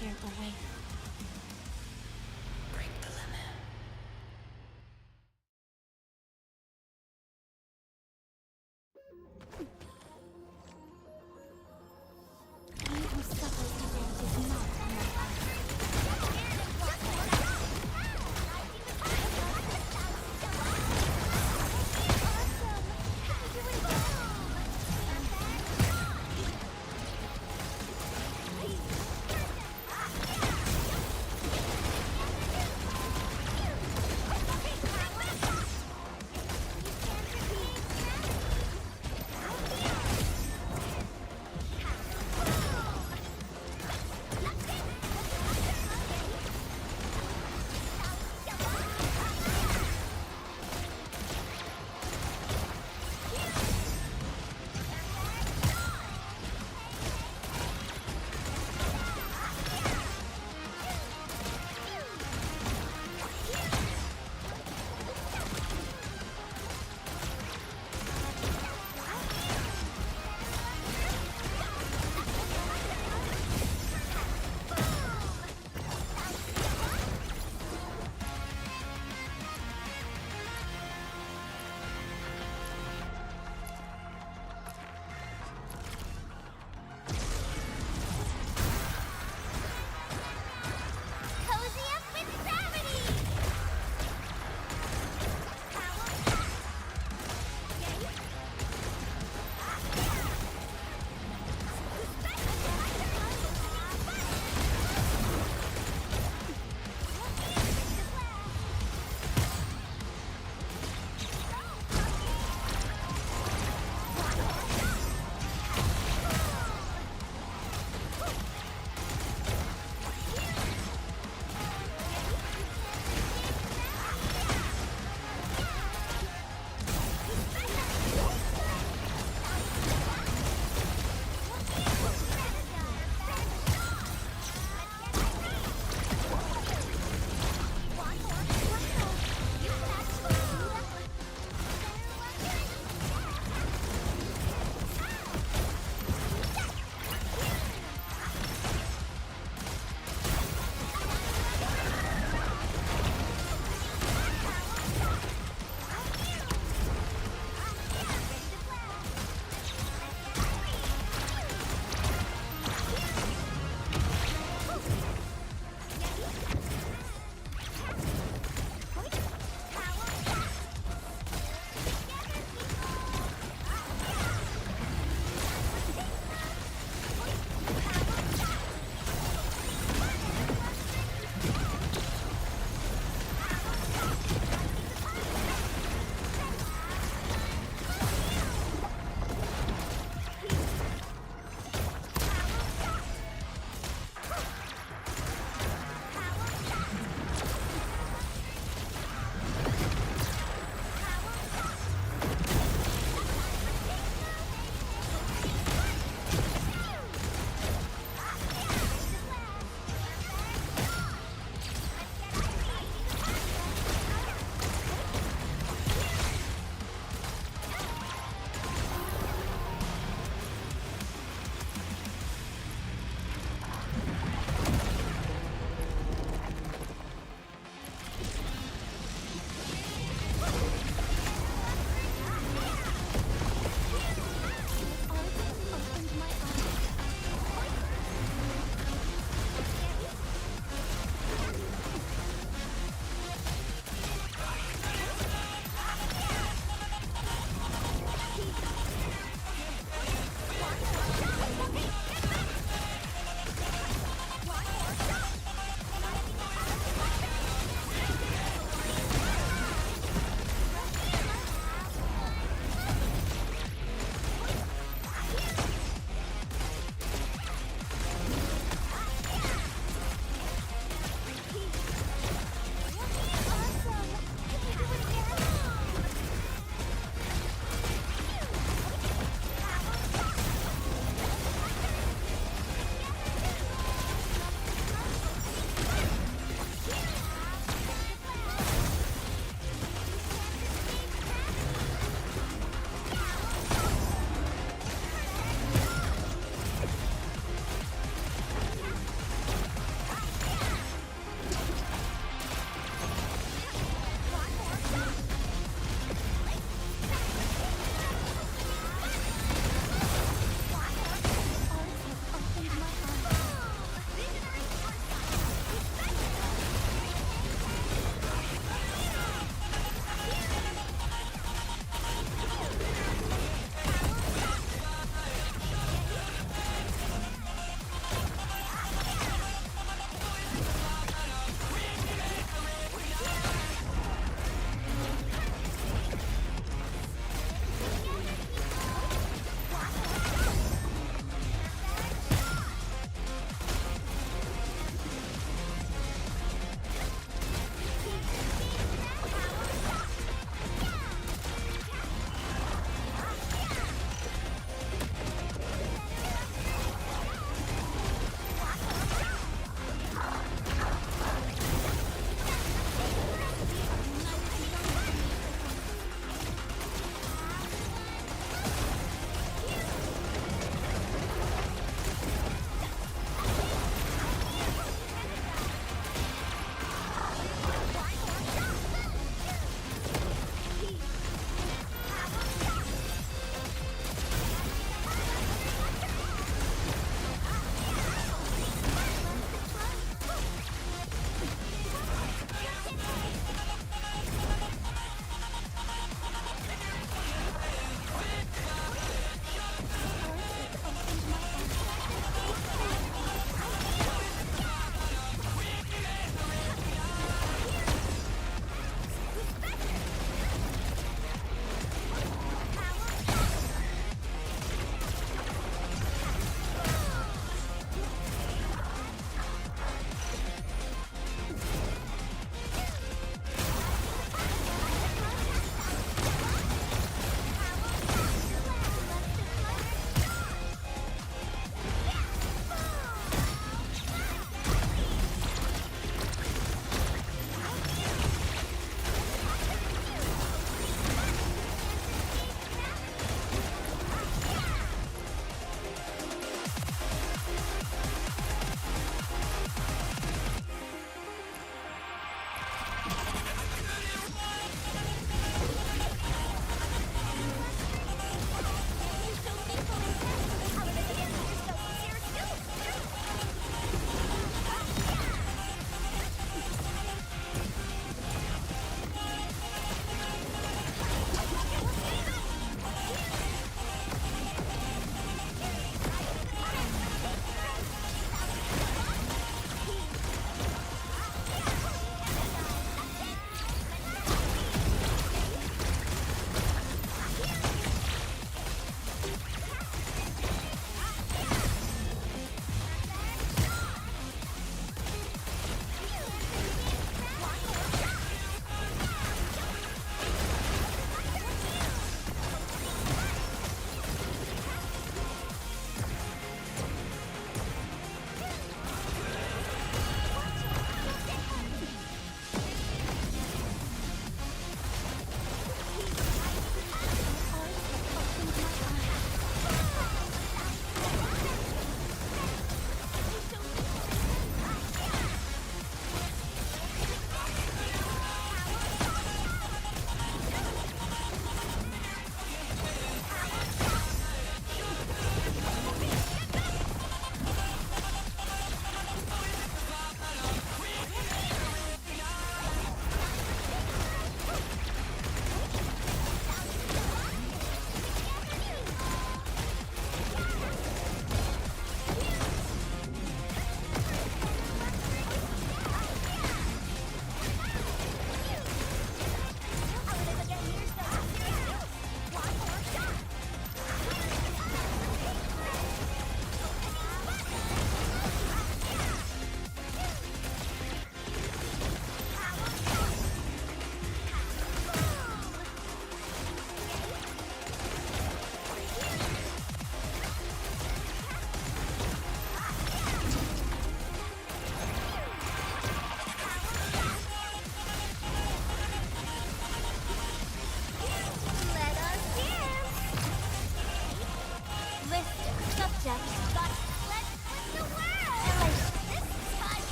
here away. Break the limit. He who suffers today is not on my path.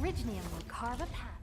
Originium will carve a path.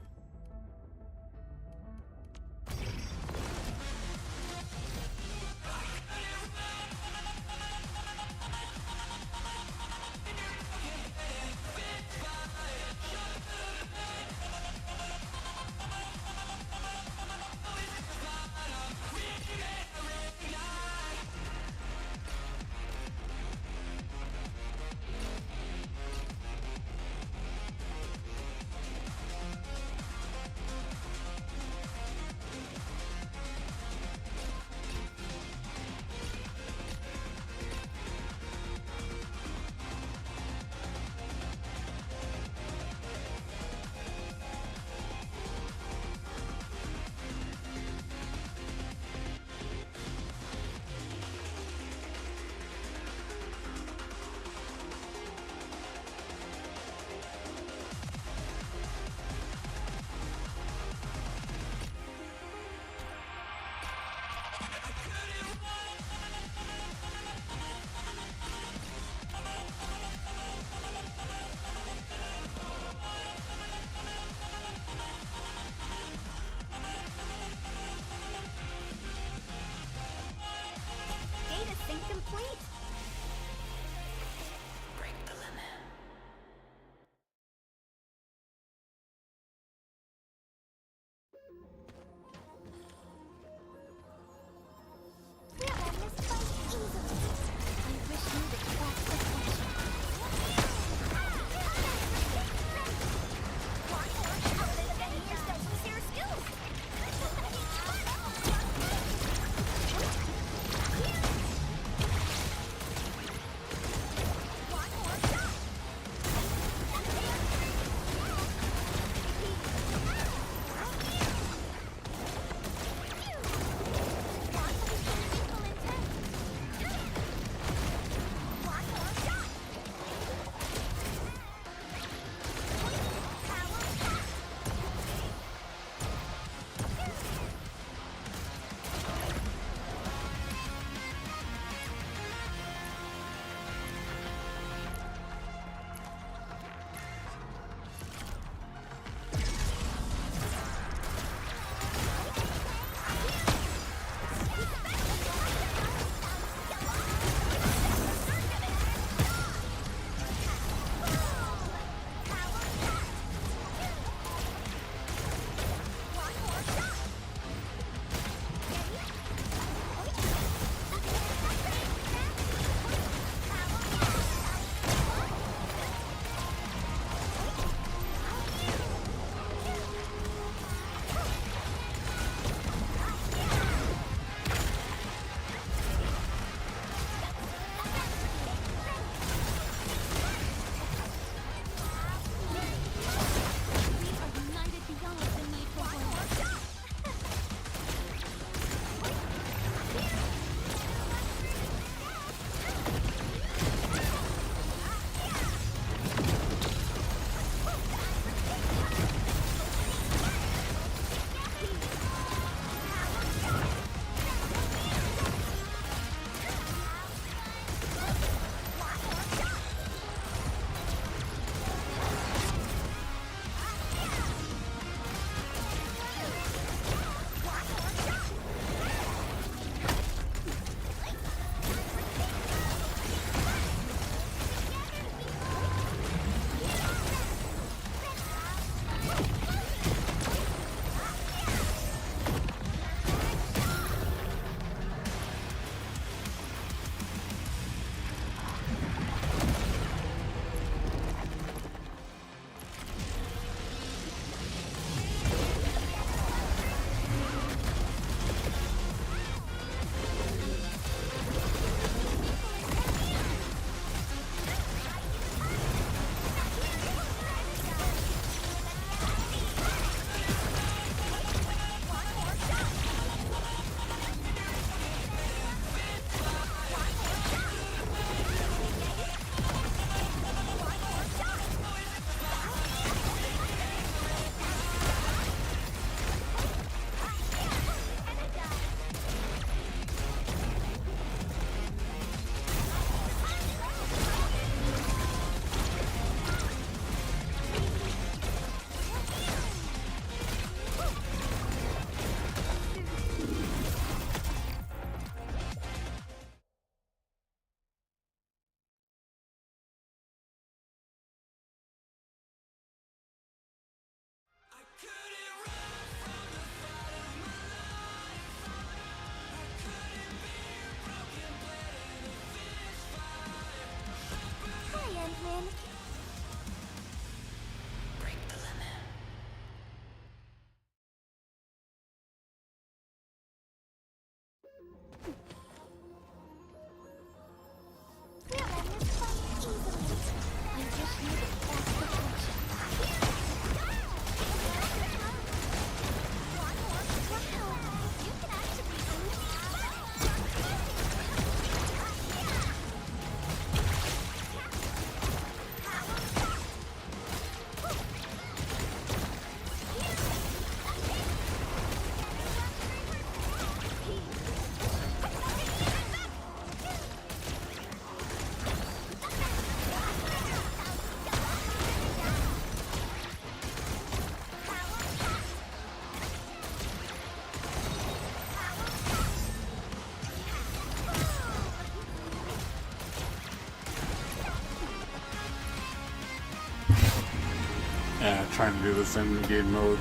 trying to do this in game mode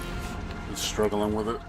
and struggling with it.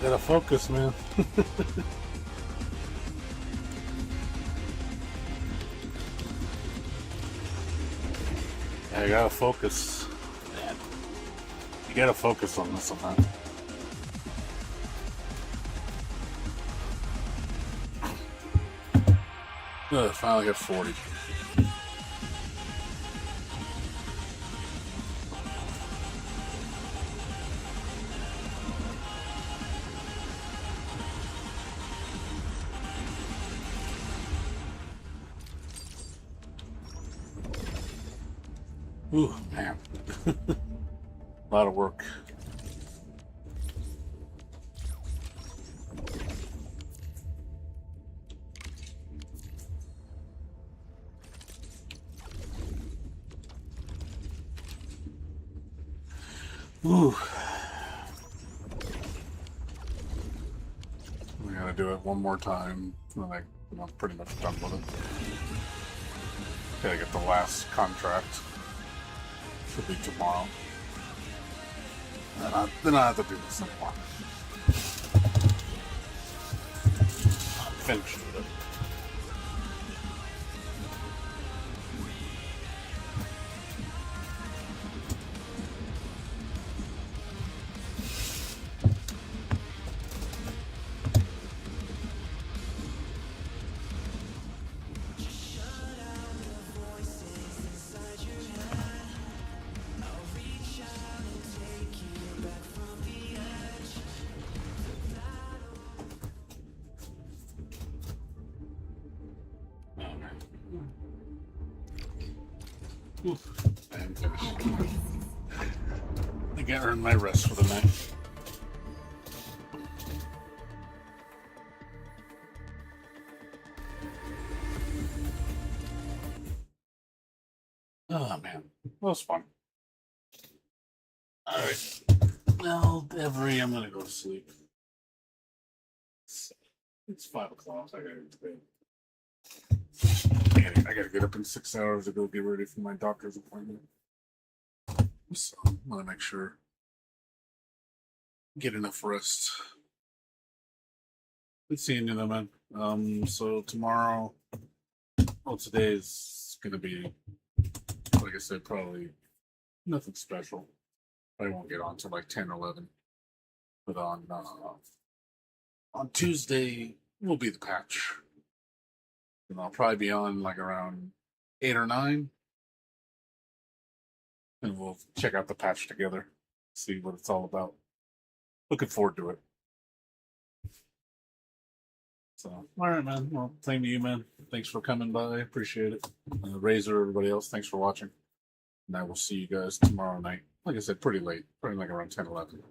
Gotta focus, man. I gotta focus. Man. You gotta focus on this one, man. Finally got 40. Ooh, man. A lot of work. Ooh. We gotta do it one more time. And I'm pretty much done with it. Gotta get the last contract. Should be tomorrow. Then I have to do this anymore. I'm finished with it. Oof, I'm finished. I think I earned my rest for the night. Oh man, that was fun. Alright. Well, Every, I'm gonna go to sleep. It's 5 o'clock. I gotta get to bed. I gotta get up in 6 hours to go get ready for my doctor's appointment. So I want to make sure get enough rest. Good seeing you though, man. So tomorrow, well, today is gonna be, like I said, probably nothing special. I won't get on till like 10 or 11. But on Tuesday will be the patch. And I'll probably be on like around 8 or 9. And we'll check out the patch together, see what it's all about. Looking forward to it. So, all right, man. Well, same to you, man. Thanks for coming by. Appreciate it. Razor, everybody else, thanks for watching. And I will see you guys tomorrow night. Like I said, pretty late. Probably like around 10, 11.